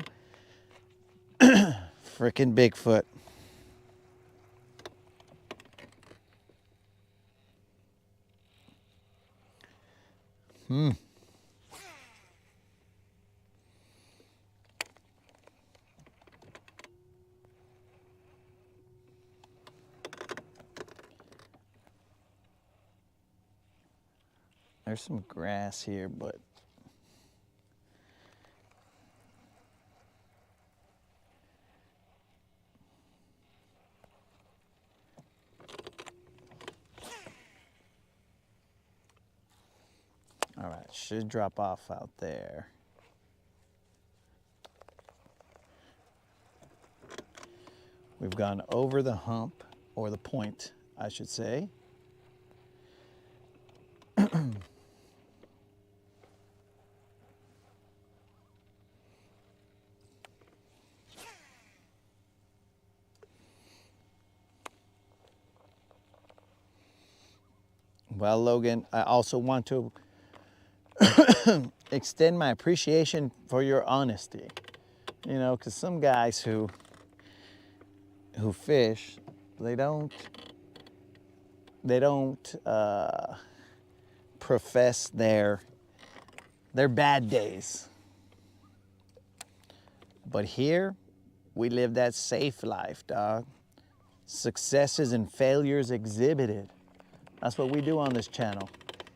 Frickin' Bigfoot. There's some grass here, but all right, should drop off out there. We've gone over the hump, or the point, I should say. Well, Logan, I also want to extend my appreciation for your honesty. You know, because some guys who fish, they don't profess their bad days. But here, we live that safe life, dog. Successes and failures exhibited. That's what we do on this channel.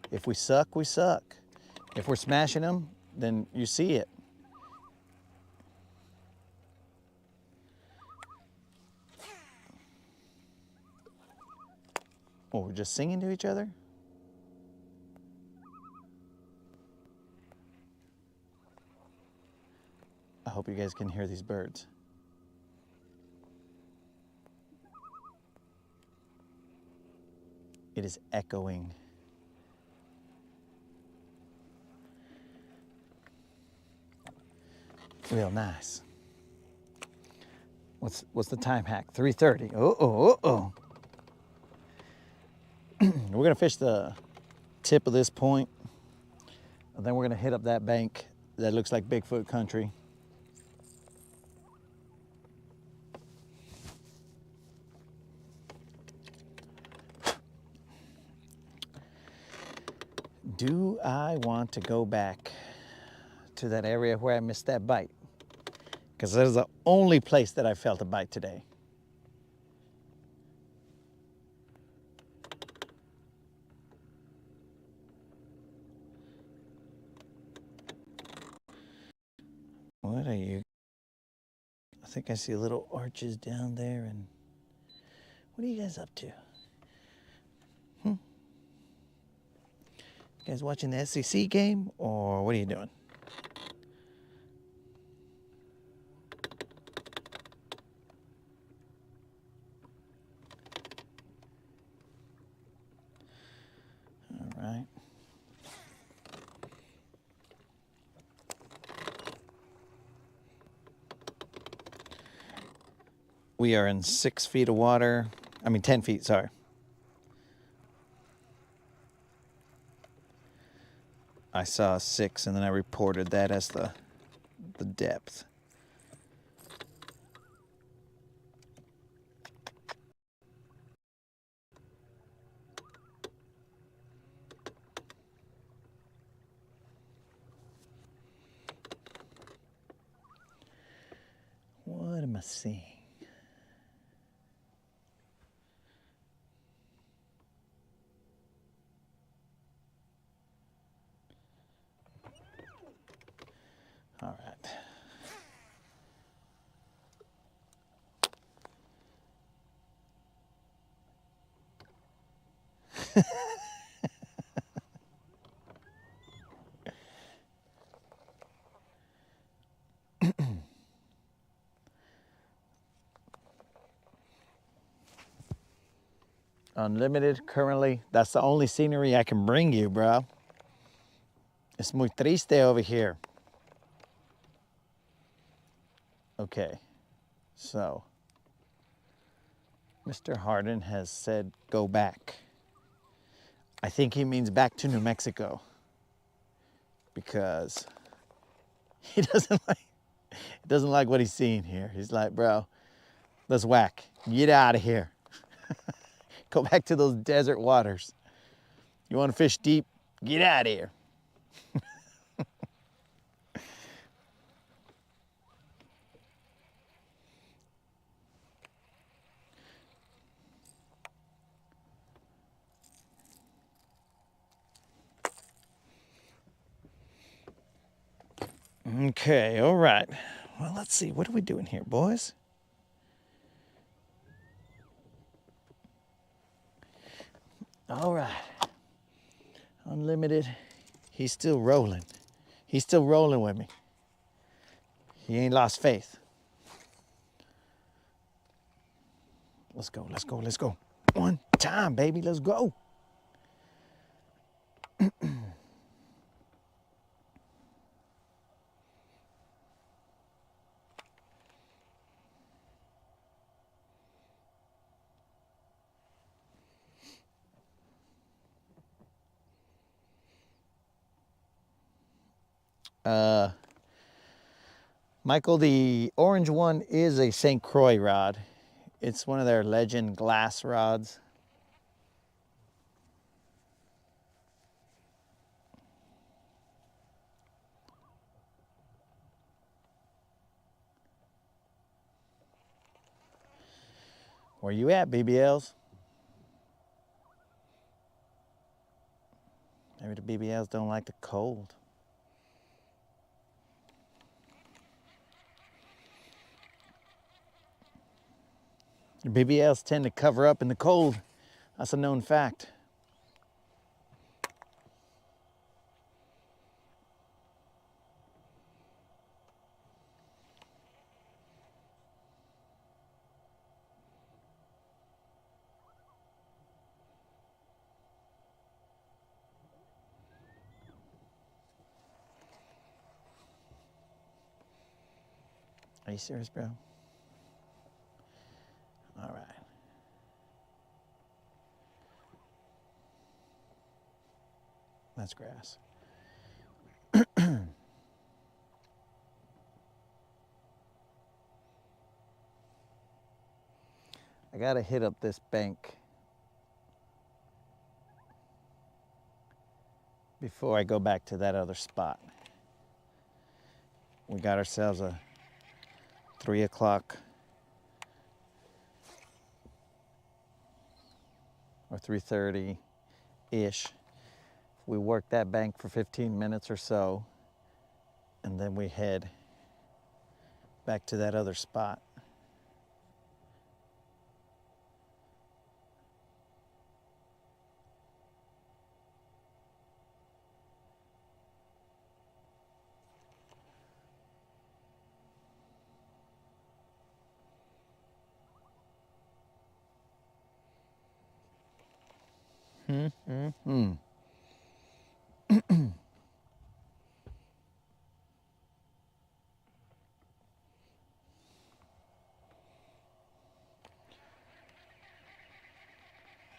If we suck, we suck. If we're smashing them, then you see it. Oh, we're just singing to each other? I hope you guys can hear these birds. It is echoing. Real nice. What's the time hack? 3:30. Uh-oh. We're gonna fish the tip of this point, and then we're gonna hit up that bank that looks like Bigfoot country. Do I want to go back to that area where I missed that bite? Because that is the only place that I felt a bite today. What are you think I see little arches down there. And what are you guys up to? You guys watching the SEC game, or what are you doing? All right. We are in 6 feet of water. 10 feet, sorry. I saw 6, and then I reported that as the depth. What am I seeing? All right. Unlimited currently. That's the only scenery I can bring you, bro. It's muy triste over here. Okay, so Mr. Harden has said go back. I think he means back to New Mexico because he doesn't like what he's seeing here. He's like, bro, let's whack. Get out of here. Go back to those desert waters. You want to fish deep? Get out of here. Okay, all right. Well, let's see. What are we doing here, boys? All right. Unlimited. He's still rolling. He's still rolling with me. He ain't lost faith. Let's go, let's go, let's go. One time, baby, let's go. Michael, the orange one is a St. Croix rod. It's one of their Legend glass rods. Where you at, BBLs? Maybe the BBLs don't like the cold. The BBLs tend to cover up in the cold. That's a known fact. Are you serious, bro? All right. That's grass. I gotta hit up this bank before I go back to that other spot. We got ourselves a 3 o'clock or 3:30-ish. We work that bank for 15 minutes or so, and then we head back to that other spot.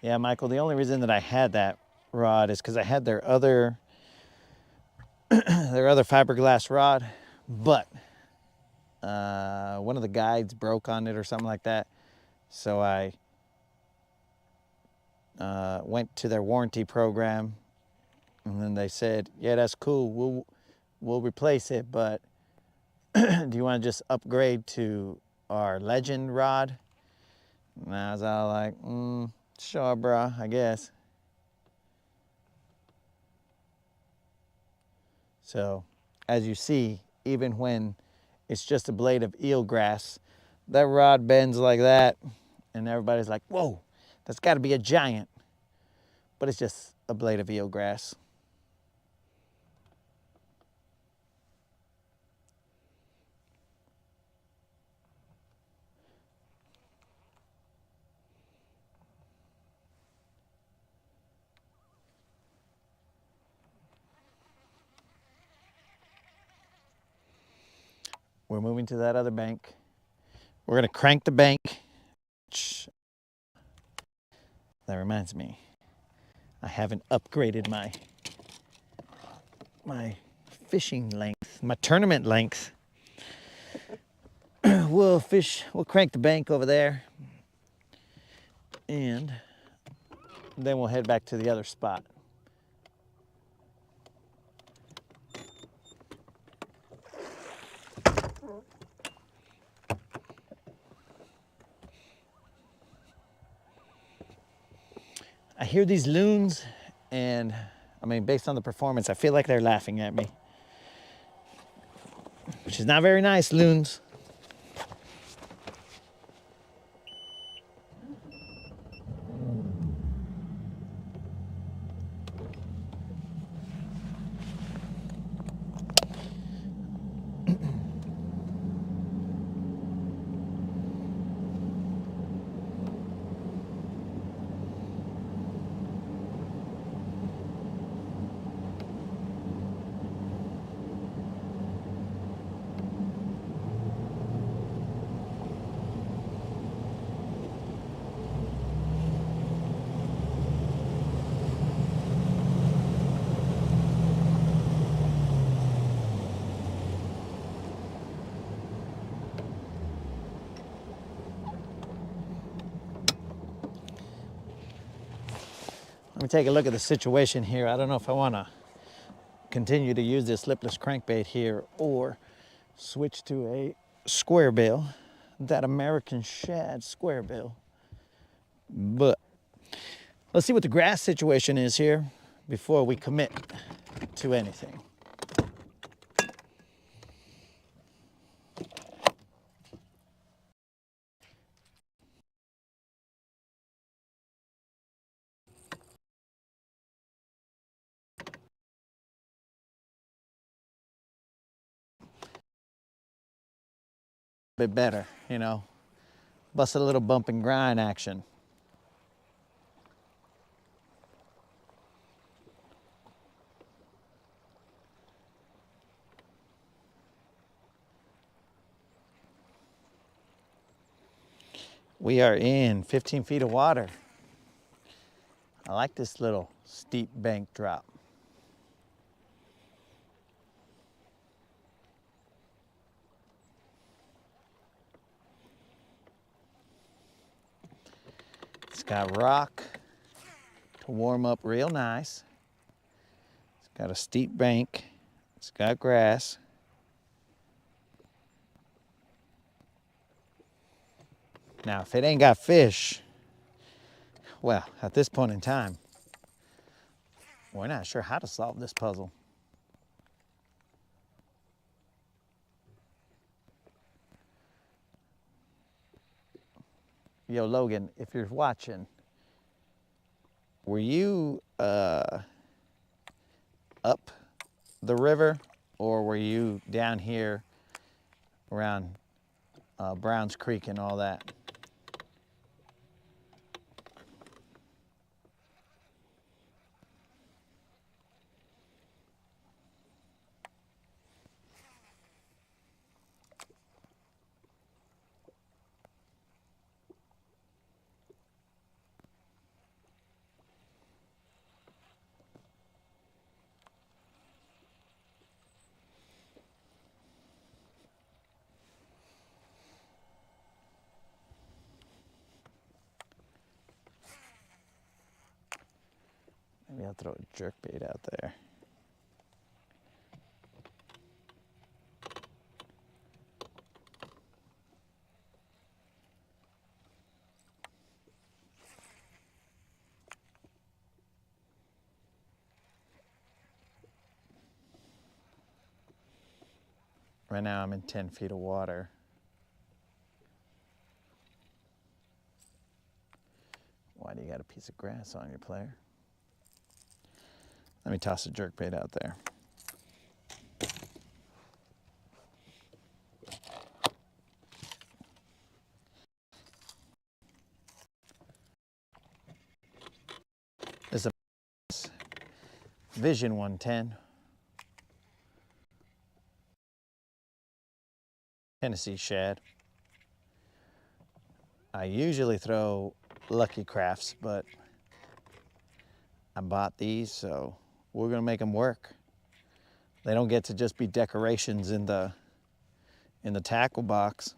Yeah, Michael, the only reason that I had that rod is because I had their other their other fiberglass rod, but one of the guides broke on it or something like that. So I went to their warranty program, and then they said, yeah, that's cool, we'll replace it, but do you want to just upgrade to our Legend rod? And I was all like, sure, bro, I guess. So, as you see, even when it's just a blade of eelgrass, that rod bends like that, and everybody's like, whoa, that's got to be a giant. But it's just a blade of eelgrass. We're moving to that other bank. We're gonna crank the bank. That reminds me, I haven't upgraded my fishing length, my tournament length. We'll crank the bank over there, and then we'll head back to the other spot. I hear these loons, and I mean, based on the performance, I feel like they're laughing at me, which is not very nice, loons. Let me take a look at the situation here. I don't know if I want to continue to use this lipless crankbait here or switch to a square bill, that American shad square bill. But let's see what the grass situation is here before we commit to anything. Bit better, you know, bust a little bump and grind action. We are in 15 feet of water. I like this little steep bank drop. It's got rock to warm up real nice. It's got a steep bank. It's got grass. Now, if it ain't got fish, well, at this point in time, we're not sure how to solve this puzzle. Yo, Logan, if you're watching, were you up the river, or were you down here around Browns Creek and all that? Maybe I'll throw a jerkbait out there. Right now I'm in 10 feet of water. Why do you got a piece of grass on your player? Let me toss a jerkbait out there. This is a Vision 110. Tennessee shad. I usually throw Lucky Crafts, but I bought these, so we're gonna make them work. They don't get to just be decorations in the tackle box.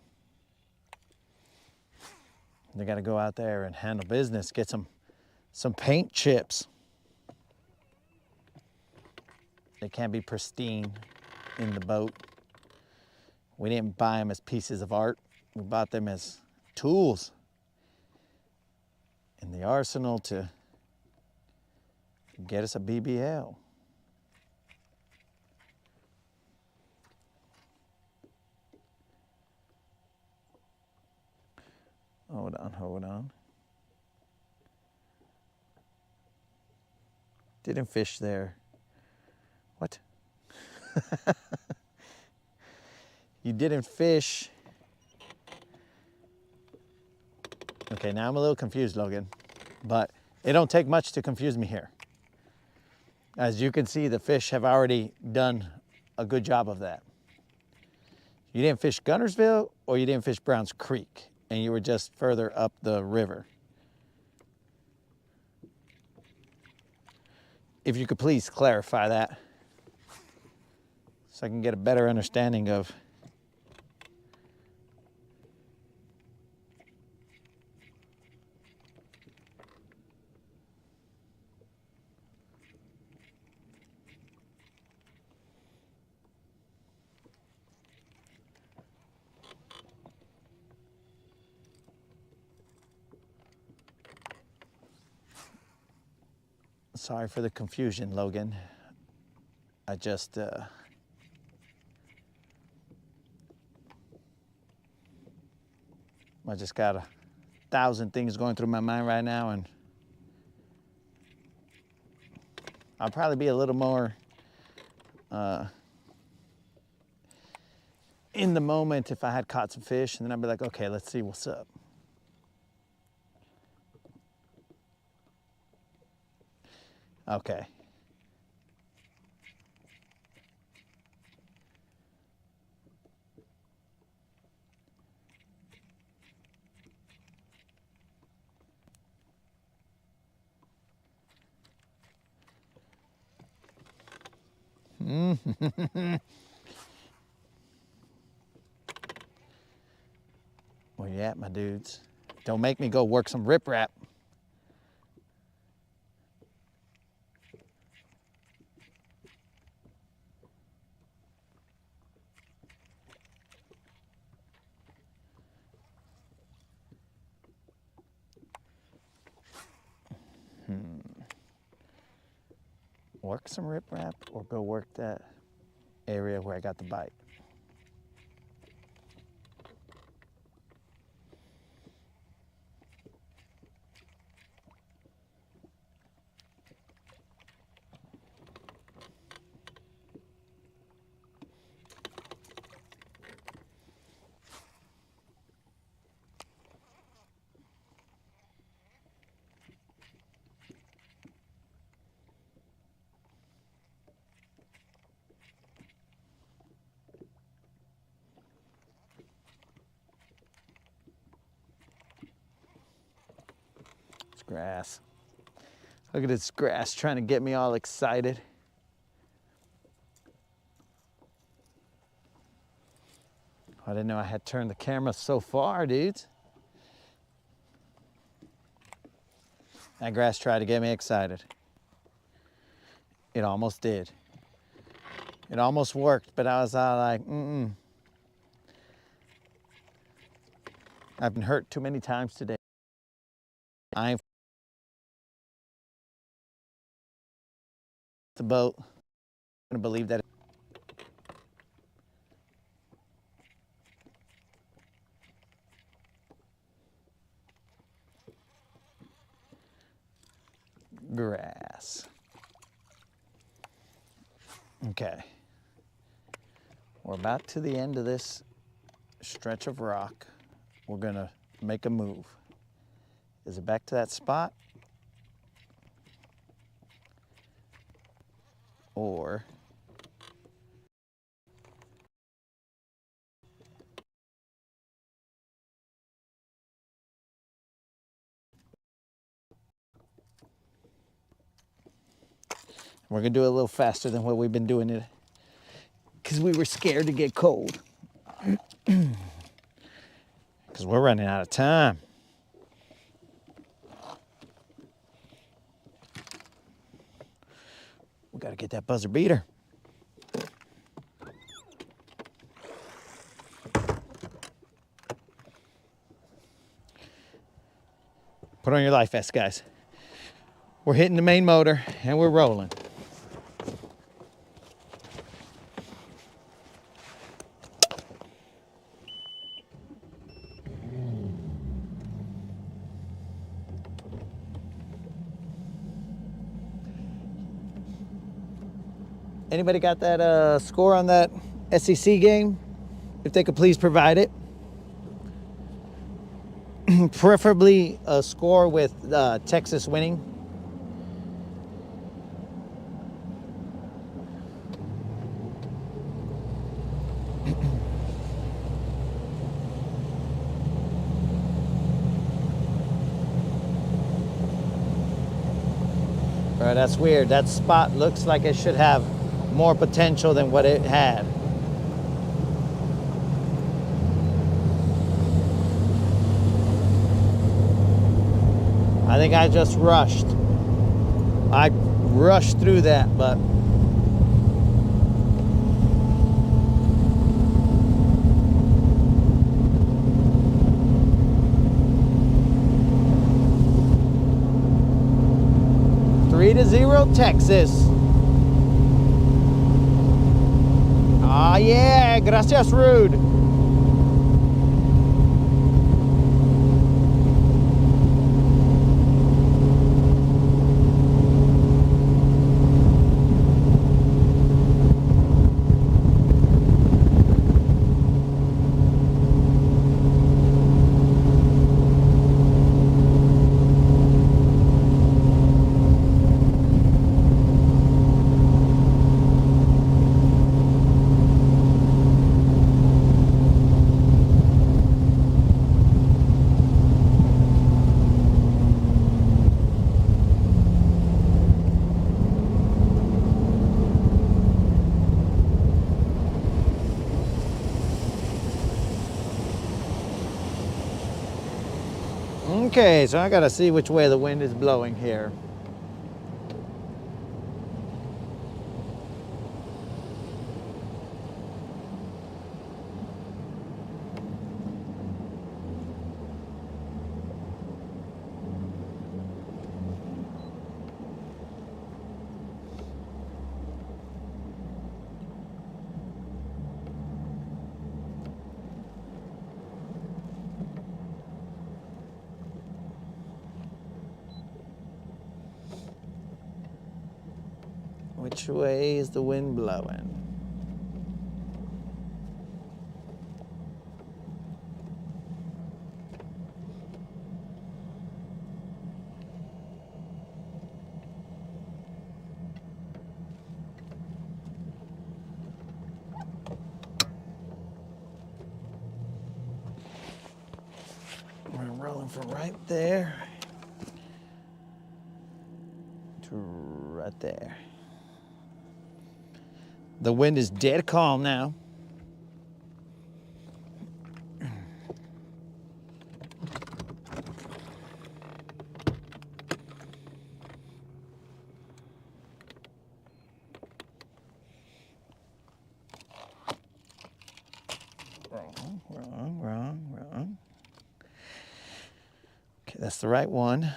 They gotta go out there and handle business, get some paint chips. They can't be pristine in the boat. We didn't buy them as pieces of art. We bought them as tools in the arsenal to get us a BBL. Hold on, hold on. Didn't fish there. What? You didn't fish. Okay, now I'm a little confused, Logan, but it don't take much to confuse me here. As you can see, the fish have already done a good job of that. You didn't fish Guntersville, or you didn't fish Browns Creek, and you were just further up the river. If you could please clarify that, so I can get a better understanding of Sorry for the confusion, Logan. I just got 1,000 things going through my mind right now, and I'll probably be a little more in the moment if I had caught some fish, and then I'd be like, okay, let's see what's up. Okay. Where you at, my dudes? Don't make me go work some riprap. Work some riprap or go work that area where I got the bite. Grass. Look at this grass trying to get me all excited. I didn't know I had turned the camera so far, dudes. That grass tried to get me excited. It almost did. It almost worked, but I was all like, I've been hurt too many times today. I'm the boat. I'm gonna believe that. Grass. Okay. We're about to the end of this stretch of rock. We're gonna make a move. Is it back to that spot? Or we're gonna do it a little faster than what we've been doing it because we were scared to get cold. Because we're running out of time. We gotta get that buzzer beater. Put on your life vest, guys. We're hitting the main motor and we're rolling. Anybody got that score on that SEC game? If they could please provide it. Preferably a score with Texas winning. That's weird. That spot looks like it should have more potential than what it had. I think I just rushed. I rushed through that, but three to 0 Texas. Ah, yeah, gracias, Rude. Okay, so I gotta see which way the wind is blowing here. Which way is the wind blowing? We're rolling from right there. to right there. The wind is dead calm now. Wrong. Okay, that's the right one.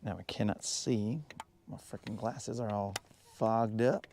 Now I cannot see. My freaking glasses are all fogged up.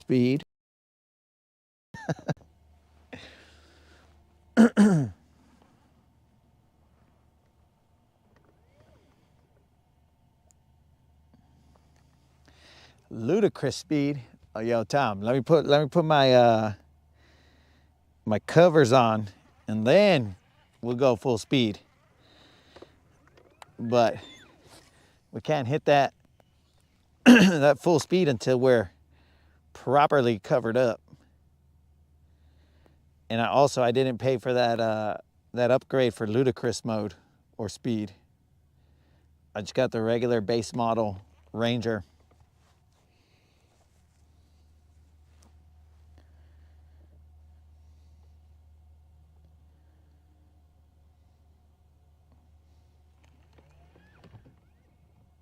Speed. Ludicrous speed. Oh, yo, Tom, let me put my my covers on, and then we'll go full speed. But we can't hit that that full speed until we're properly covered up. And I didn't pay for that upgrade for ludicrous mode or speed. I just got the regular base model Ranger.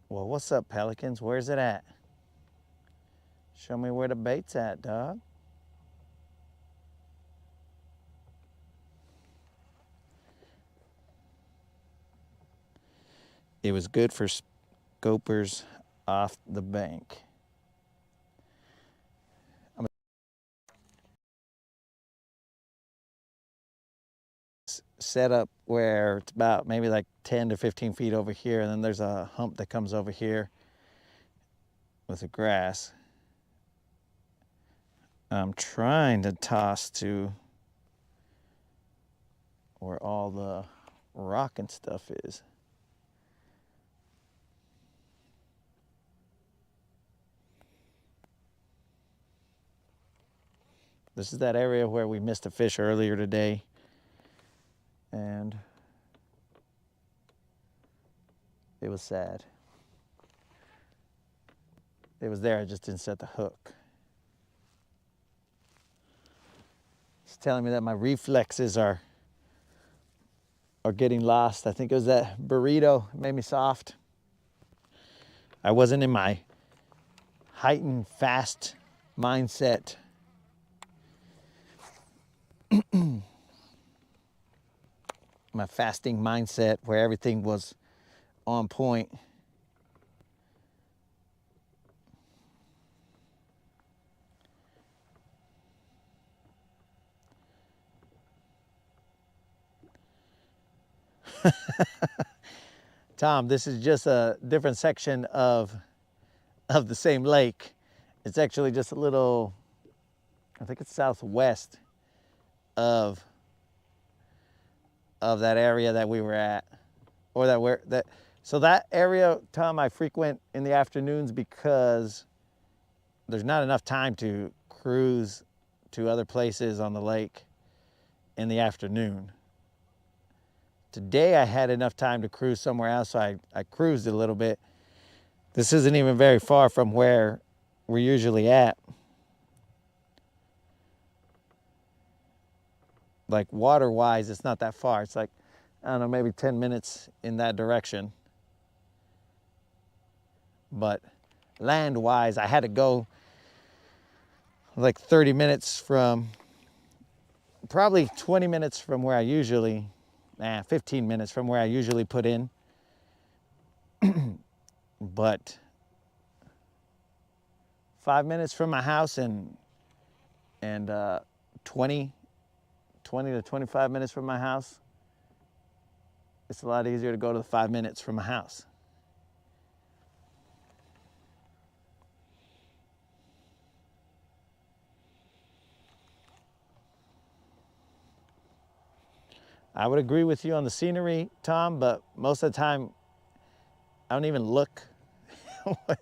Well, what's up, Pelicans? Where's it at? Show me where the bait's at, dog. It was good for scopers off the bank. Set up where it's about maybe like 10 to 15 feet over here, and then there's a hump that comes over here with the grass. I'm trying to toss to where all the rock and stuff is. This is that area where we missed a fish earlier today, and it was sad. It was there, I just didn't set the hook. It's telling me that my reflexes are getting lost. I think it was that burrito, it made me soft. I wasn't in my heightened fast mindset. My fasting mindset where everything was on point. Tom, this is just a different section of the same lake. It's actually just a little, I think it's southwest of that area that we were at, or so that area, Tom, I frequent in the afternoons because there's not enough time to cruise to other places on the lake in the afternoon. Today I had enough time to cruise somewhere else, so I cruised a little bit. This isn't even very far from where we're usually at. Like water-wise, it's not that far. It's like, I don't know, maybe 10 minutes in that direction. But land-wise, I had to go like 30 minutes from, probably 20 minutes from where I usually, 15 minutes from where I usually put in. But 5 minutes from my house and 20 to 25 minutes from my house, it's a lot easier to go to the 5 minutes from my house. I would agree with you on the scenery, Tom, but most of the time, I don't even look. I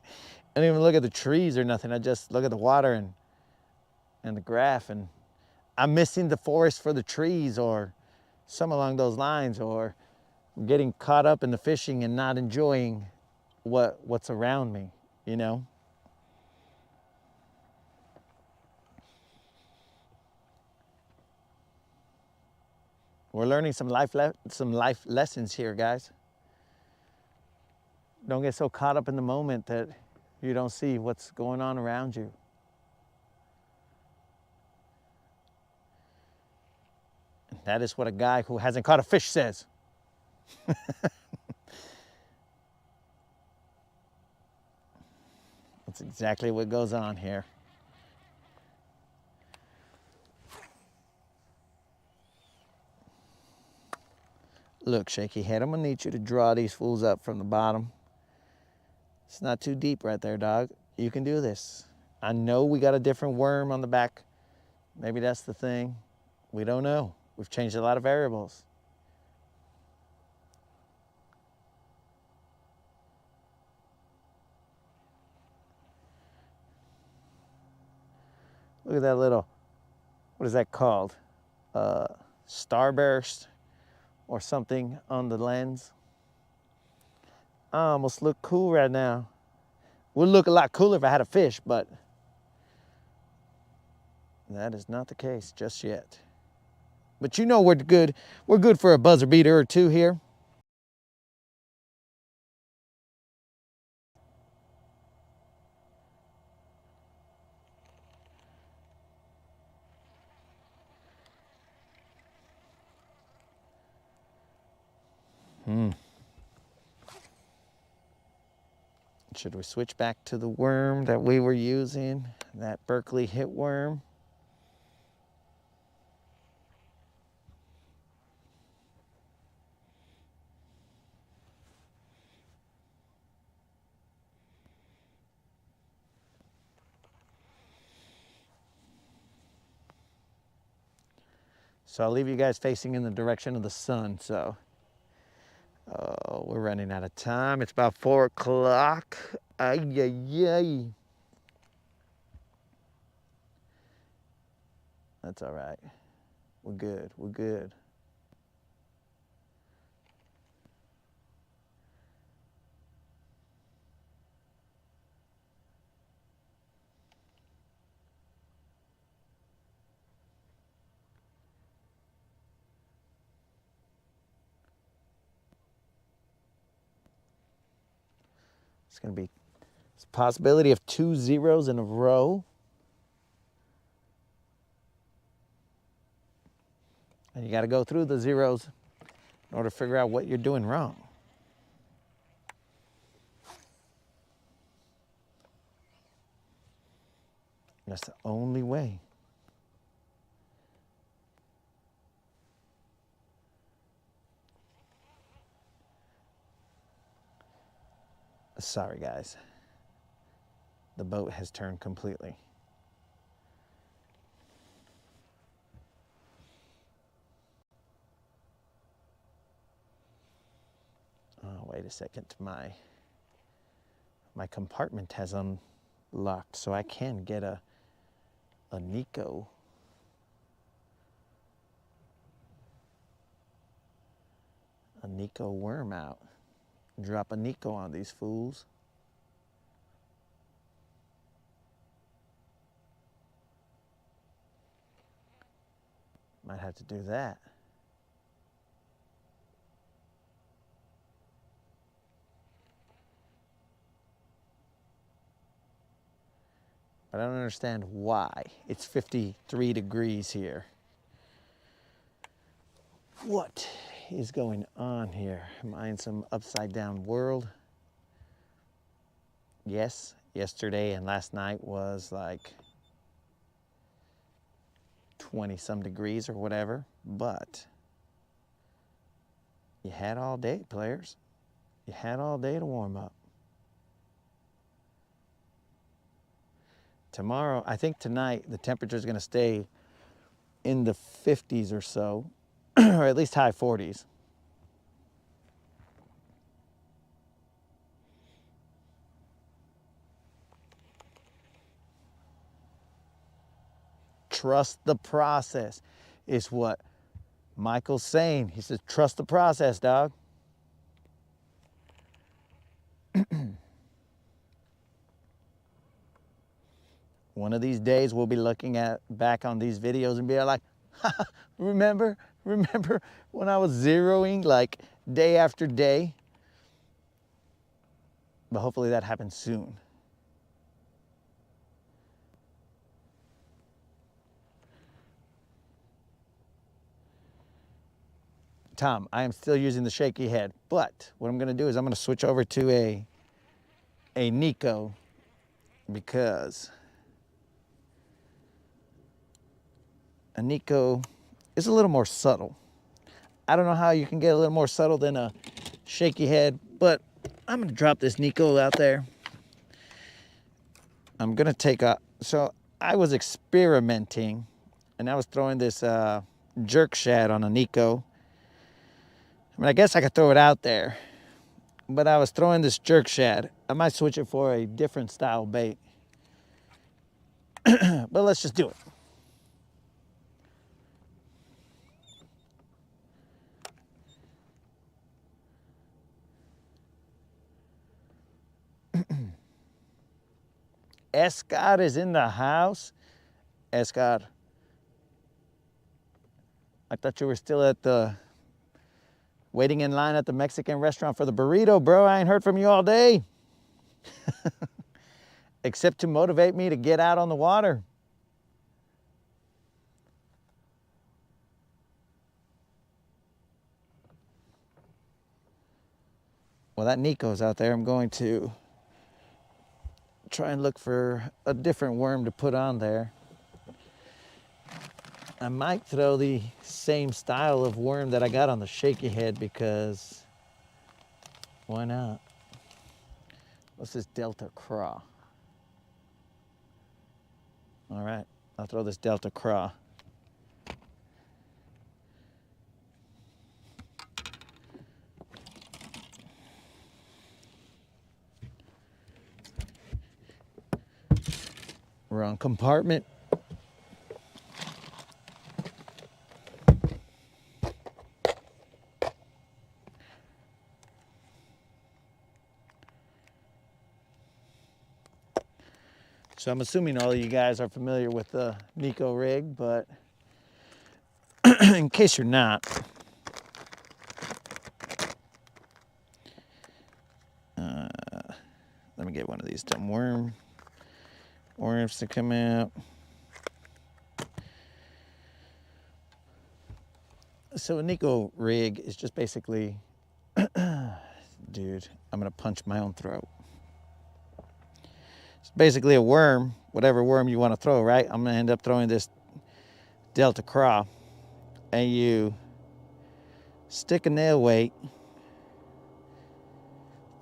don't even look at the trees or nothing. I just look at the water and the graph, and I'm missing the forest for the trees or some along those lines, or getting caught up in the fishing and not enjoying what's around me, you know? We're learning some life lessons here, guys. Don't get so caught up in the moment that you don't see what's going on around you. And that is what a guy who hasn't caught a fish says. That's exactly what goes on here. Look, shaky head, I'm gonna need you to draw these fools up from the bottom. It's not too deep right there, dog. You can do this. I know we got a different worm on the back. Maybe that's the thing. We don't know. We've changed a lot of variables. Look at that little, what is that called? Starburst or something on the lens. I almost look cool right now. Would look a lot cooler if I had a fish, but that is not the case just yet. But you know we're good. We're good for a buzzer beater or two here. Should we switch back to the worm that we were using? That Berkeley hit worm. So I'll leave you guys facing in the direction of the sun. So we're running out of time. It's about 4 o'clock. Ay, ay, ay. That's all right. We're good. We're good. It's going to be a possibility of 2 zeros in a row. And you got to go through the zeros in order to figure out what you're doing wrong. That's the only way. Sorry, guys. The boat has turned completely. Oh, wait a second. My compartment has unlocked, so I can get a Nico. A Nico worm out. Drop a Nico on these fools. Might have to do that. But I don't understand why. It's 53 degrees here. What is going on here? Am I in some upside down world? Yes, Yesterday and last night was like 20 some degrees or whatever, but you had all day, players. You had all day to warm up. Tomorrow, I think tonight, the temperature is going to stay in the 50s or so, or at least high 40s. Trust the process is what Michael's saying. He says, trust the process, dog. One of these days we'll be looking back on these videos and be like, remember when I was zeroing like day after day? But hopefully that happens soon. Tom, I am still using the shaky head, but what I'm going to do is I'm going to switch over to a Nico, because a Nico is a little more subtle. I don't know how you can get a little more subtle than a shaky head, but I'm going to drop this Nico out there. I'm going to take a, so I was experimenting and I was throwing this jerk shad on a Nico. I mean, I guess I could throw it out there, but I was throwing this jerk shad. I might switch it for a different style bait, but let's just do it. Escott is in the house. Escott, I thought you were still at the waiting in line at the Mexican restaurant for the burrito, bro. I ain't heard from you all day. Except to motivate me to get out on the water. Well, that Nico's out there. I'm going to try and look for a different worm to put on there. I might throw the same style of worm that I got on the shaky head, because why not? What's this Delta Craw? All right, I'll throw this Delta Craw. Wrong compartment. So I'm assuming all of you guys are familiar with the Nico rig, but in case you're not, let me get one of these dumb worms to come out. So a Nico rig is just basically, dude, I'm gonna punch my own throat. It's basically a worm, whatever worm you want to throw, right? I'm gonna end up throwing this Delta Craw, and you stick a nail weight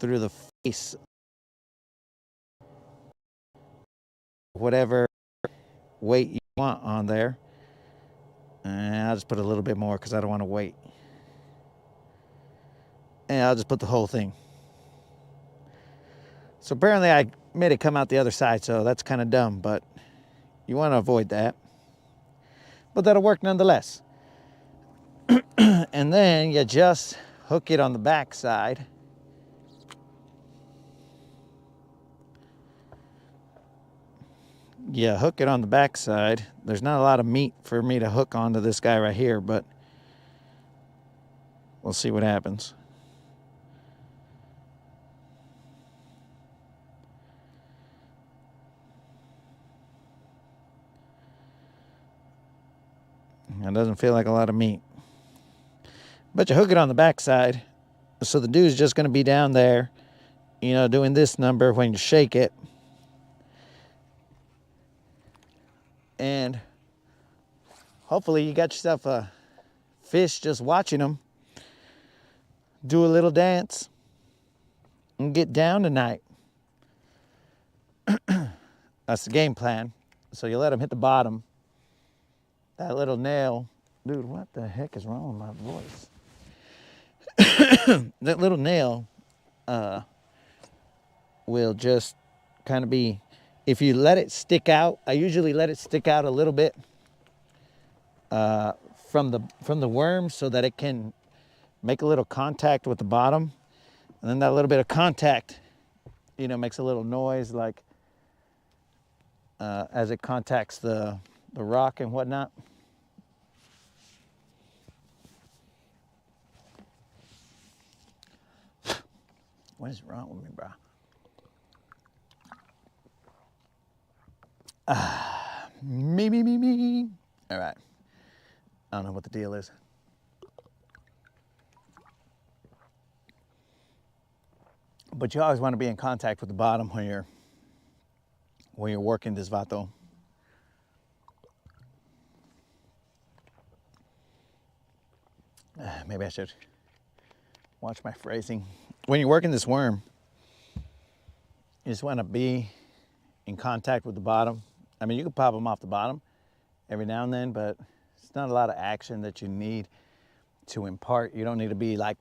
through the face, whatever weight you want on there. And I'll just put a little bit more because I don't want to wait. And I'll just put the whole thing. So apparently I made it come out the other side, so that's kind of dumb, but you want to avoid that. But that'll work nonetheless. And then you just hook it on the back side. Yeah, hook it on the back side. There's not a lot of meat for me to hook onto this guy right here, but we'll see what happens. It doesn't feel like a lot of meat. But you hook it on the back side, so the dude's just going to be down there, you know, doing this number when you shake it. and hopefully you got yourself a fish just watching them do a little dance and get down tonight. That's the game plan. So you let them hit the bottom. That little nail, dude, what the heck is wrong with my voice? That little nail will just kind of be, if you let it stick out, I usually let it stick out a little bit from the worm so that it can make a little contact with the bottom. And then that little bit of contact, you know, makes a little noise like as it contacts the rock and whatnot. What is wrong with me, bro? Me. All right. I don't know what the deal is. But you always want to be in contact with the bottom when you're working this vato. Maybe I should watch my phrasing. When you're working this worm, you just want to be in contact with the bottom. I mean, you can pop them off the bottom every now and then, but it's not a lot of action that you need to impart. You don't need to be like,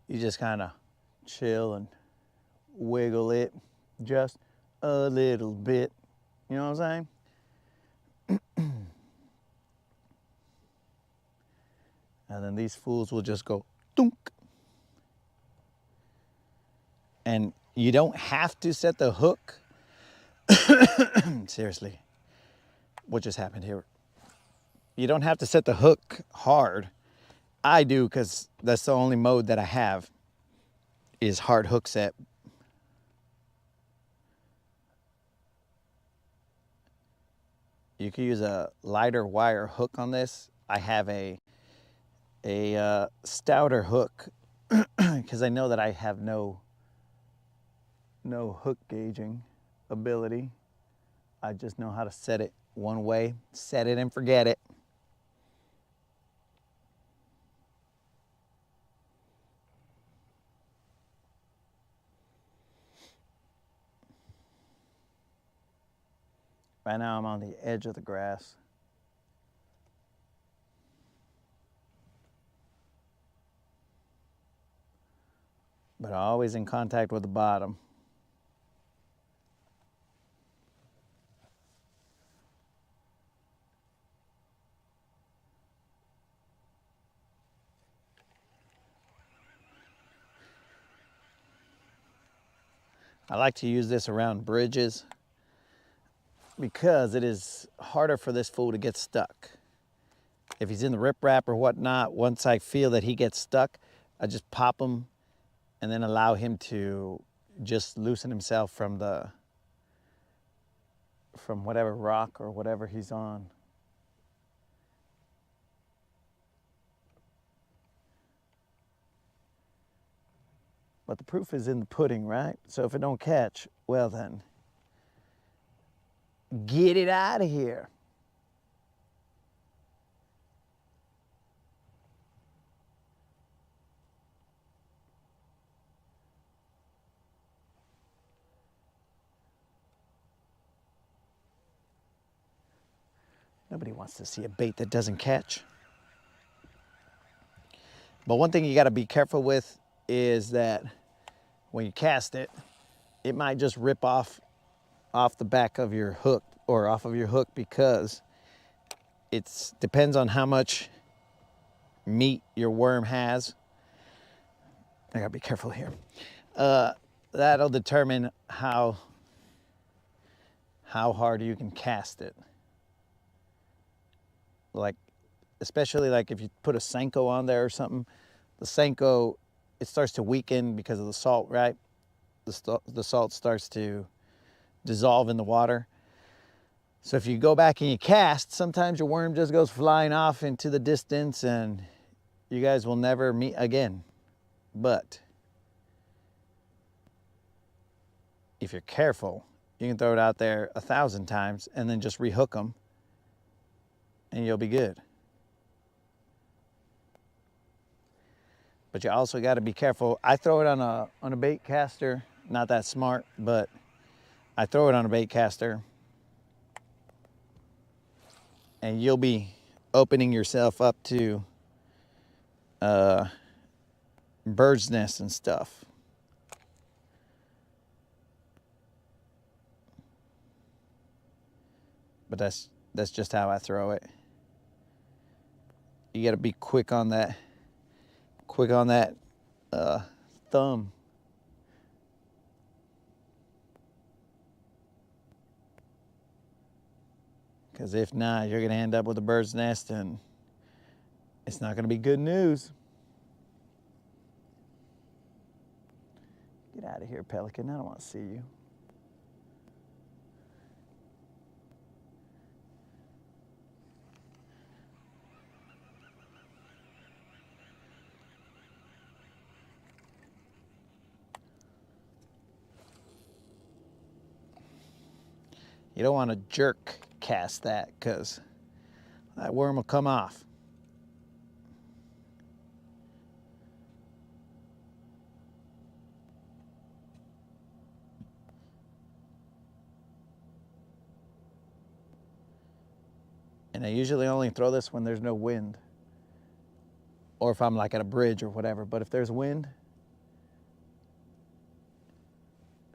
you just kind of chill and wiggle it just a little bit. You know what I'm saying? And then these fools will just go dunk. And you don't have to set the hook. Seriously, what just happened here? You don't have to set the hook hard. I do, because that's the only mode that I have is hard hook set. You can use a lighter wire hook on this. I have a stouter hook because I know that I have no hook gauging ability. I just know how to set it one way, set it and forget it. Right now I'm on the edge of the grass. But always in contact with the bottom. I like to use this around bridges because it is harder for this fool to get stuck. If he's in the riprap or whatnot, once I feel that he gets stuck, I just pop him and then allow him to just loosen himself from whatever rock or whatever he's on. But the proof is in the pudding, right? So if it don't catch, well then, get it out of here. Nobody wants to see a bait that doesn't catch. But one thing you got to be careful with is that when you cast it, it might just rip off the back of your hook or off of your hook because it depends on how much meat your worm has. I gotta be careful here. That'll determine how hard you can cast it. Like, especially like if you put a Senko on there or something, the Senko, it starts to weaken because of the salt, right? The salt starts to dissolve in the water. So if you go back and you cast, sometimes your worm just goes flying off into the distance and you guys will never meet again. But if you're careful, You can throw it out there 1,000 times and then just rehook them and you'll be good. But you also got to be careful. I throw it on a bait caster, not that smart, but I throw it on a bait caster and you'll be opening yourself up to bird's nests and stuff. But that's just how I throw it. You got to be quick on that thumb. Because if not, you're going to end up with a bird's nest and it's not going to be good news. Get out of here, pelican. I don't want to see you. You don't want to jerk cast that because that worm will come off. And I usually only throw this when there's no wind or if I'm like at a bridge or whatever. But if there's wind,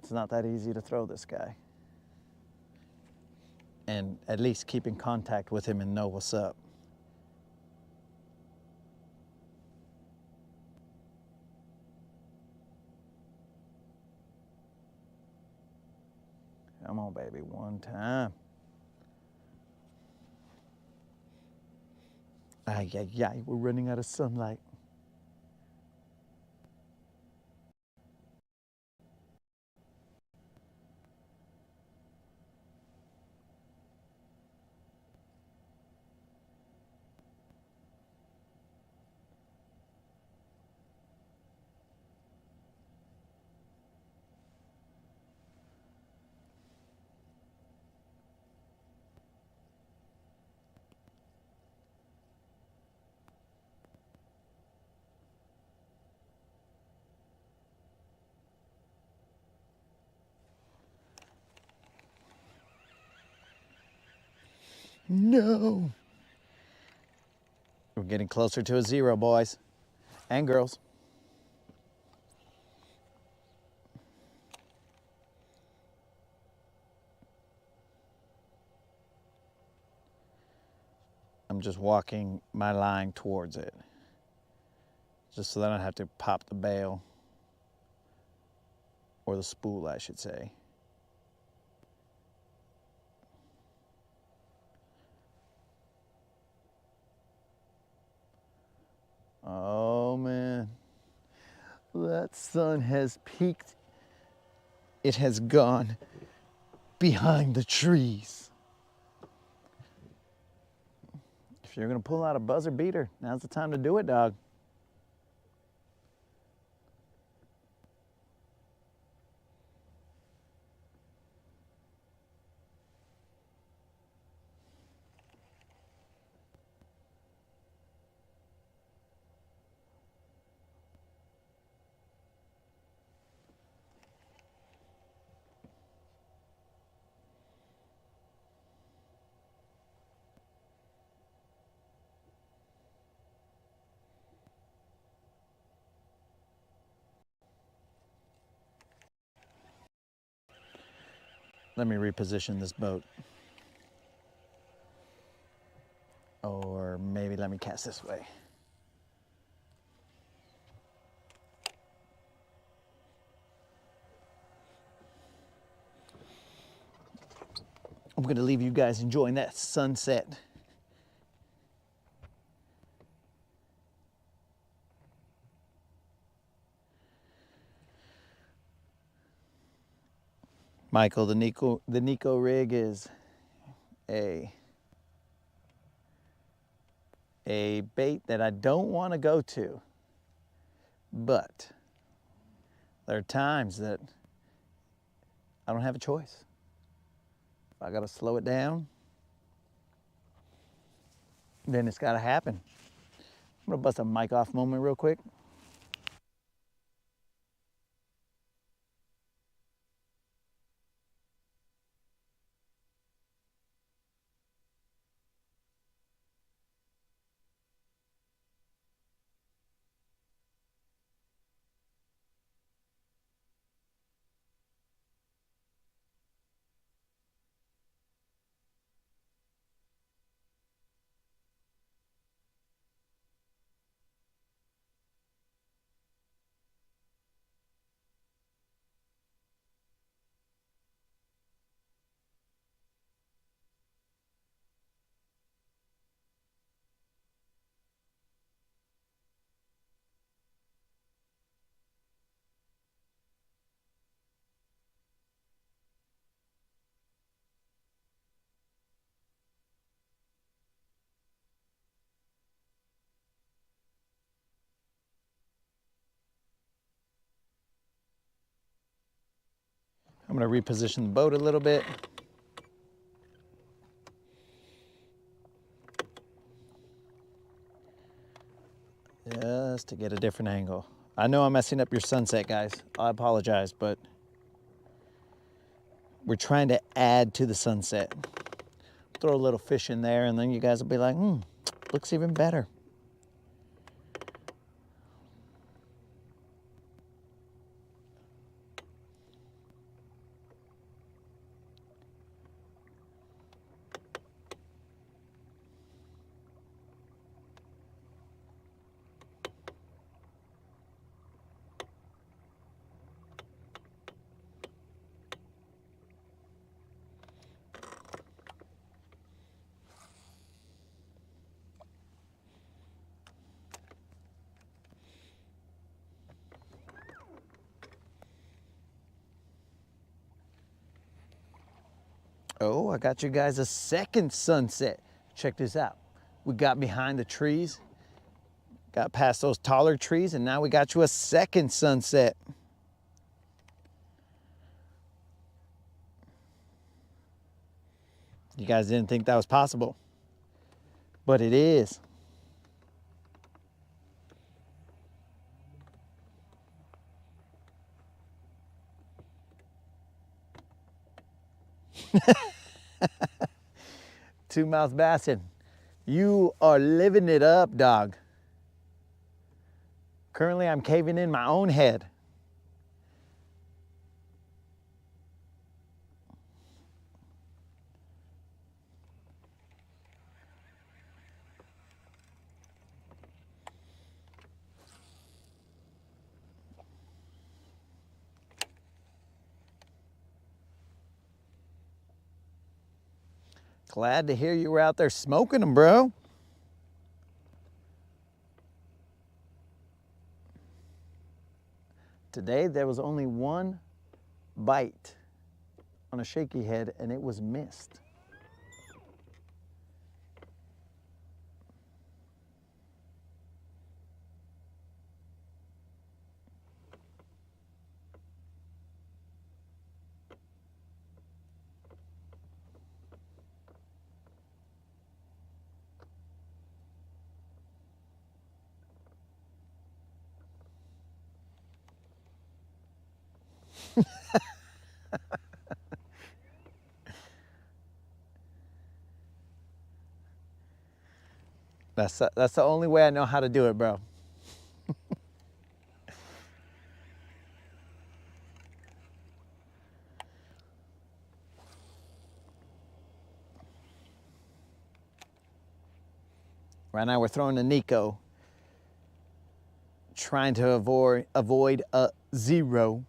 it's not that easy to throw this guy. And at least keep in contact with him and know what's up. Come on, baby, one time. Ay, ay, ay, we're running out of sunlight. No. We're getting closer to a 0, boys and girls. I'm just walking my line towards it, just so that I don't have to pop the bail, or the spool, I should say. Oh man, that sun has peaked. It has gone behind the trees. If you're gonna pull out a buzzer beater, now's the time to do it, dog. Let me reposition this boat. Or maybe let me cast this way. I'm gonna leave you guys enjoying that sunset. Michael, the Nico rig is a bait that I don't want to go to, but there are times that I don't have a choice. I gotta slow it down, then it's gotta happen. I'm gonna bust a mic off moment real quick. I'm gonna reposition the boat a little bit. Just to get a different angle. I know I'm messing up your sunset, guys. I apologize, but we're trying to add to the sunset. Throw a little fish in there and then you guys will be like, looks even better. Oh, I got you guys a second sunset. Check this out. We got behind the trees, got past those taller trees, and now we got you a second sunset. You guys didn't think that was possible, but it is. Two mouth bassing. You are living it up, dog. Currently, I'm caving in my own head. Glad to hear you were out there smoking them, bro. Today, there was only one bite on a shaky head, and it was missed. That's the only way I know how to do it, bro. Right now we're throwing a Nico, trying to avoid a zero.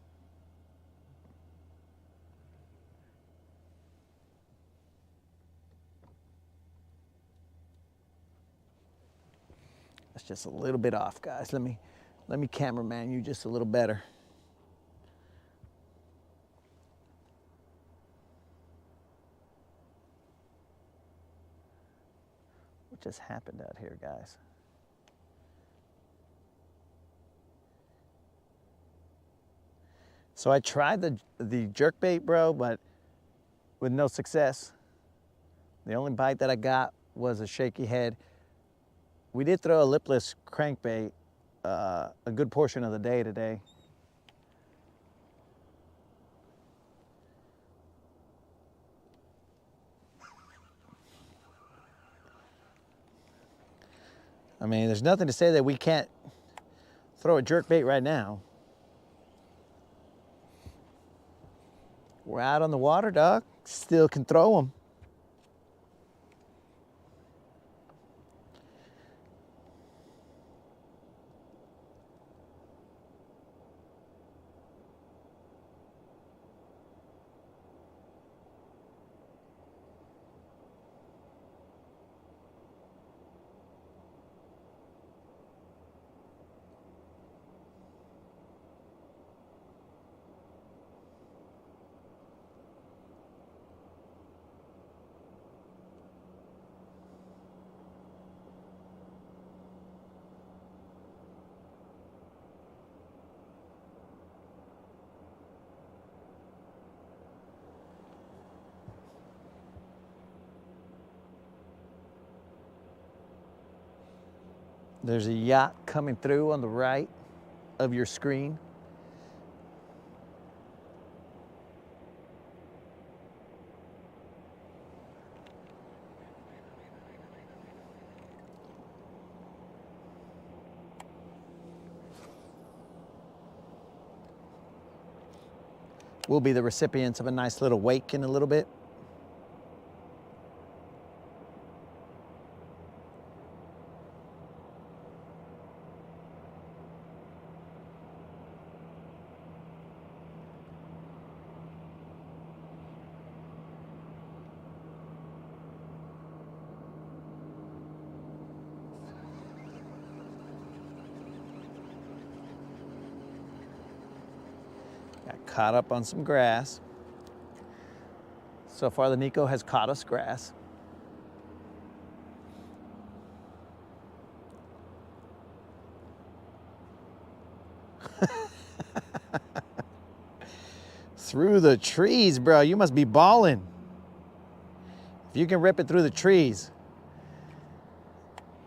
That's just a little bit off, guys. Let me cameraman you just a little better. What just happened out here, guys? So I tried the jerkbait, bro, but with no success. The only bite that I got was a shaky head. We did throw a lipless crankbait a good portion of the day today. I mean, there's nothing to say that we can't throw a jerkbait right now. We're out on the water, dog. Still can throw them. There's a yacht coming through on the right of your screen. We'll be the recipients of a nice little wake in a little bit. Got caught up on some grass. So far the Nico has caught us grass. Through the trees, bro. You must be balling. If you can rip it through the trees,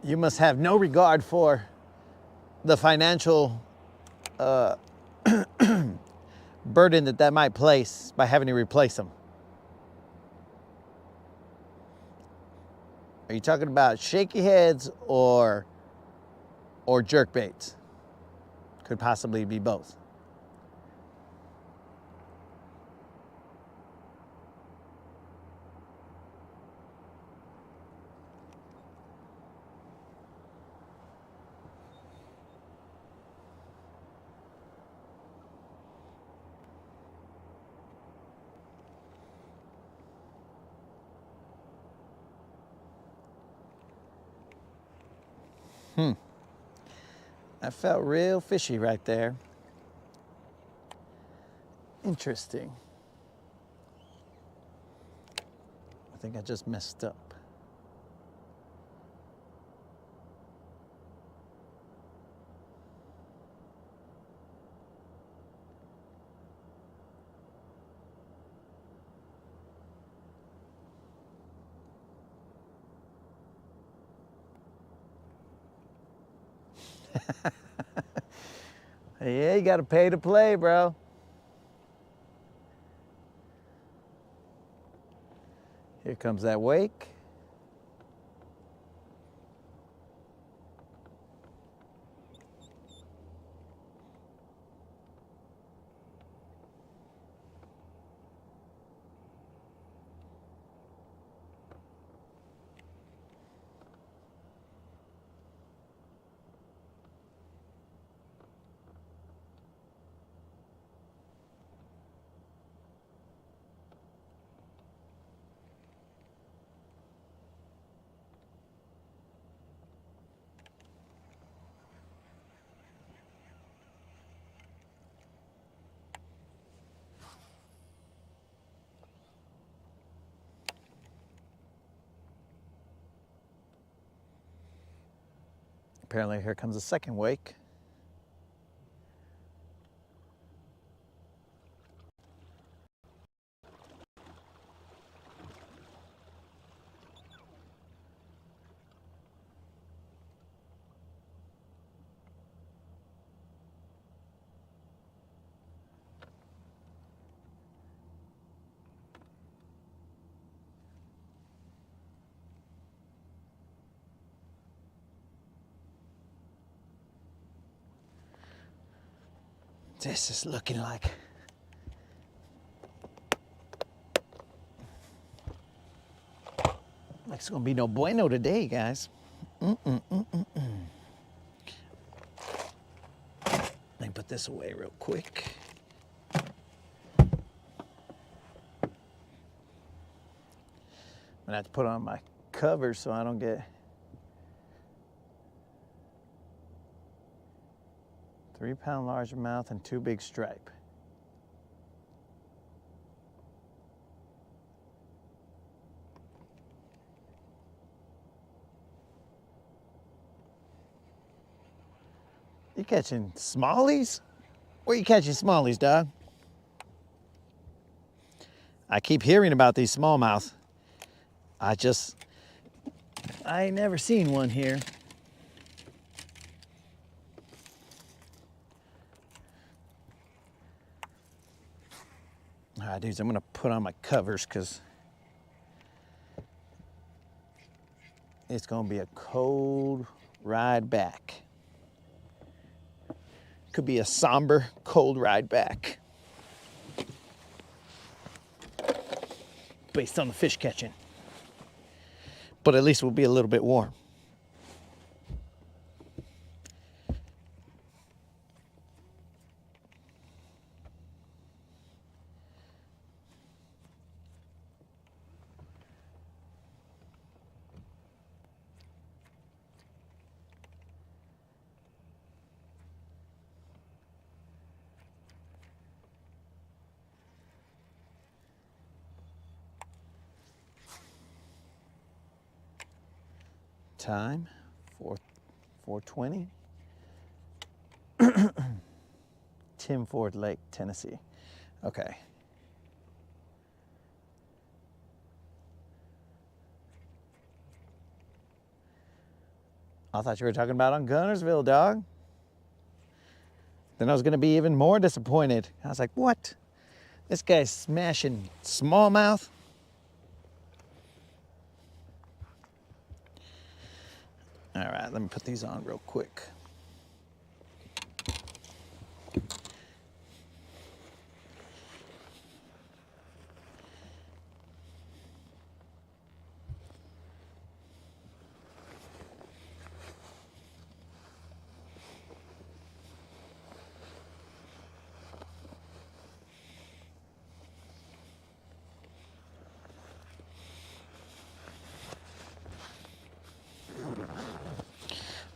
you must have no regard for the financial burden that might place by having to replace them. Are you talking about shaky heads or jerk baits? Could possibly be both. That felt real fishy right there. Interesting. I think I just messed up. Yeah, you gotta pay to play, bro. Here comes that wake. Apparently here comes a second wake. This is looking like it's gonna be no bueno today, guys. Let me put this away real quick. I'm gonna have to put on my cover so I don't get 3-pound largemouth and 2 big stripe. You catching smallies? Where you catching smallies, dog? I keep hearing about these smallmouth. I ain't never seen one here. All right, dudes, I'm gonna put on my covers because it's gonna be a cold ride back. Could be a somber, cold ride back. Based on the fish catching. But at least we'll be a little bit warm. Time 4:20. Tim Ford Lake, Tennessee. Okay. I thought you were talking about on Guntersville, dog. Then I was gonna be even more disappointed. I was like, what? This guy's smashing smallmouth. All right, let me put these on real quick.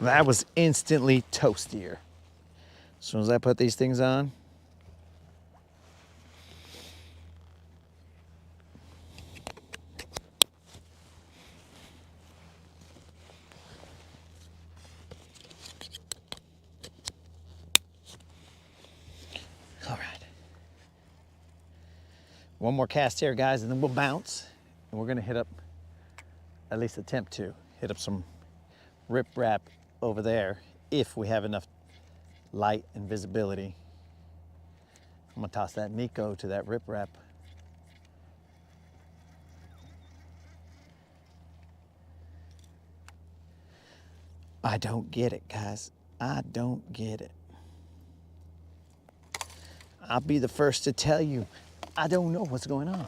That was instantly toastier. As soon as I put these things on. All right. One more cast here, guys, and then we'll bounce. And we're gonna hit up, at least attempt to, hit up some riprap over there if we have enough light and visibility. I'm gonna toss that Nico to that riprap. I don't get it, guys. I don't get it. I'll be the first to tell you, I don't know what's going on.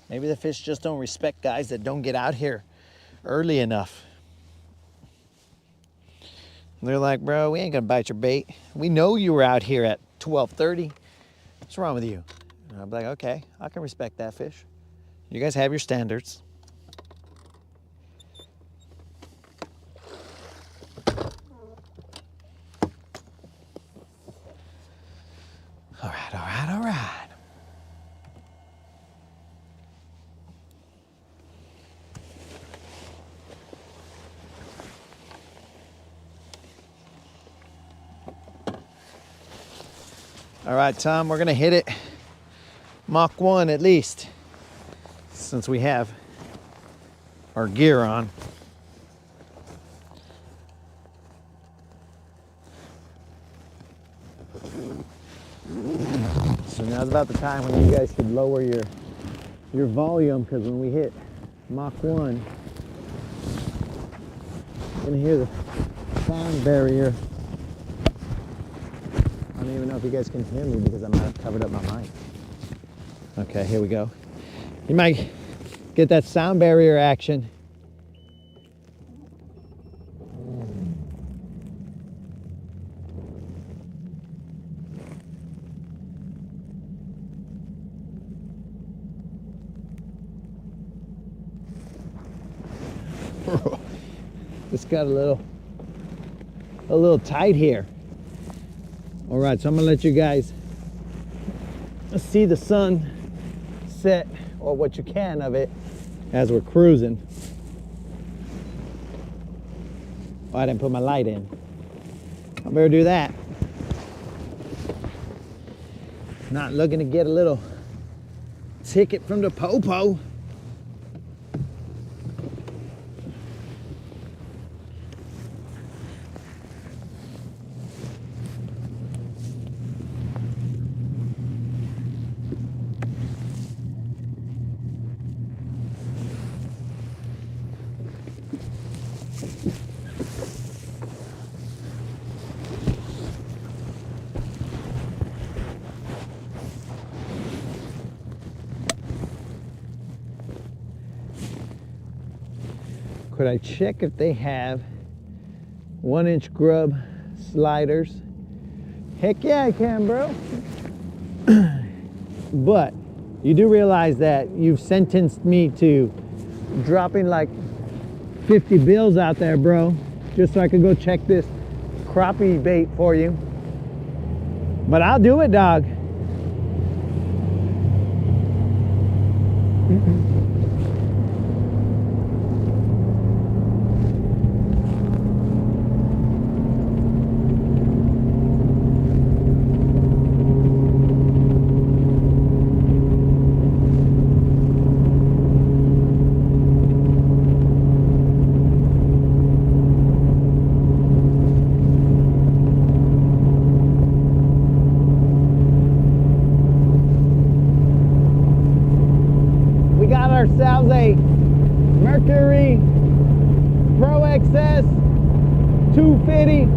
Maybe the fish just don't respect guys that don't get out here early enough. They're like, bro, we ain't gonna bite your bait. We know you were out here at 12:30. What's wrong with you? And I'm like, okay, I can respect that fish. You guys have your standards. All right, all right, all right. All right, Tom, we're gonna hit it Mach 1 at least, since we have our gear on. So now's about the time when you guys could lower your volume, because when we hit Mach 1, can hear the sound barrier. I don't even know if you guys can hear me because I might have covered up my mic. Okay, here we go. You might get that sound barrier action. It's got a little tight here. All right, so I'm gonna let you guys see the sun set, or what you can of it, as we're cruising. Oh, I didn't put my light in. I better do that. Not looking to get a little ticket from the popo. Could I check if they have 1-inch grub sliders? Heck yeah, I can, bro. But you do realize that you've sentenced me to dropping like 50 bills out there, bro, just so I could go check this crappie bait for you. But I'll do it, dog. Ourselves a Mercury Pro XS 250.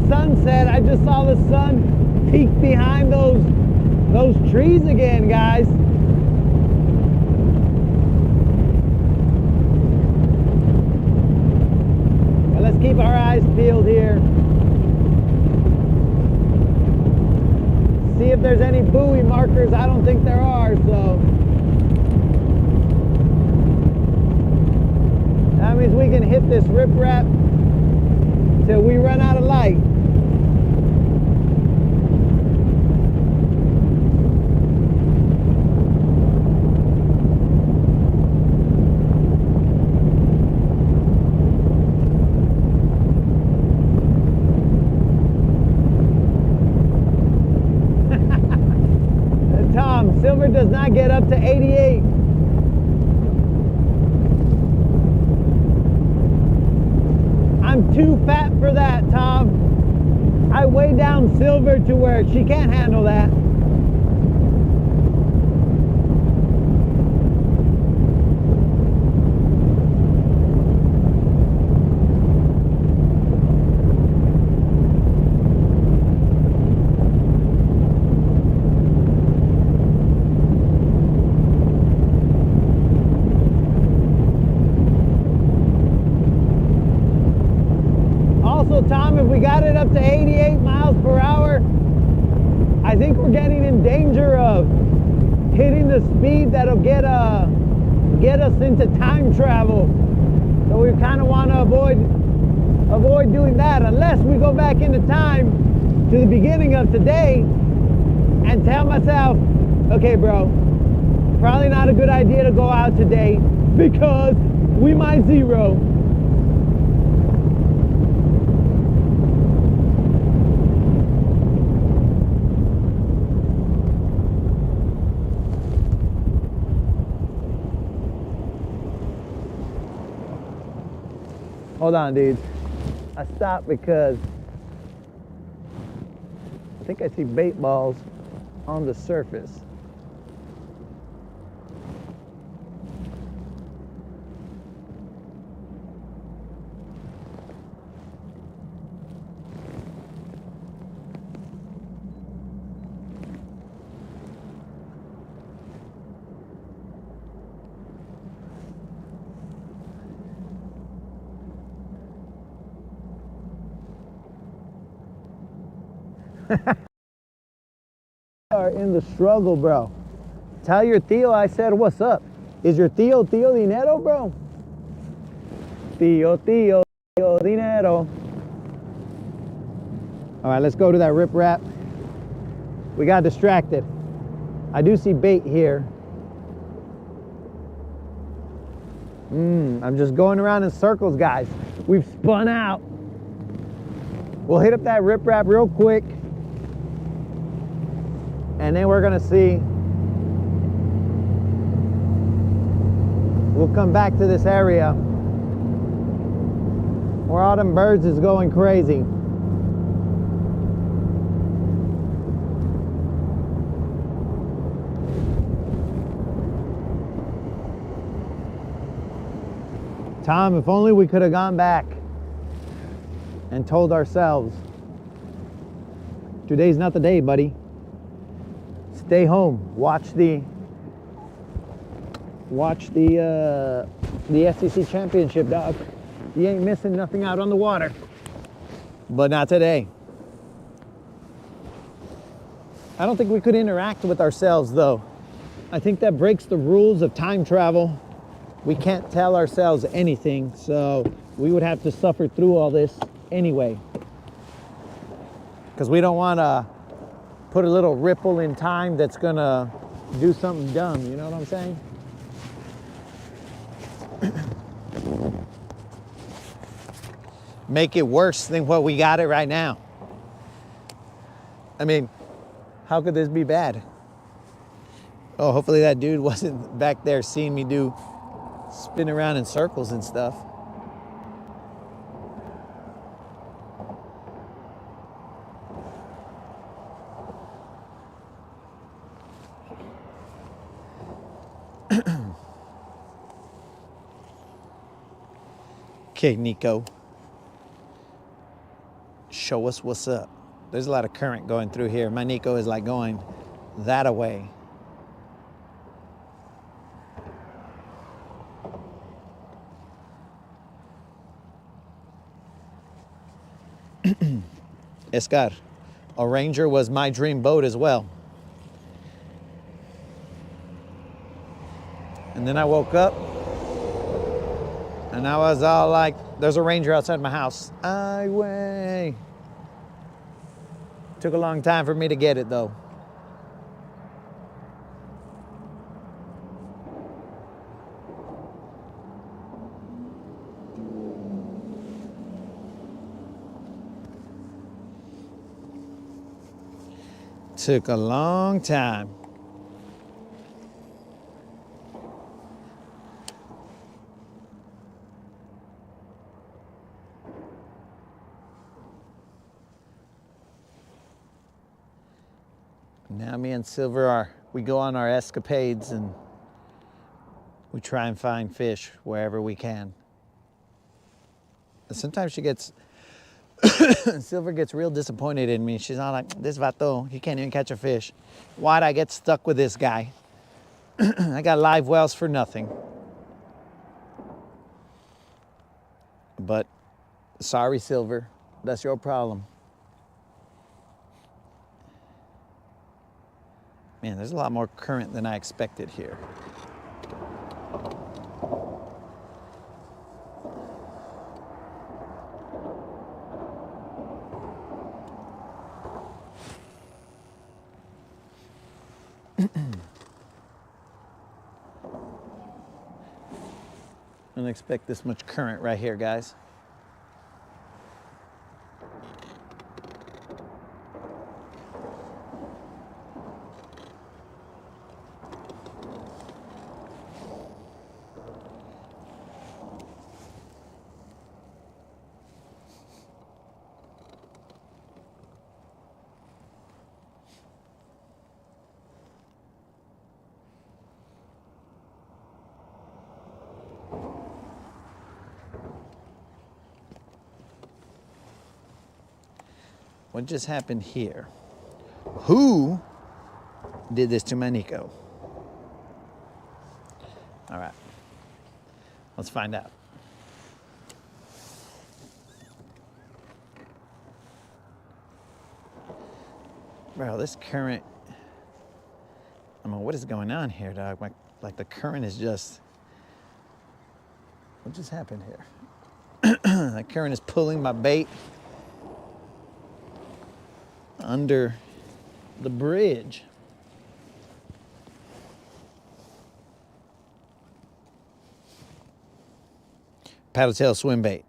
Sunset. I just saw the sun peek behind those trees again, guys. Well, let's keep our eyes peeled here. See if there's any buoy markers. I don't think there are, so that means we can hit this riprap till we run out of light. Tom, silver does not get up to 88. I'm too fat for that, Tom. I weigh down silver to where she can't handle that. up to 88 miles per hour. I think we're getting in danger of hitting the speed that'll get us into time travel. So we kind of want to avoid doing that, unless we go back into time to the beginning of today and tell myself, okay, bro, probably not a good idea to go out today because we might zero. Hold on, dude. I stopped because I think I see bait balls on the surface. Are in the struggle, bro. Tell your Theo I said what's up. Is your Theo dinero, bro? Theo dinero. All right, let's go to that riprap. We got distracted. I do see bait here. I'm just going around in circles, guys. We've spun out. We'll hit up that riprap real quick, and then we're gonna see. We'll come back to this area where all them birds is going crazy. Tom, if only we could have gone back and told ourselves, today's not the day, buddy. Stay home. Watch the SEC championship, dog. You ain't missing nothing out on the water. But not today. I don't think we could interact with ourselves, though. I think that breaks the rules of time travel. We can't tell ourselves anything, so we would have to suffer through all this anyway. Because we don't want to put a little ripple in time that's gonna do something dumb, you know what I'm saying? Make it worse than what we got it right now. I mean, how could this be bad? Oh, hopefully that dude wasn't back there seeing me spin around in circles and stuff. Okay, Nico. Show us what's up. There's a lot of current going through here. My Nico is like going that away. Escar, a Ranger was my dream boat as well. And then I woke up and I was all like, there's a Ranger outside my house. Ay, way. Took a long time for me to get it though. Took a long time. Now me and Silver we go on our escapades and we try and find fish wherever we can. And sometimes she gets, Silver gets real disappointed in me. She's all like, this vato, he can't even catch a fish. Why'd I get stuck with this guy? I got live wells for nothing. But sorry, Silver, that's your problem. Man, there's a lot more current than I expected here. I don't expect this much current right here, guys. What just happened here? Who did this to my Nico? All right, let's find out. Bro, this current, I mean, what is going on here, dog? Like the current is just, what just happened here? That current is pulling my bait under the bridge. Paddle tail swim bait.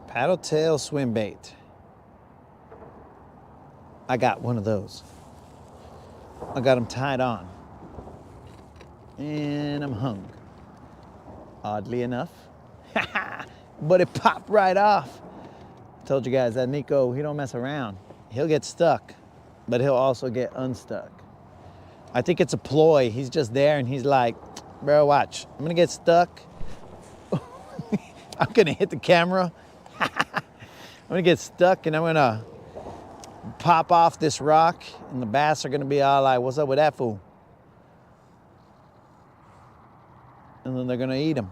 Paddle tail swim bait. I got one of those. I got them tied on. And I'm hung. Oddly enough. But it popped right off. Told you guys that Nico, he don't mess around. He'll get stuck, but he'll also get unstuck. I think it's a ploy. He's just there and he's like, bro, watch. I'm gonna get stuck. I'm gonna hit the camera. I'm gonna get stuck and I'm gonna pop off this rock and the bass are gonna be all like, what's up with that fool? And then they're gonna eat him.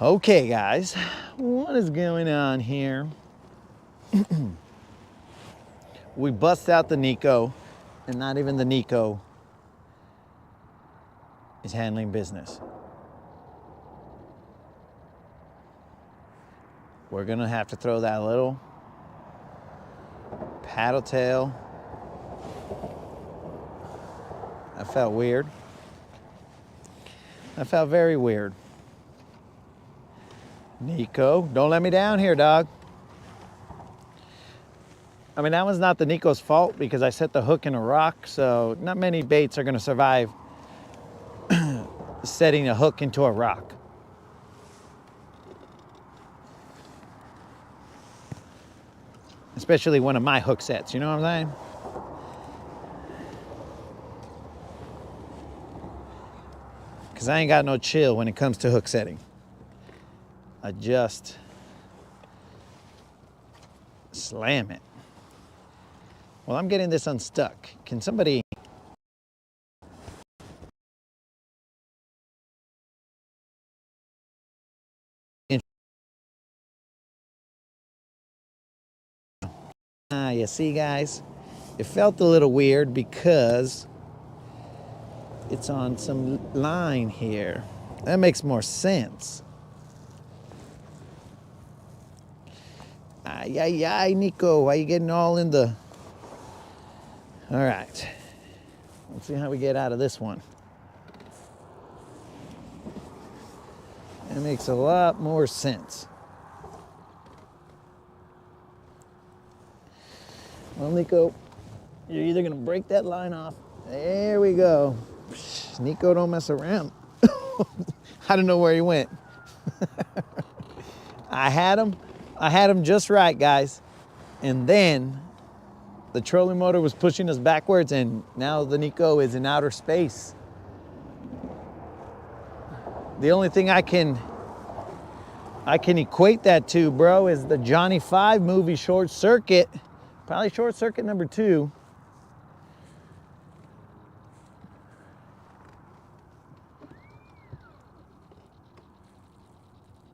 Okay, guys, what is going on here? We bust out the Nico, and not even the Nico is handling business. We're gonna have to throw that little paddle tail. That felt weird. That felt very weird. Nico, don't let me down here, dog. I mean, that was not the Nico's fault because I set the hook in a rock, so not many baits are gonna survive setting a hook into a rock. Especially one of my hook sets, you know what I'm saying? Because I ain't got no chill when it comes to hook setting. I just slam it. Well, I'm getting this unstuck. Can somebody... You see, guys? It felt a little weird because it's on some line here. That makes more sense. Ay, ay, ay, Nico, why are you getting all in the... All right. Let's see how we get out of this one. That makes a lot more sense. Well, Nico, you're either gonna break that line off. There we go. Nico, don't mess around. I don't know where he went. I had him just right, guys. And then the trolling motor was pushing us backwards, and now the Nico is in outer space. The only thing I can equate that to, bro, is the Johnny 5 movie Short Circuit. Probably Short Circuit number 2.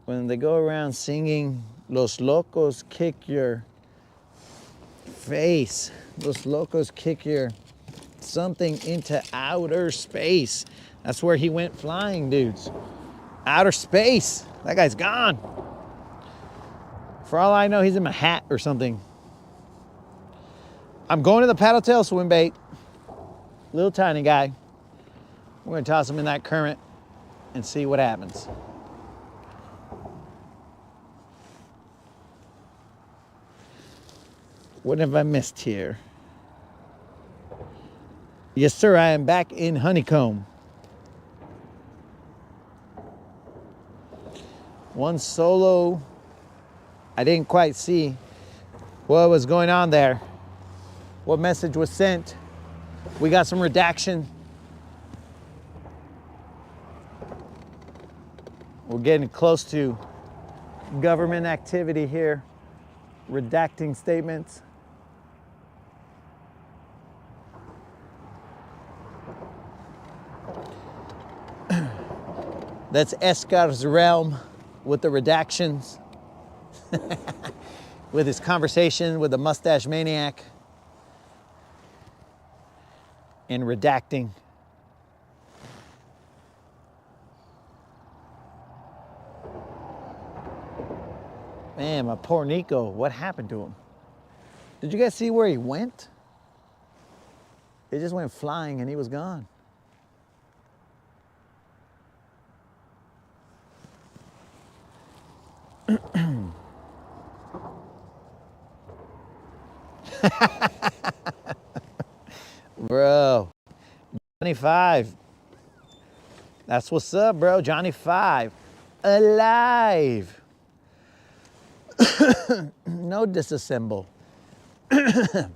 When they go around singing, Los Locos kick your face. Los Locos kick your something into outer space. That's where he went flying, dudes. Outer space. That guy's gone. For all I know, he's in my hat or something. I'm going to the paddle tail swim bait. Little tiny guy. We're gonna toss him in that current and see what happens. What have I missed here? Yes, sir, I am back in Honeycomb. One solo. I didn't quite see what was going on there. What message was sent? We got some redaction. We're getting close to government activity here. Redacting statements. That's Escar's realm with the redactions. With his conversation with the mustache maniac. And redacting. Man, my poor Nico, what happened to him? Did you guys see where he went? He just went flying and he was gone. Bro, Johnny 5. That's what's up, bro. Johnny 5. Alive. No disassemble. I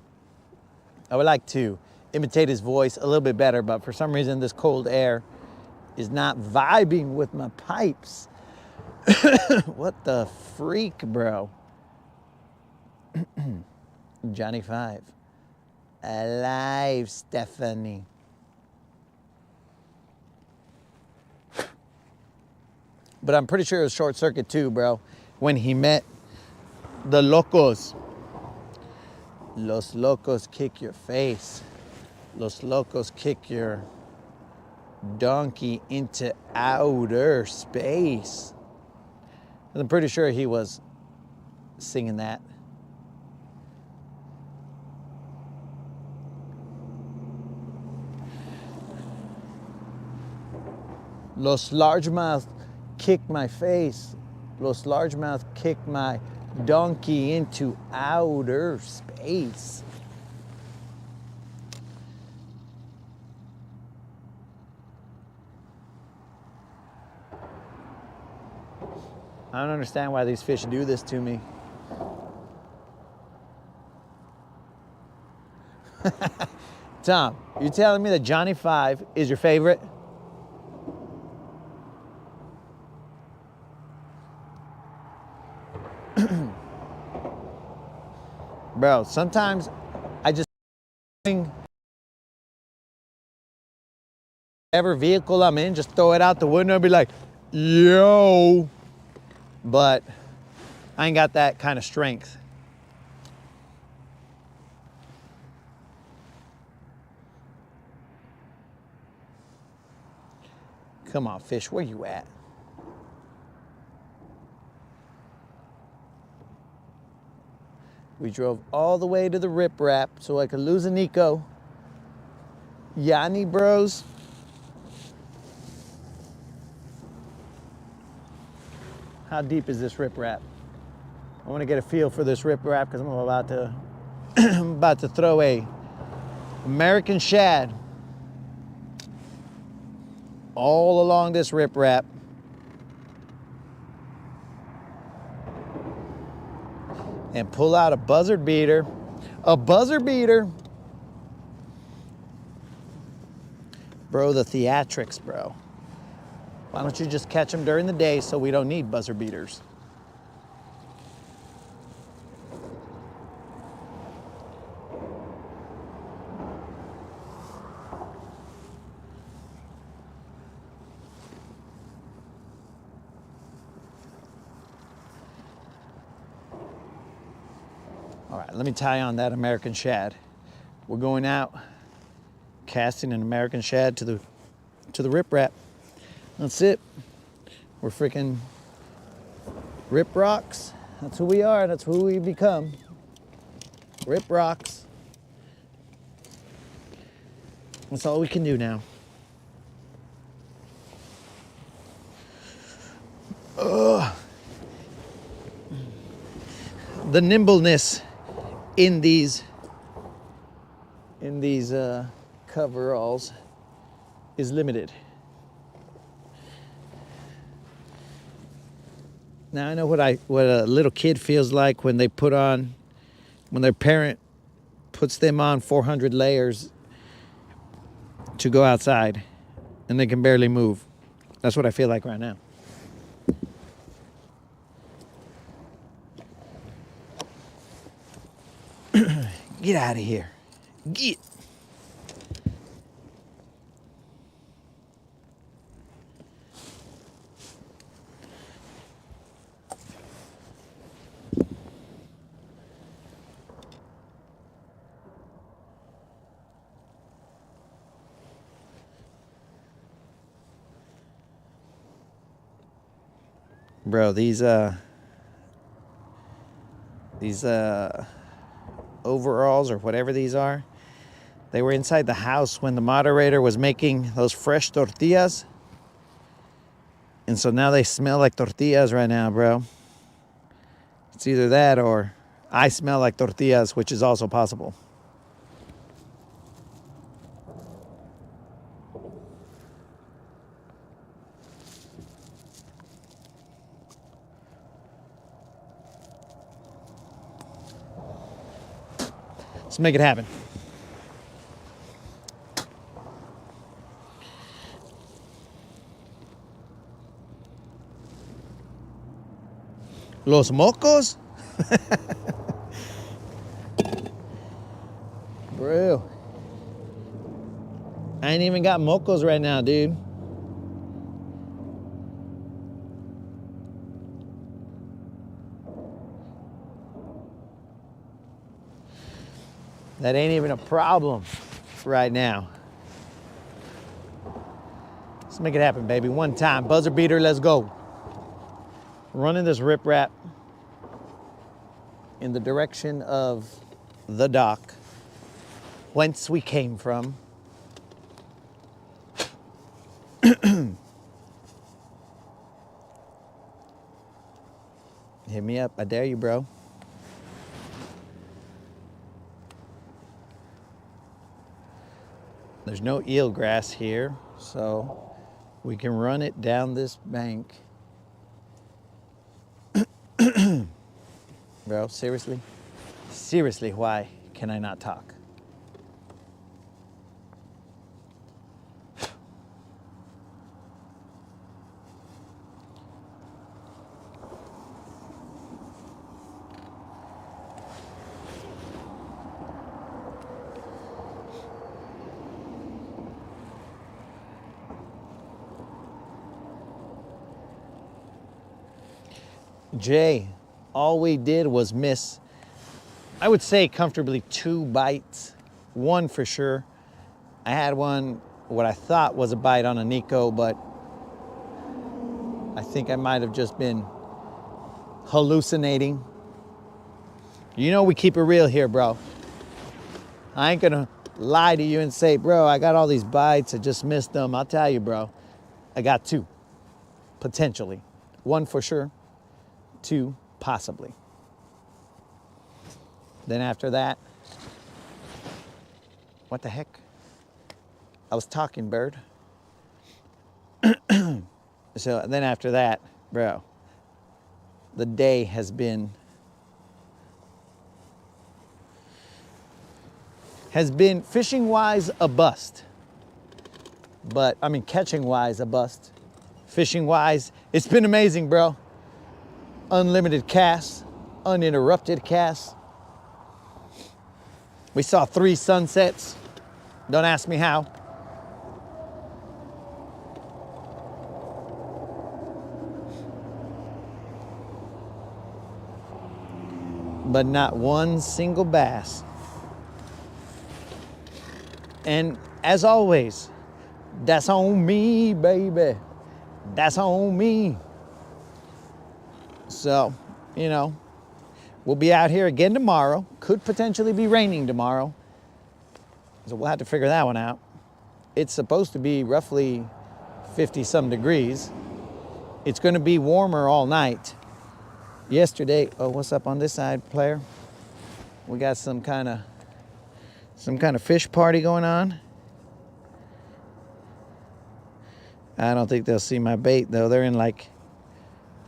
would like to imitate his voice a little bit better, but for some reason this cold air is not vibing with my pipes. What the freak, bro? Johnny 5. Alive, Stephanie. But I'm pretty sure it was Short Circuit too, bro. When he met the Locos. Los Locos kick your face. Los Locos kick your donkey into outer space. I'm pretty sure he was singing that. Los largemouth kicked my face. Los largemouth kicked my donkey into outer space. I don't understand why these fish do this to me. Tom, you telling me that Johnny 5 is your favorite? Bro, sometimes I just whatever vehicle I'm in, just throw it out the window and be like, yo. But I ain't got that kind of strength. Come on, fish, where you at? We drove all the way to the riprap so I could lose a Nico. Yanni bros. How deep is this riprap? I want to get a feel for this riprap because I'm about to I'm about to throw a American shad all along this riprap. and pull out a buzzard beater. A buzzard beater. Bro, the theatrics, bro. Why don't you just catch them during the day so we don't need buzzer beaters? All right, let me tie on that American shad. We're going out casting an American shad to the riprap. That's it. We're freaking rip rocks. That's who we are. That's who we become. Rip rocks. That's all we can do now. Ugh. The nimbleness in these coveralls is limited. Now I know what a little kid feels like when their parent puts them on 400 layers to go outside and they can barely move. That's what I feel like right now. Get out of here. Get. Bro, these overalls or whatever these are, they were inside the house when the moderator was making those fresh tortillas. And so now they smell like tortillas right now, bro. It's either that or I smell like tortillas, which is also possible. Let's make it happen. Los mocos? Bro. I ain't even got mocos right now, dude. That ain't even a problem right now. Let's make it happen, baby. One time. Buzzer beater, let's go. Running this riprap in the direction of the dock, whence we came from. Hit me up. I dare you, bro. There's no eelgrass here, so we can run it down this bank. Bro, seriously? Seriously, why can I not talk? Jay, all we did was miss, I would say comfortably 2 bites. One for sure. I had one, what I thought was a bite on a Nico, but I think I might have just been hallucinating. You know we keep it real here, bro. I ain't gonna lie to you and say, bro, I got all these bites, I just missed them. I'll tell you, bro, I got 2, potentially. 1 for sure, 2 possibly. Then after that, what the heck? I was talking, bird. So then after that, bro, the day has been has been fishing-wise a bust. But, I mean, catching-wise a bust. Fishing-wise, it's been amazing, bro. Unlimited casts, uninterrupted casts. We saw 3 sunsets. Don't ask me how. But not one single bass. And as always, that's on me, baby. That's on me. So, you know, we'll be out here again tomorrow. Could potentially be raining tomorrow. So we'll have to figure that one out. It's supposed to be roughly 50-some degrees. It's going to be warmer all night. Yesterday, oh, what's up on this side, player? We got some kind of fish party going on. I don't think they'll see my bait though. They're in like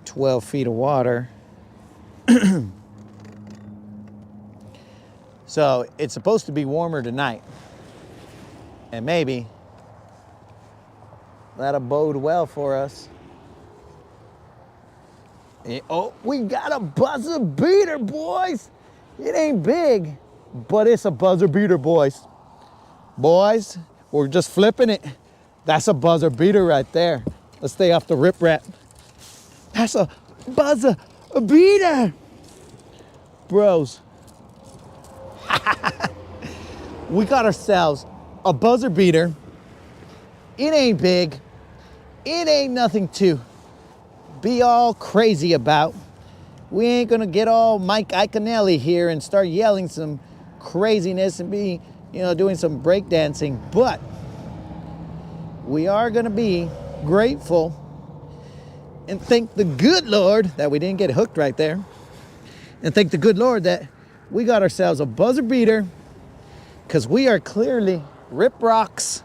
12 feet of water. So it's supposed to be warmer tonight. And maybe that'll bode well for us. Oh, we got a buzzer beater, boys. It ain't big, but it's a buzzer beater, boys. Boys, we're just flipping it. That's a buzzer beater right there. Let's stay off the riprap. That's a buzzer beater. Bros. We got ourselves a buzzer beater. It ain't big. It ain't nothing to be all crazy about. We ain't gonna get all Mike Iaconelli here and start yelling some craziness and be, you know, doing some breakdancing, but we are gonna be grateful and thank the good Lord that we didn't get hooked right there, and thank the good Lord that we got ourselves a buzzer beater, because we are clearly rip rocks,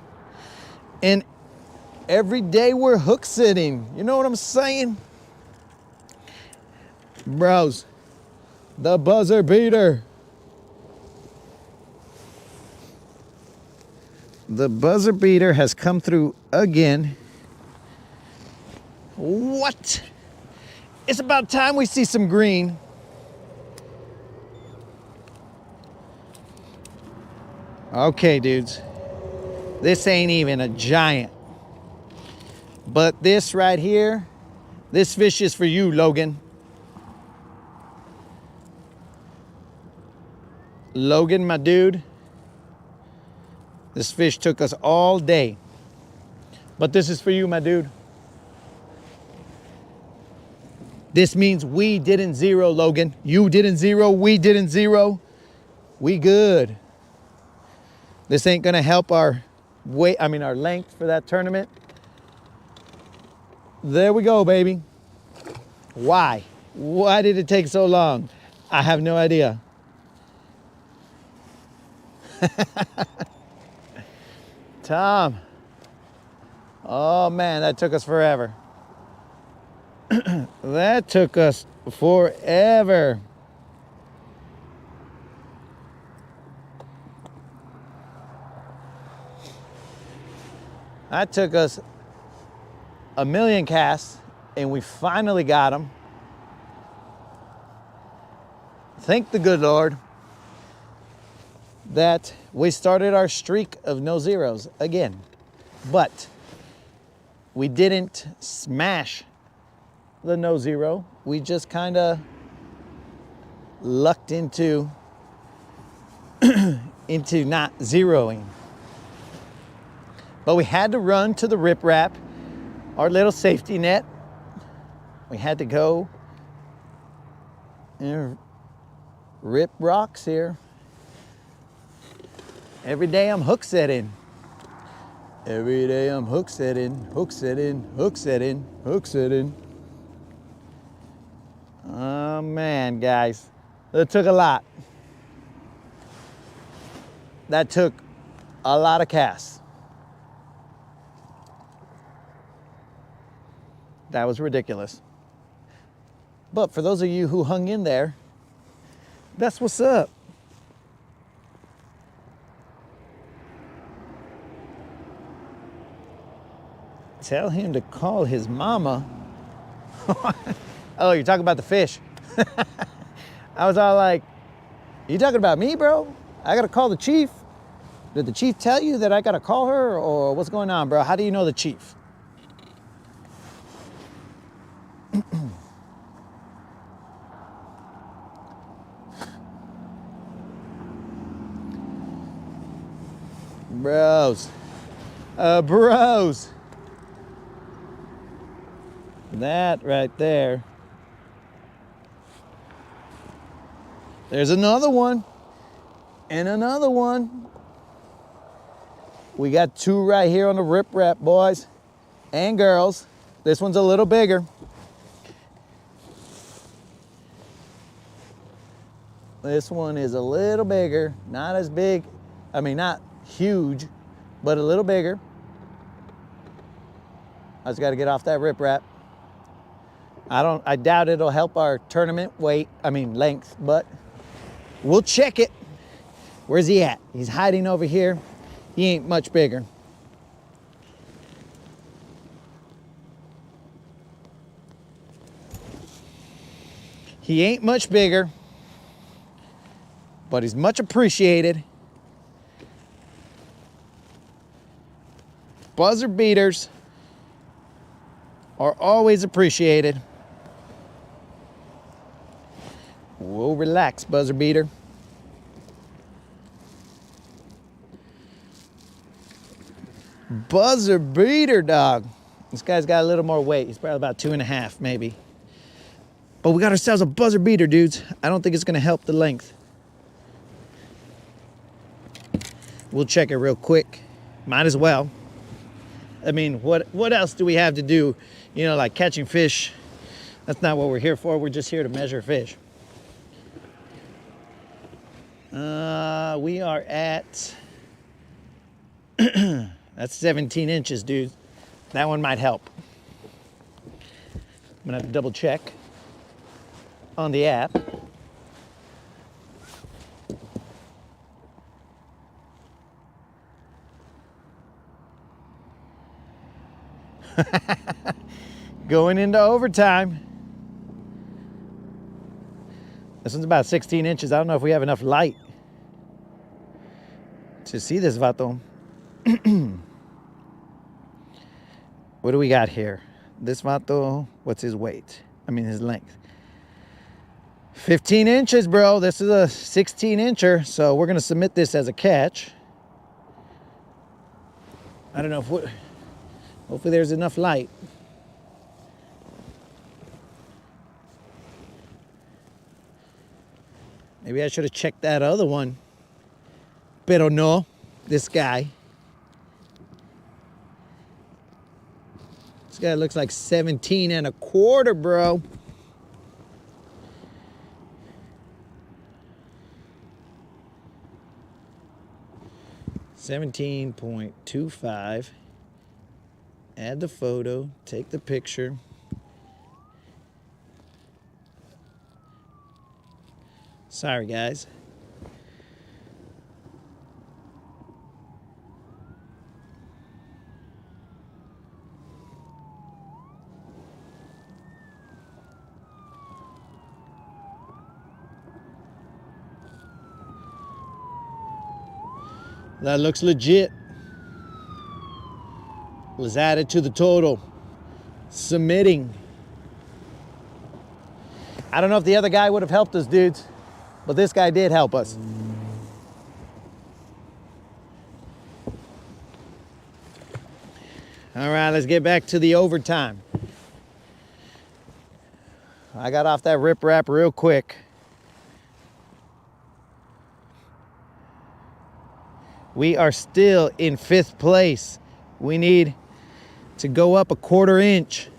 and every day we're hook sitting. You know what I'm saying? Bros, the buzzer beater. The buzzer beater has come through again. What? It's about time we see some green. Okay, dudes. This ain't even a giant. But this right here, this fish is for you, Logan. Logan, my dude. This fish took us all day. But this is for you, my dude. This means we didn't zero, Logan. You didn't zero, we didn't zero. We good. This ain't gonna help our weight, our length for that tournament. There we go, baby. Why? Why did it take so long? I have no idea. Tom. Oh man, that took us forever. That took us forever. That took us a million casts, and we finally got them. Thank the good Lord that we started our streak of no zeros again. But we didn't smash the no zero. We just kind of lucked into not zeroing. But we had to run to the riprap, our little safety net. We had to go and rip rocks here. Every day I'm hook setting. Every day I'm hook setting, hook setting, hook setting, hook setting. Oh man, guys, that took a lot. That took a lot of casts. That was ridiculous. But for those of you who hung in there, that's what's up. Tell him to call his mama. Oh, you're talking about the fish. I was all like, you talking about me, bro? I gotta call the chief. Did the chief tell you that I gotta call her, or what's going on, bro? How do you know the chief? Bros. Bros. That right there. There's another one. And another one. We got two right here on the riprap, boys and girls. This one's a little bigger. This one is a little bigger. Not as big. I mean, not huge, but a little bigger. I just got to get off that riprap. I doubt it'll help our tournament length, but we'll check it. Where's he at? He's hiding over here. He ain't much bigger. He ain't much bigger, but he's much appreciated. Buzzer beaters are always appreciated. Whoa, relax, buzzer beater. Buzzer beater, dog. This guy's got a little more weight. He's probably about 2.5, maybe. But we got ourselves a buzzer beater, dudes. I don't think it's gonna help the length. We'll check it real quick. Might as well. I mean, what else do we have to do? You know, like catching fish. That's not what we're here for. We're just here to measure fish. We are at, that's 17 inches, dude. That one might help. I'm gonna have to double check on the app. Going into overtime. This one's about 16 inches. I don't know if we have enough light to see this vato. What do we got here? This vato, what's his weight? I mean, his length. 15 inches, bro. This is a 16 incher, so we're gonna submit this as a catch. I don't know if hopefully there's enough light. Maybe I should have checked that other one. Pero no, this guy. This guy looks like 17.25, bro. $17.25. Add the photo, take the picture. Sorry, guys. That looks legit. Was added to the total. Submitting. I don't know if the other guy would have helped us, dudes, but this guy did help us. All right, let's get back to the overtime. I got off that riprap real quick. We are still in 5th place. We need to go up a 1/4 inch.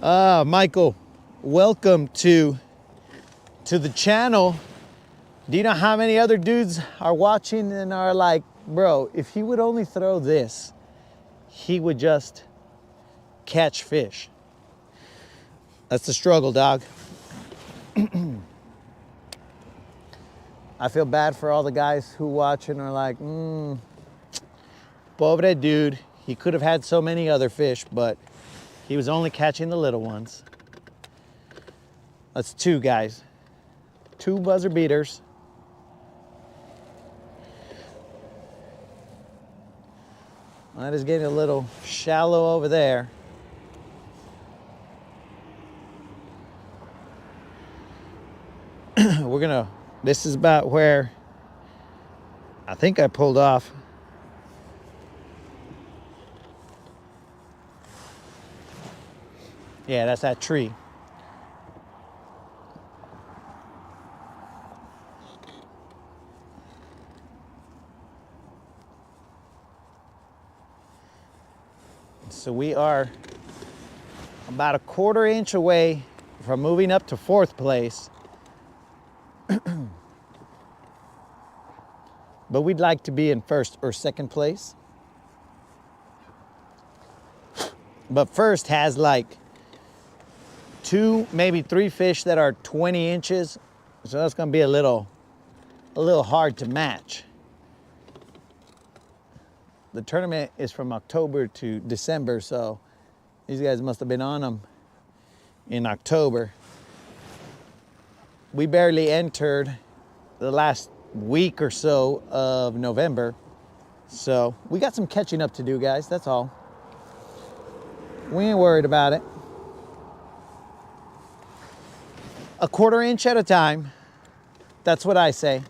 Michael, welcome to the channel. Do you know how many other dudes are watching and are like, bro, if he would only throw this, he would just catch fish. That's the struggle, dog. I feel bad for all the guys who watch and are like, pobre dude. He could have had so many other fish, but he was only catching the little ones. That's 2, guys. 2 buzzer beaters. That is getting a little shallow over there. This is about where I think I pulled off. Yeah, that's that tree. So we are about a 1/4 inch away from moving up to 4th place. But we'd like to be in 1st or 2nd place. But 1st has like 2, maybe 3 fish that are 20 inches. So that's gonna be a little hard to match. The tournament is from October to December, so these guys must have been on them in October. We barely entered the last week or so of November, so we got some catching up to do, guys, that's all. We ain't worried about it. A 1/4 inch at a time, that's what I say.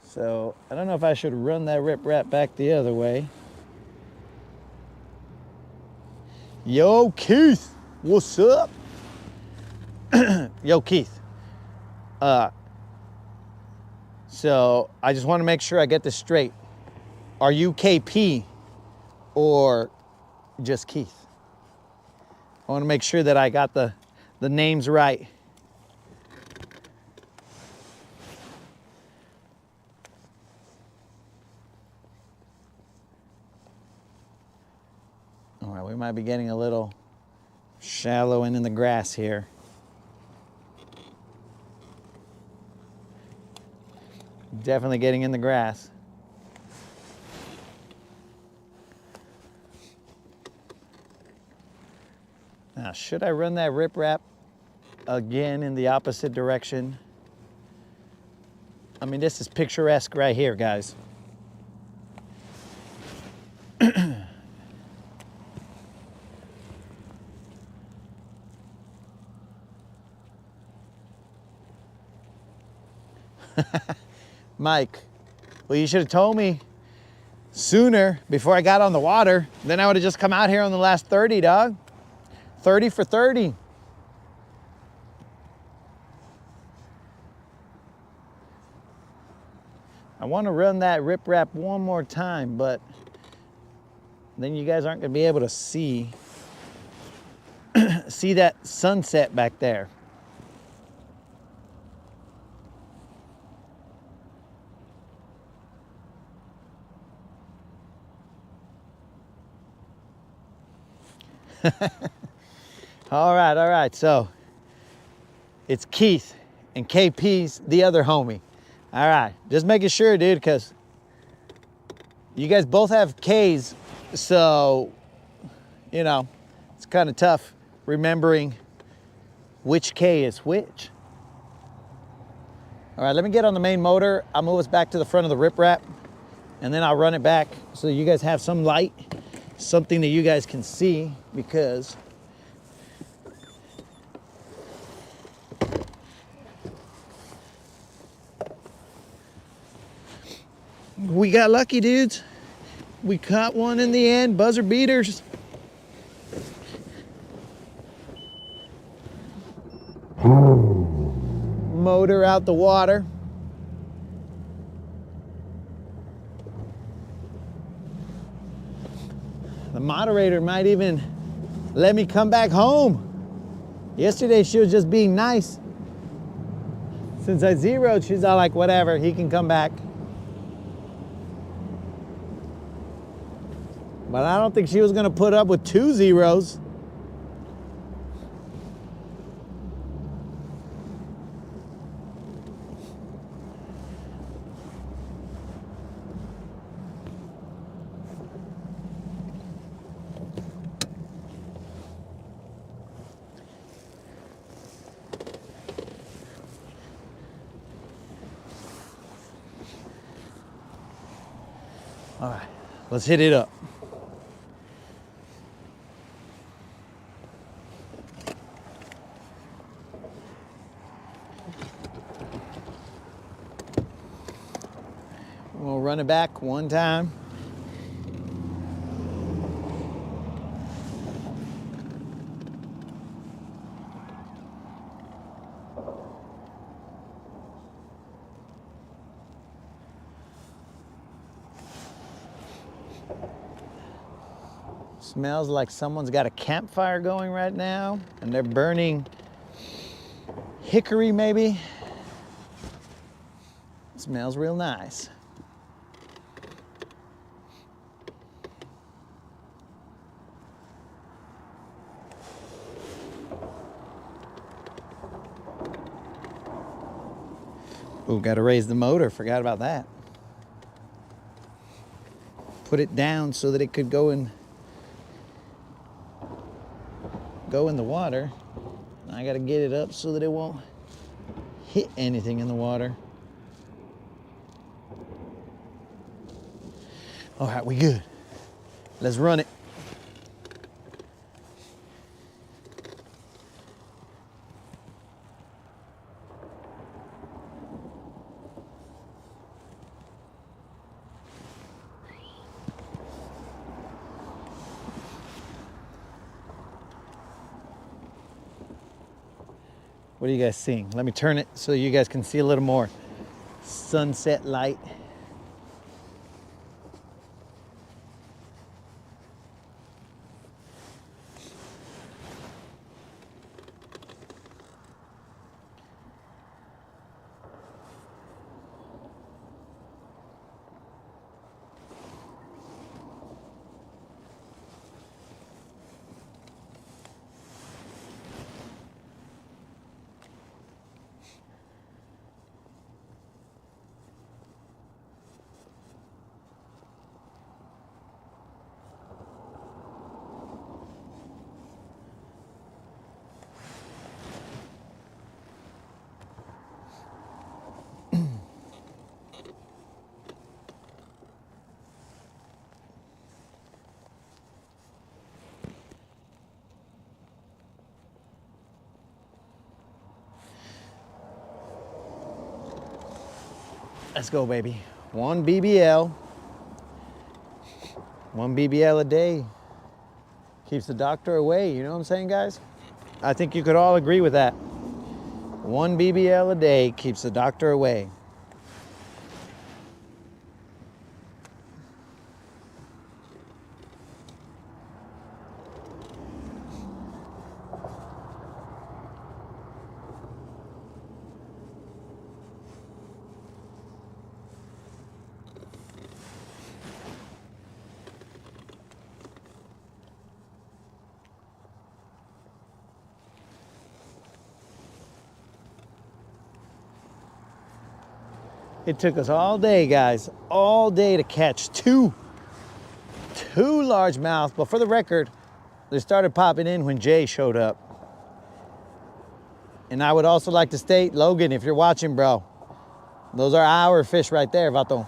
So I don't know if I should run that riprap back the other way. Yo, Keith, what's up? Yo, Keith. So I just want to make sure I get this straight. Are you KP or just Keith? I want to make sure that I got the names right. All right, we might be getting a little shallow and in the grass here. Definitely getting in the grass. Now, should I run that riprap again in the opposite direction? I mean, this is picturesque right here, guys. Mike, well, you should have told me sooner before I got on the water. Then I would have just come out here on the last 30, dog. 30 for 30. I want to run that riprap one more time, but then you guys aren't going to be able to see that sunset back there. All right, so it's Keith and KP's the other homie. All right, just making sure, dude, because you guys both have K's, so, you know, it's kind of tough remembering which K is which. All right, let me get on the main motor. I'll move us back to the front of the riprap, and then I'll run it back so you guys have some light, something that you guys can see, because we got lucky, dudes. We caught one in the end, buzzer beaters. Motor out the water. The moderator might even let me come back home. Yesterday she was just being nice. Since I zeroed, she's all like, whatever, he can come back. But I don't think she was gonna put up with 2 zeros. All right, let's hit it up. We'll run it back one time. Smells like someone's got a campfire going right now and they're burning hickory maybe. Smells real nice. Ooh, gotta raise the motor, forgot about that. Put it down so that it could go in the water. I gotta get it up so that it won't hit anything in the water. All right, we good. Let's run it. What are you guys seeing? Let me turn it so you guys can see a little more sunset light. Let's go, baby. 1 BBL. 1 BBL a day keeps the doctor away. You know what I'm saying, guys? I think you could all agree with that. 1 BBL a day keeps the doctor away. It took us all day, guys, all day to catch two largemouth. But for the record, they started popping in when Jay showed up. And I would also like to state, Logan, if you're watching, bro, those are our fish right there, Vato.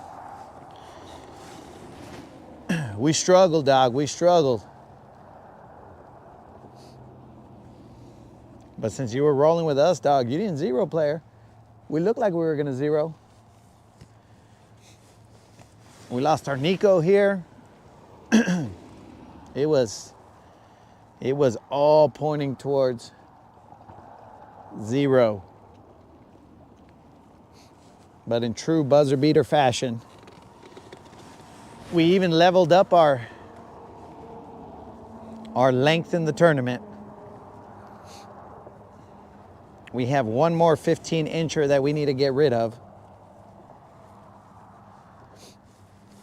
We struggled, dog, we struggled. But since you were rolling with us, dog, you didn't zero, player. We looked like we were gonna zero. We lost our Nico here. It was all pointing towards zero. But in true buzzer beater fashion, we even leveled up our length in the tournament. We have one more 15-incher that we need to get rid of.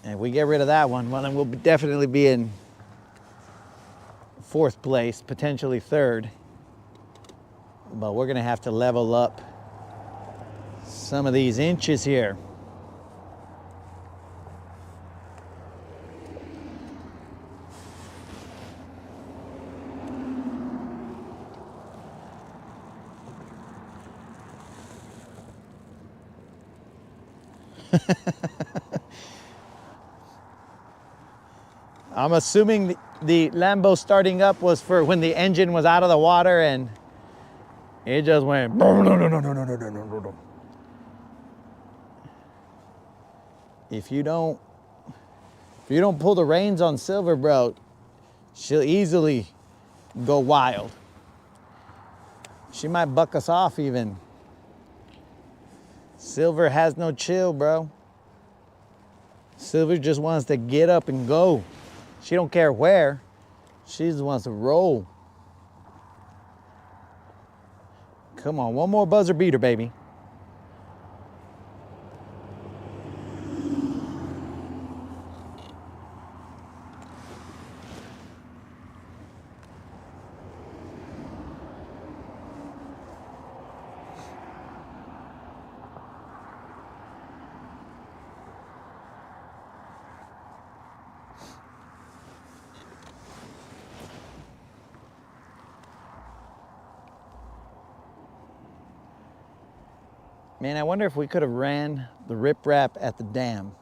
And if we get rid of that one, well, then we'll definitely be in 4th place, potentially 3rd. But we're gonna have to level up some of these inches here. I'm assuming the Lambo starting up was for when the engine was out of the water and it just went. If you don't pull the reins on Silver, bro, she'll easily go wild. She might buck us off even. Silver has no chill, bro. Silver just wants to get up and go. She don't care where. She just wants to roll. Come on, one more buzzer beater, baby. Man, I wonder if we could have ran the riprap at the dam.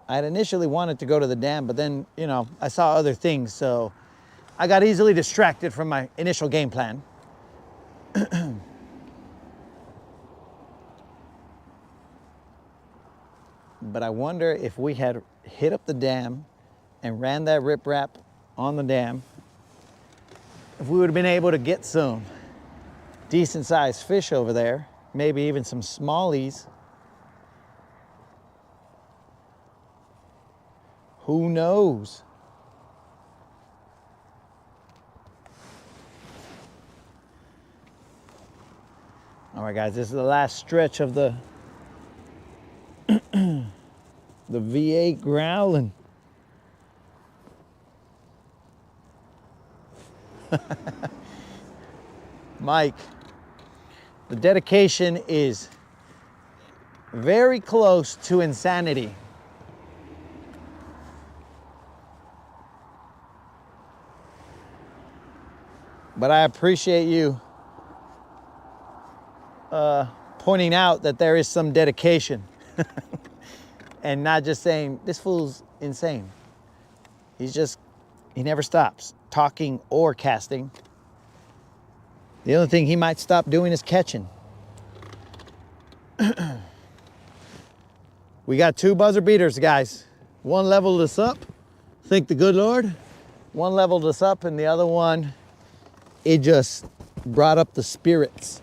I had initially wanted to go to the dam, but then, you know, I saw other things, so I got easily distracted from my initial game plan. But I wonder if we had hit up the dam and ran that riprap on the dam, if we would have been able to get some decent sized fish over there, maybe even some smallies. Who knows? All right, guys, this is the last stretch of the the V8 growling. Mike, the dedication is very close to insanity. But I appreciate you pointing out that there is some dedication and not just saying, this fool's insane. He never stops talking or casting. The only thing he might stop doing is catching. We got 2 buzzer beaters, guys. One leveled us up, thank the good Lord. One leveled us up, and the other one, it just brought up the spirits,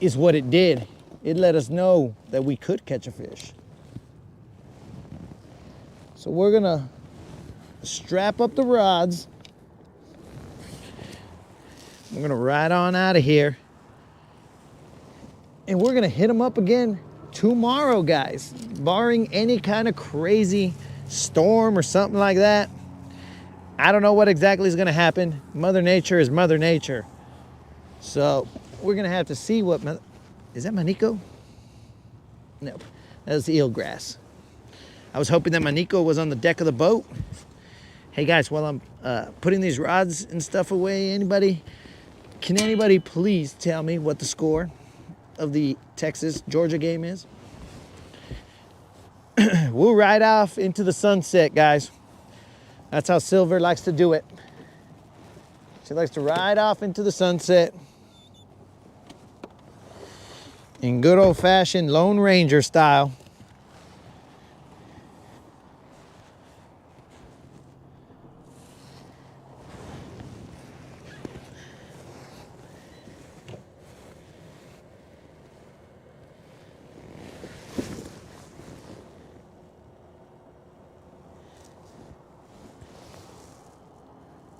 is what it did. It let us know that we could catch a fish. So we're gonna strap up the rods. We're gonna ride on out of here. And we're gonna hit them up again tomorrow, guys. Barring any kind of crazy storm or something like that. I don't know what exactly is gonna happen. Mother Nature is Mother Nature. So we're gonna have to see what, is that Manico? No, that's eelgrass. I was hoping that Manico was on the deck of the boat. Hey guys, while I'm putting these rods and stuff away, can anybody please tell me what the score of the Texas-Georgia game is? We'll ride off into the sunset, guys. That's how Silver likes to do it. She likes to ride off into the sunset in good old-fashioned Lone Ranger style.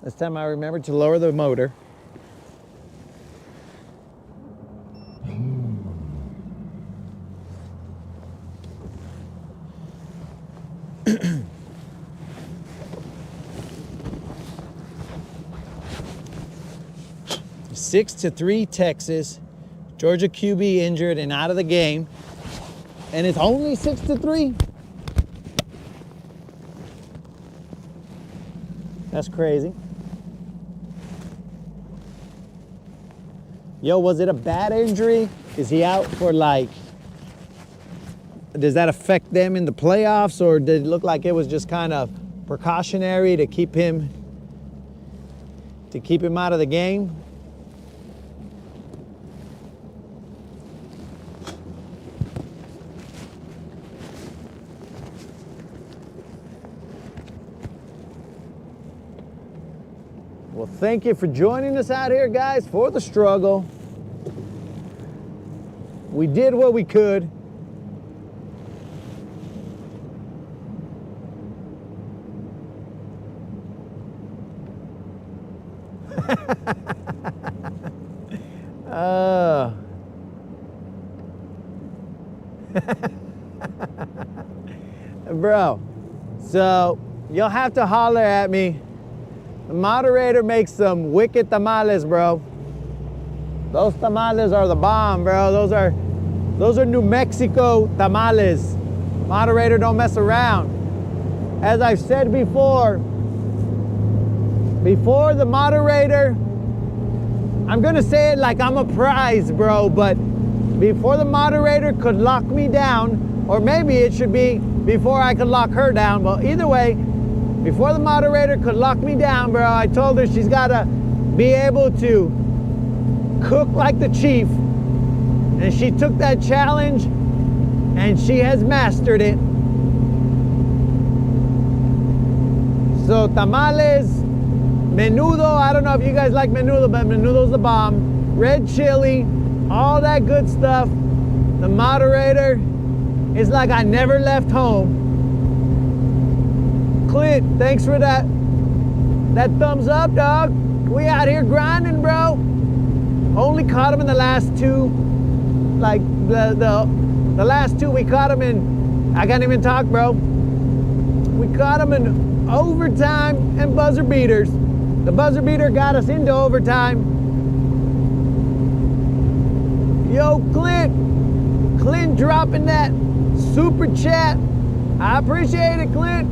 This time I remembered to lower the motor. Six to 3 Texas. Georgia QB injured and out of the game. And it's only 6-3. That's crazy. Yo, was it a bad injury? Is he out for does that affect them in the playoffs, or did it look like it was just kind of precautionary to keep him out of the game. Well, thank you for joining us out here, guys, for the struggle. We did what we could. Bro, so you'll have to holler at me. The moderator makes some wicked tamales, bro. Those tamales are the bomb, bro. Those are New Mexico tamales. Moderator don't mess around. As I've said before the moderator, I'm gonna say it like I'm a prize, bro, but before the moderator could lock me down, or maybe it should be before I could lock her down, but either way, before the moderator could lock me down, bro, I told her she's gotta be able to cook like the chief, and she took that challenge and she has mastered it. So tamales, menudo, I don't know if you guys like menudo, but menudo's the bomb. Red chili, all that good stuff. The moderator is like I never left home. Clint, thanks for that thumbs up, dog. We out here grinding, bro. Only caught him in the last two, like the last two we caught him in, I can't even talk, bro. We caught him in overtime and buzzer beaters. The buzzer beater got us into overtime. Yo, Clint dropping that super chat. I appreciate it, Clint.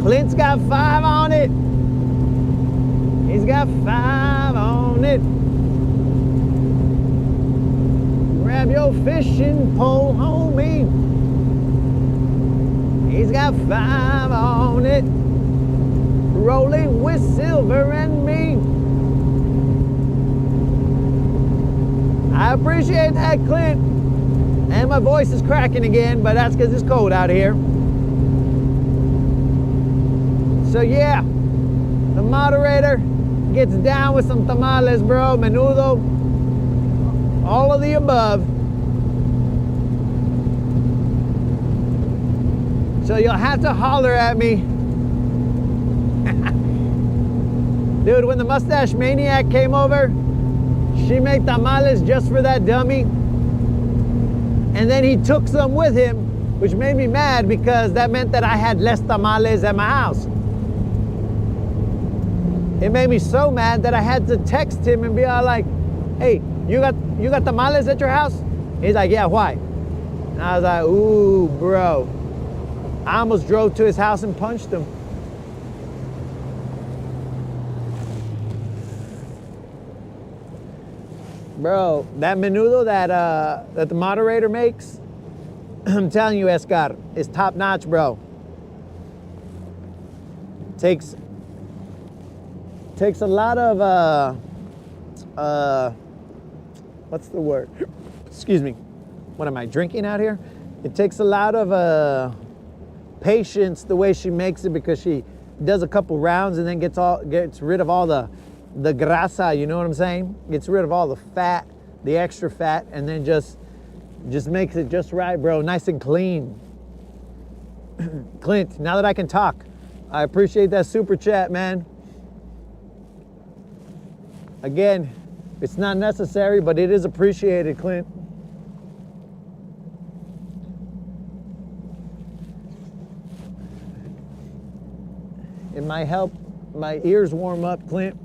Clint's got 5 on it. He's got 5 on it. Grab your fishing pole, homie. He's got 5 on it. Rolling with Silver and me. I appreciate that, Clint. And my voice is cracking again, but that's because it's cold out here. So yeah, the moderator gets down with some tamales, bro, menudo, all of the above. So you'll have to holler at me. Dude, when the Mustache Maniac came over, she made tamales just for that dummy. And then he took some with him, which made me mad because that meant that I had less tamales at my house. It made me so mad that I had to text him and be all like, hey, you got tamales at your house? He's like, yeah, why? And I was like, ooh, bro. I almost drove to his house and punched him. Bro, that menudo that the moderator makes, I'm telling you, Escar, is top notch, bro. Takes a lot of what's the word? Excuse me. What am I drinking out here? It takes a lot of patience the way she makes it, because she does a couple rounds and then gets rid of all the grasa, you know what I'm saying? Gets rid of all the fat, the extra fat, and then just makes it just right, bro. Nice and clean. Clint, now that I can talk, I appreciate that super chat, man. Again, it's not necessary, but it is appreciated, Clint. It might help my ears warm up, Clint.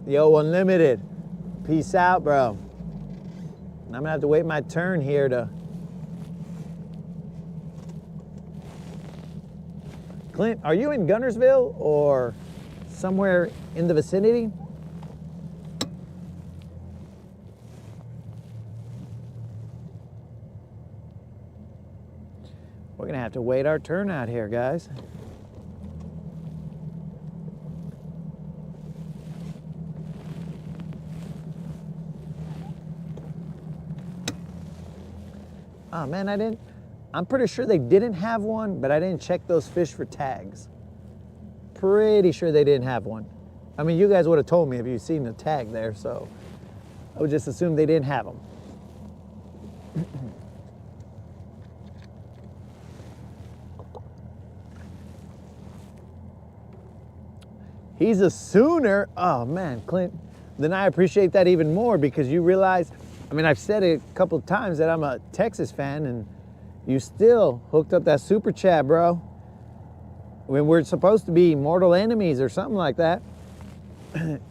Yo, Unlimited. Peace out, bro. I'm gonna have to wait my turn here to... Clint, are you in Guntersville or somewhere in the vicinity? have to wait our turn out here, guys. Oh man, I'm pretty sure they didn't have one, but I didn't check those fish for tags. Pretty sure they didn't have one. I mean, you guys would have told me if you'd seen the tag there, so I would just assume they didn't have them. He's a Sooner. Oh man, Clint, then I appreciate that even more because you realize, I mean, I've said it a couple of times that I'm a Texas fan and you still hooked up that super chat, bro. When we're supposed to be mortal enemies or something like that.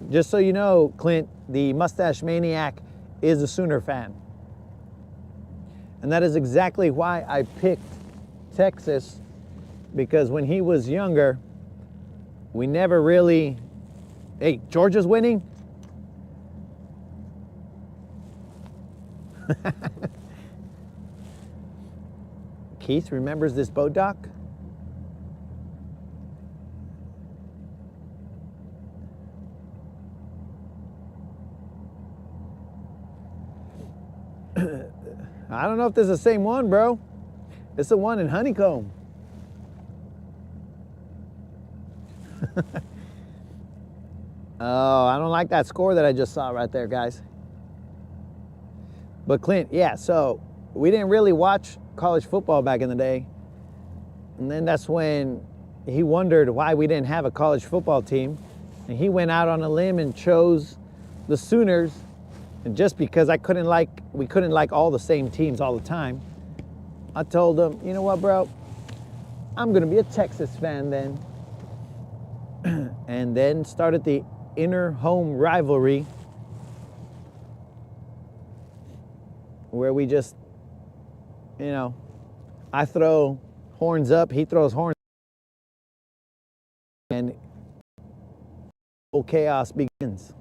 Just so you know, Clint, the Mustache Maniac is a Sooner fan. And that is exactly why I picked Texas, because when he was younger, we never really, hey, Georgia's winning? Keith remembers this boat dock? I don't know if this is the same one, bro. It's the one in Honeycomb. Oh, I don't like that score that I just saw right there, guys. But Clint, yeah, so we didn't really watch college football back in the day. And then that's when he wondered why we didn't have a college football team. And he went out on a limb and chose the Sooners. And just because we couldn't like all the same teams all the time, I told him, you know what, bro? I'm gonna be a Texas fan then. And then started the inner home rivalry where we just, you know, I throw horns up, he throws horns, and chaos begins.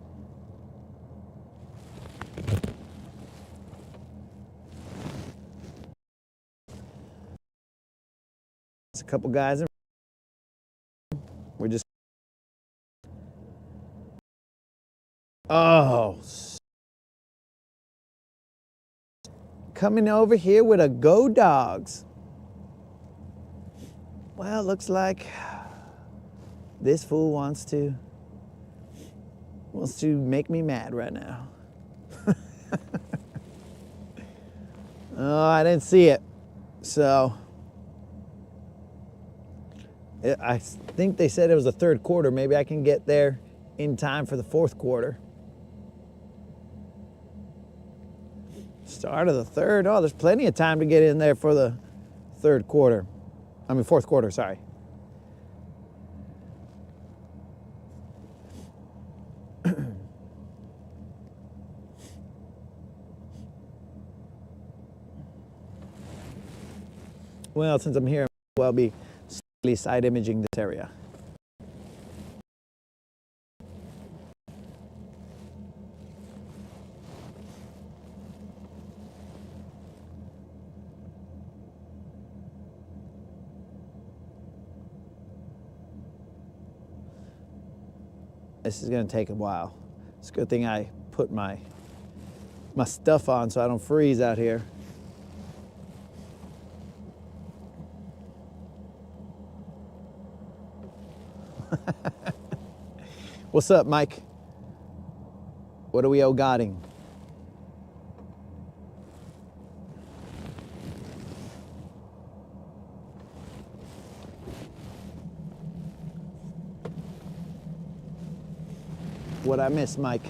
There's a couple guys, we're just, oh, coming over here with a Go Dogs. Well, looks like this fool wants to make me mad right now. Oh, I didn't see it. So I think they said it was the third quarter. Maybe I can get there in time for the fourth quarter. Start of the third. Oh, there's plenty of time to get in there for the fourth quarter, sorry. Well, since I'm here, I'll be slightly side imaging this area. This is gonna take a while. It's a good thing I put my stuff on so I don't freeze out here. What's up, Mike? What are we godding? What I miss, Mike?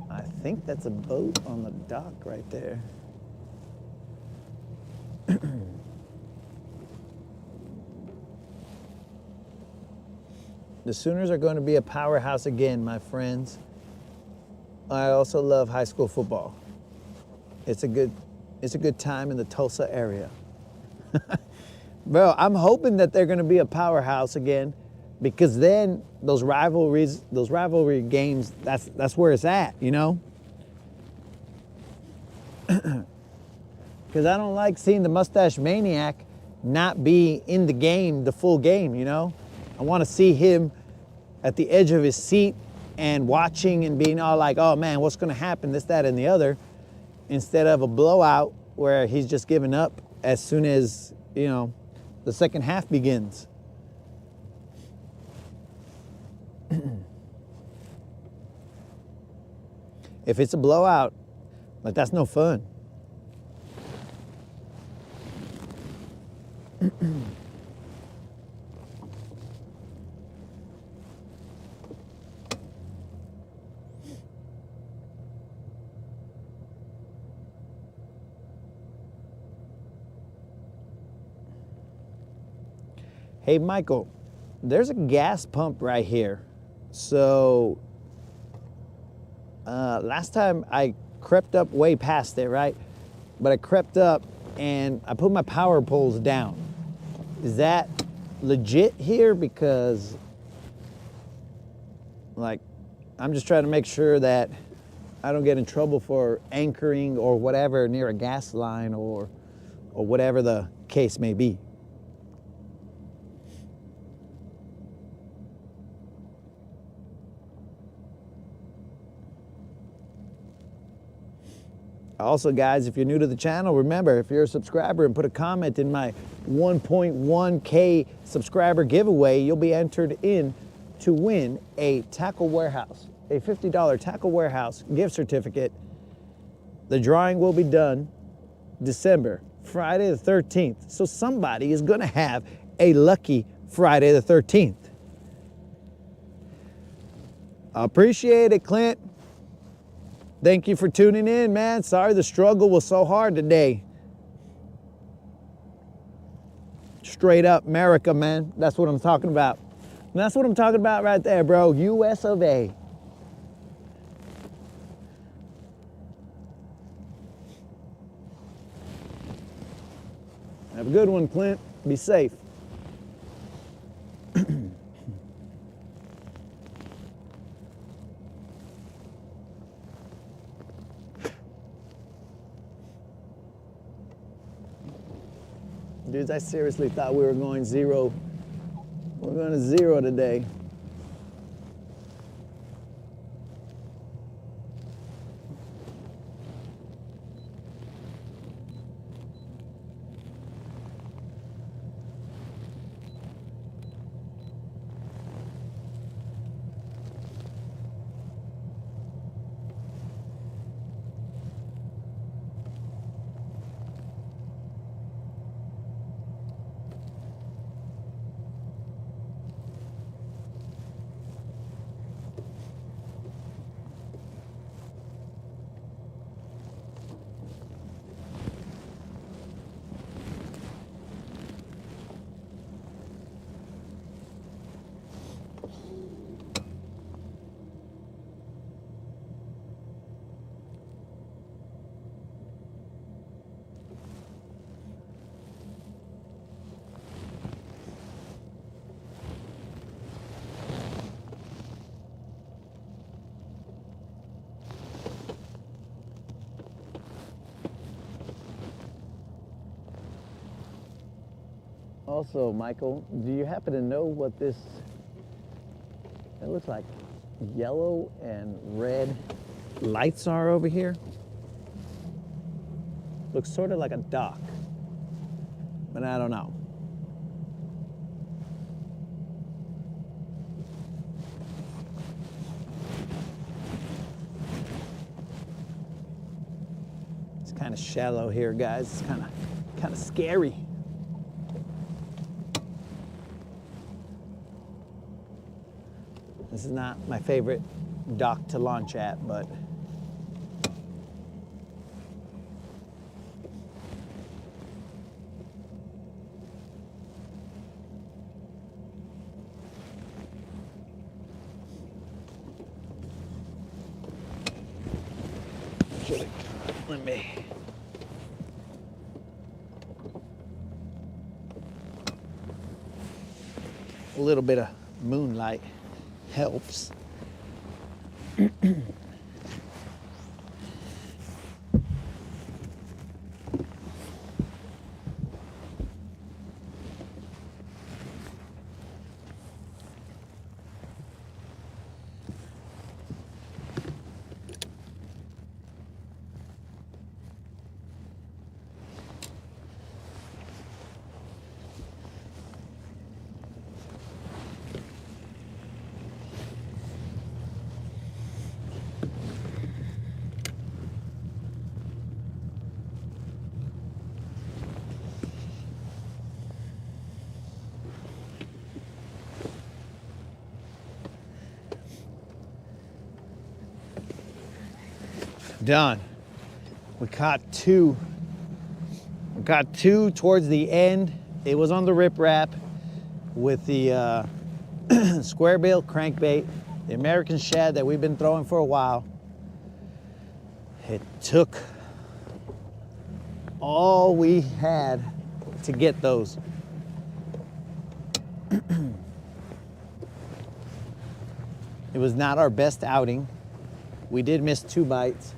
I think that's a boat on the dock right there. The Sooners are going to be a powerhouse again, my friends. I also love high school football. It's a good time in the Tulsa area. Bro, I'm hoping that they're going to be a powerhouse again, because then those rivalry games, that's where it's at, you know? Because I don't like seeing the mustache maniac not be in the game, the full game, you know? I want to see him at the edge of his seat and watching and being all like, oh man, what's going to happen, this, that, and the other, instead of a blowout where he's just giving up as soon as, you know, the second half begins. If it's a blowout, like, that's no fun. Hey, Michael, there's a gas pump right here. So last time I crept up way past it, right? But I crept up and I put my power poles down. Is that legit here? Because, like, I'm just trying to make sure that I don't get in trouble for anchoring or whatever near a gas line or whatever the case may be. Also, guys, if you're new to the channel, remember, if you're a subscriber and put a comment in my 1.1K subscriber giveaway, you'll be entered in to win a Tackle Warehouse, a $50 Tackle Warehouse gift certificate. The drawing will be done December, Friday the 13th. So somebody is going to have a lucky Friday the 13th. I appreciate it, Clint. Thank you for tuning in, man. Sorry the struggle was so hard today. Straight up America, man. That's what I'm talking about. And that's what I'm talking about right there, bro. US of A. Have a good one, Clint. Be safe. Dudes, I seriously thought we were going zero. We're going to zero today. Also, Michael, do you happen to know what this, it looks like yellow and red lights are over here? Looks sort of like a dock, but I don't know. It's kind of shallow here, guys. It's kind of scary. This is not my favorite dock to launch at, but let me. A little bit of moonlight helps. done. We caught two. We got two towards the end. It was on the riprap with the square bill crankbait, the American shad that we've been throwing for a while. It took all we had to get those. It was not our best outing. We did miss 2 bites.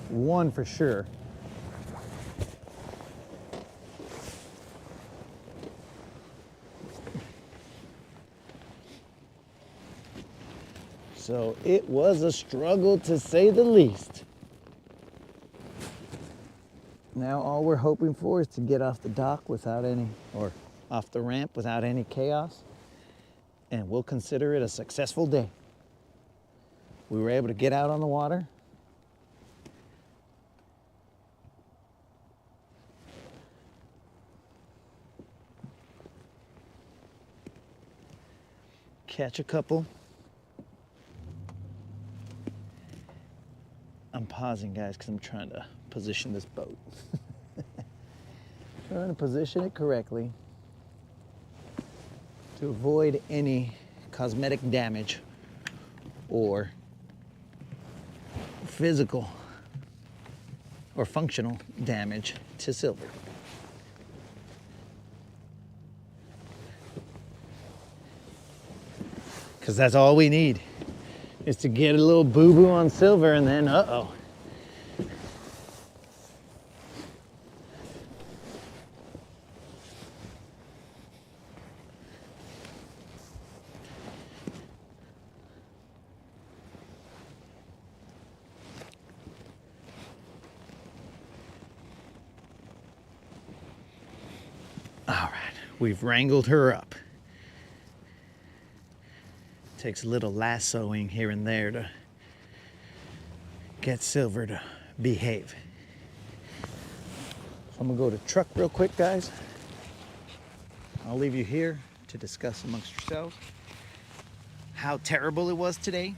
One for sure. So it was a struggle to say the least. Now all we're hoping for is to get off the dock without any, or off the ramp without any chaos, and we'll consider it a successful day. We were able to get out on the water. Catch a couple. I'm pausing, guys, because I'm trying to position this boat. Trying to position it correctly to avoid any cosmetic damage or physical or functional damage to silver. Because that's all we need, is to get a little boo-boo on silver, and then uh-oh. All right, we've wrangled her up. Takes a little lassoing here and there to get silver to behave. So I'm gonna go to truck real quick, guys. I'll leave you here to discuss amongst yourselves how terrible it was today.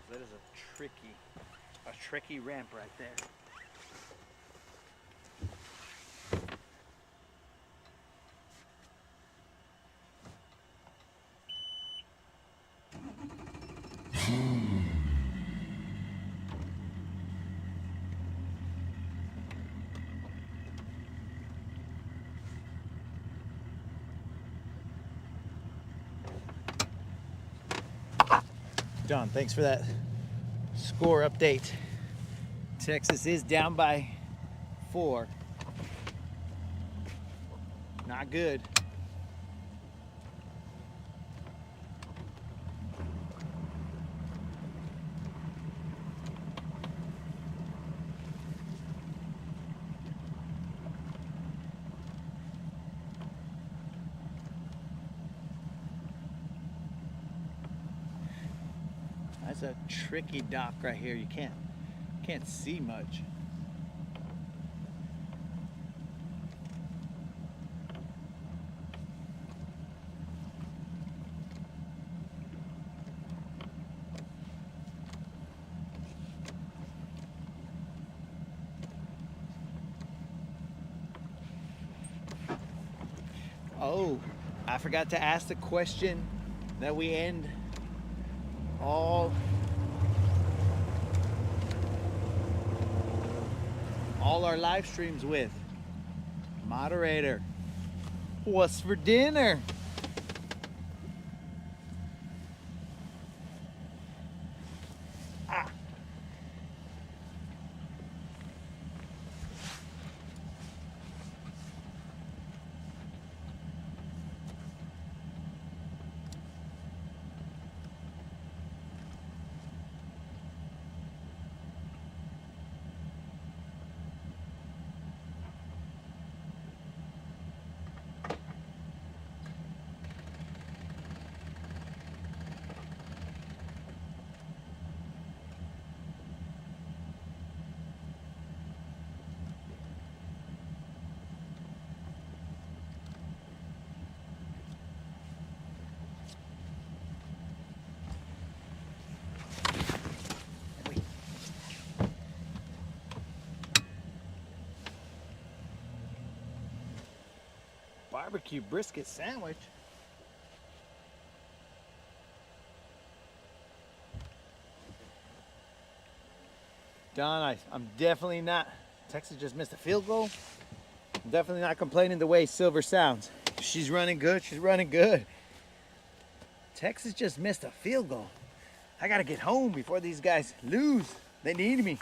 That is a tricky ramp right there. John, thanks for that score update. Texas is down by 4. Not good. That's a tricky dock right here. You can't see much. Oh, I forgot to ask the question that we end all our live streams with. Moderator, what's for dinner? Ah. Barbecue brisket sandwich. Don, I'm definitely not. Texas just missed a field goal. I'm definitely not complaining the way Silver sounds. She's running good. She's running good. Texas just missed a field goal. I gotta get home before these guys lose. They need me.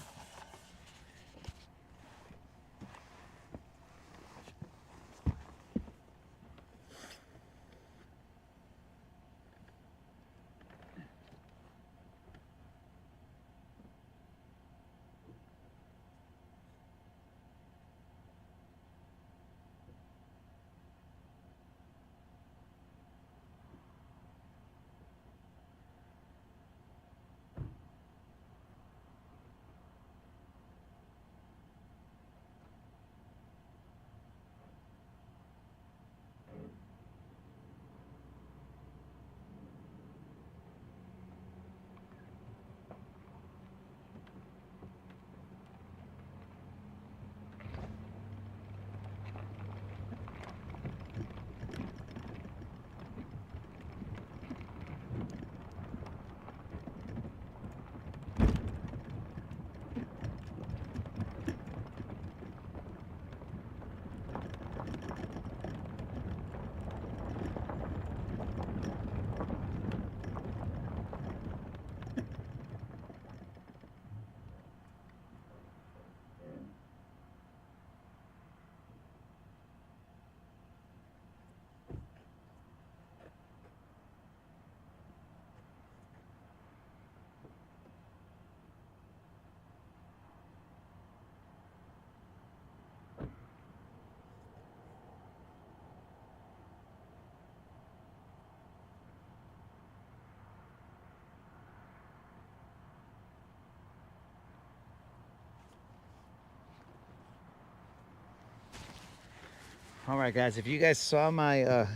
All right, guys, if you guys saw my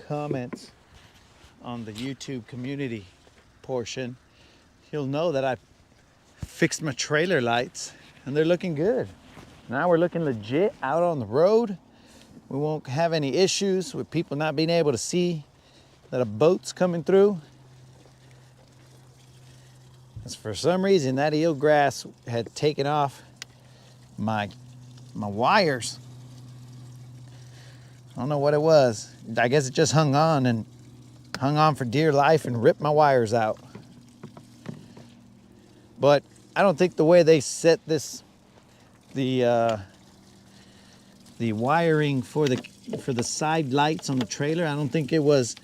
comments on the YouTube community portion, you'll know that I fixed my trailer lights and they're looking good. Now we're looking legit out on the road. We won't have any issues with people not being able to see that a boat's coming through. Because for some reason that eelgrass had taken off my wires. I don't know what it was. I guess it just hung on for dear life and ripped my wires out. But I don't think the way they set this, the wiring for the side lights on the trailer, I don't think it was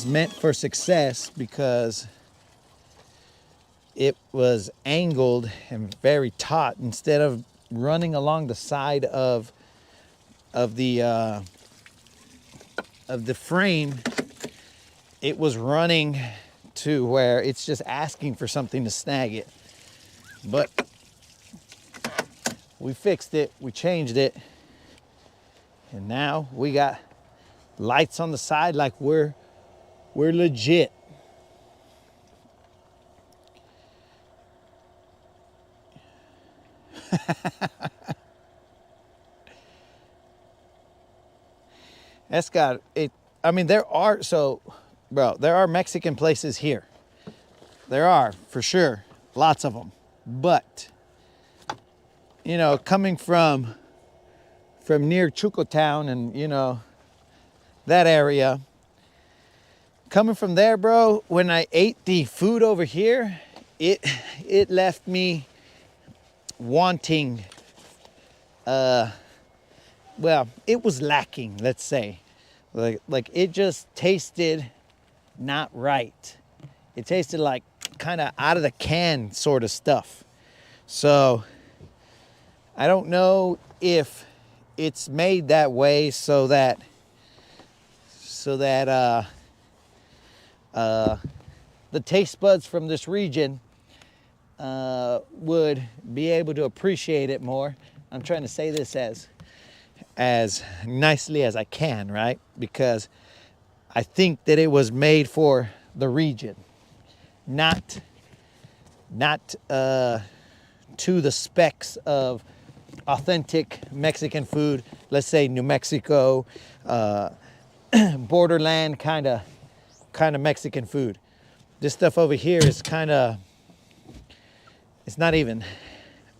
meant for success, because it was angled and very taut. Instead of running along the side of the frame, it was running to where it's just asking for something to snag it. But we fixed it, we changed it, and now we got lights on the side like we're legit. That's got it. I mean, there are Mexican places here. There are, for sure, lots of them. But, you know, coming from near Chucotown and, you know, that area, coming from there, bro, when I ate the food over here, it left me wanting, well, it was lacking, let's say. Like it just tasted not right. It tasted like kind of out of the can sort of stuff. So I don't know if it's made that way so that the taste buds from this region would be able to appreciate it more. I'm trying to say this as nicely as I can, right? Because I think that it was made for the region, not to the specs of authentic Mexican food. Let's say New Mexico, borderland kind of Mexican food. This stuff over here is it's not even,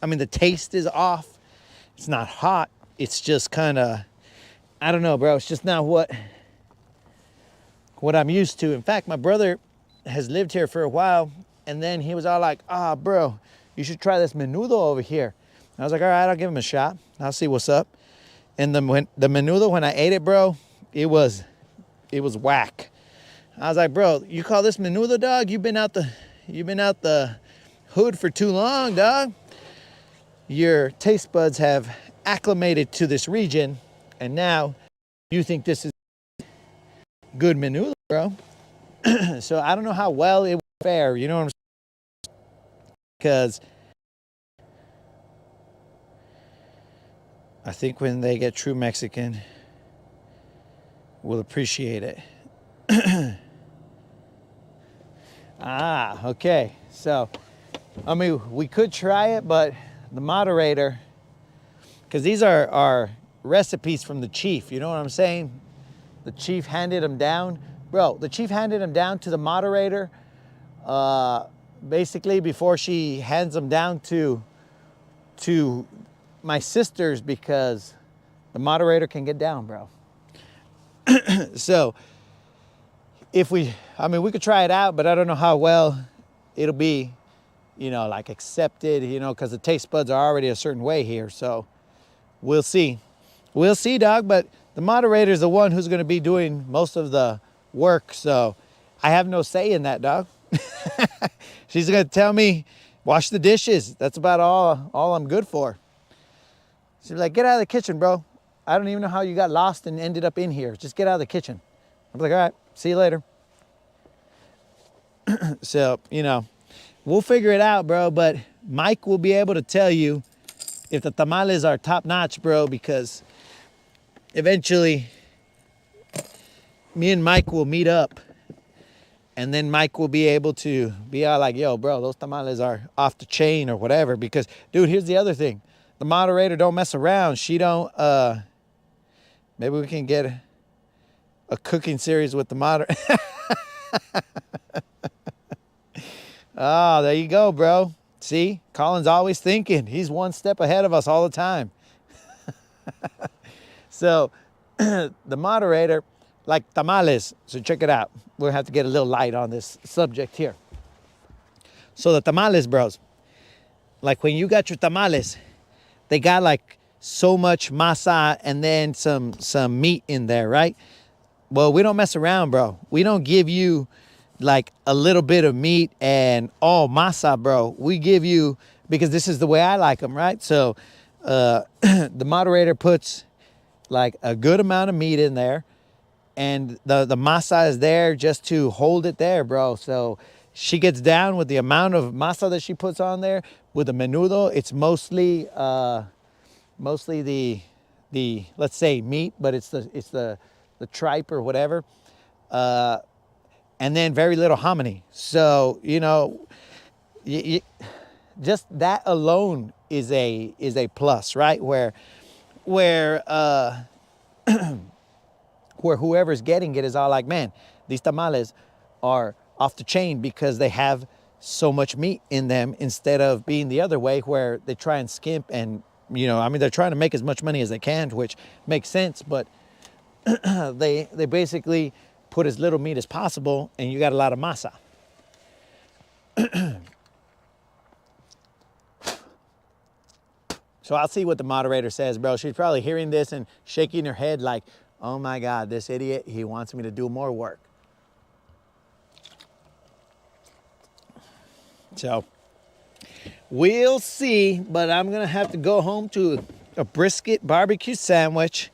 I mean, the taste is off. It's not hot. It's just kind of, I don't know, bro. It's just not what I'm used to. In fact, my brother has lived here for a while, and then he was all like, bro, you should try this menudo over here. And I was like, all right, I'll give him a shot. I'll see what's up. And the menudo, when I ate it, bro, it was whack. I was like, bro, you call this menudo, dog? You've been out the hood for too long, dog. Your taste buds have acclimated to this region, and now you think this is good menudo, bro. So I don't know how well it will fare, you know what I'm saying? Because I think when they get true Mexican, we'll appreciate it. Okay. So, I mean, we could try it, but the moderator, because these are recipes from the chief, you know what I'm saying? The chief handed them down. Bro, the chief handed them down to the moderator basically before she hands them down to my sisters, because the moderator can get down, bro. So we could try it out, but I don't know how well it'll be, you know, like accepted, you know, because the taste buds are already a certain way here. So we'll see. We'll see, dog. But the moderator is the one who's going to be doing most of the work. So I have no say in that, dog. She's going to tell me, wash the dishes. That's about all I'm good for. She's like, get out of the kitchen, bro. I don't even know how you got lost and ended up in here. Just get out of the kitchen. I'm like, all right, see you later. So, you know, we'll figure it out, bro. But Mike will be able to tell you if the tamales are top notch, bro, because eventually me and Mike will meet up And then Mike will be able to be all like, yo, bro, those tamales are off the chain or whatever. Because, dude, here's the other thing. The moderator don't mess around. She don't, maybe we can get a cooking series with the moderator. Oh, there you go, bro. See, Colin's always thinking. He's one step ahead of us all the time. So the moderator, like tamales. So check it out. We'll have to get a little light on this subject here. So the tamales, bros, like when you got your tamales, they got like so much masa and then some meat in there, right? Well, we don't mess around, bro. We don't give you like a little bit of meat and all masa, bro. We give you, because this is the way I like them, right? So the moderator puts like a good amount of meat in there, and the masa is there just to hold it there, bro. So she gets down with the amount of masa that she puts on there. With the menudo, it's mostly the let's say meat, but it's the tripe or whatever, and then very little hominy. So you know, just that alone is a plus, right? Where whoever's getting it is all like, man, these tamales are off the chain because they have so much meat in them, instead of being the other way where they try and skimp. And you know, I mean, they're trying to make as much money as they can, which makes sense, but they basically put as little meat as possible, and you got a lot of masa. So I'll see what the moderator says, bro. She's probably hearing this and shaking her head like, oh my God, this idiot, he wants me to do more work. So we'll see, but I'm gonna have to go home to a brisket barbecue sandwich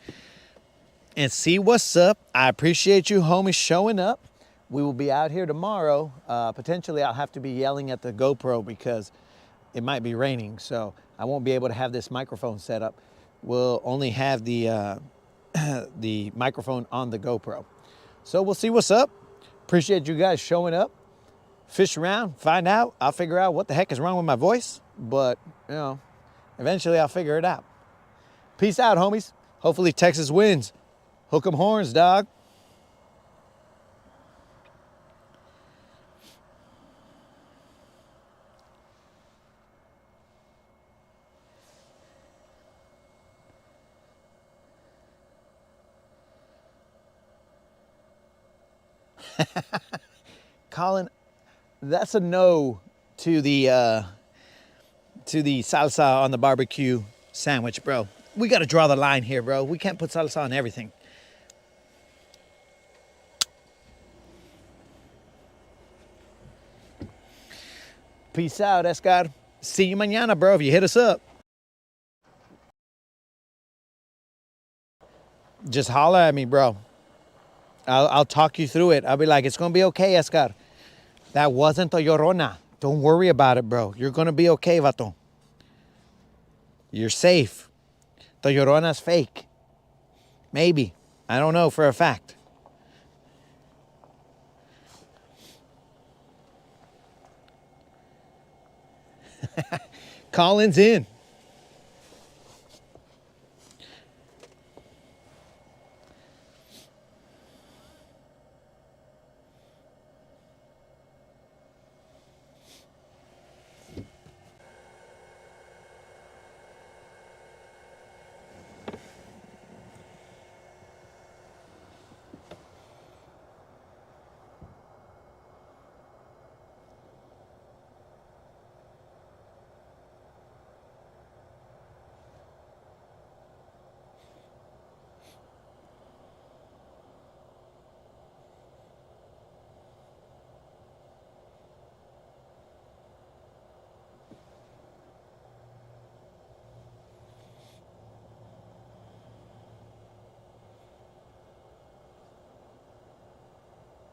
and see what's up. I appreciate you homies showing up. We will be out here tomorrow. Potentially I'll have to be yelling at the GoPro because it might be raining, so I won't be able to have this microphone set up. We'll only have the the microphone on the GoPro. So we'll see what's up. Appreciate you guys showing up. Fish around, find out. I'll figure out what the heck is wrong with my voice, but you know, eventually I'll figure it out. Peace out, homies. Hopefully Texas wins. Hook 'em horns, dog. Colin, that's a no to the salsa on the barbecue sandwich, bro. We got to draw the line here, bro. We can't put salsa on everything. Peace out, Escar. See you mañana, bro, if you hit us up. Just holler at me, bro. I'll talk you through it. I'll be like, it's going to be okay, Escar. That wasn't a llorona. Don't worry about it, bro. You're going to be okay, vato. You're safe. The llorona's fake. Maybe. I don't know for a fact. Colin's in.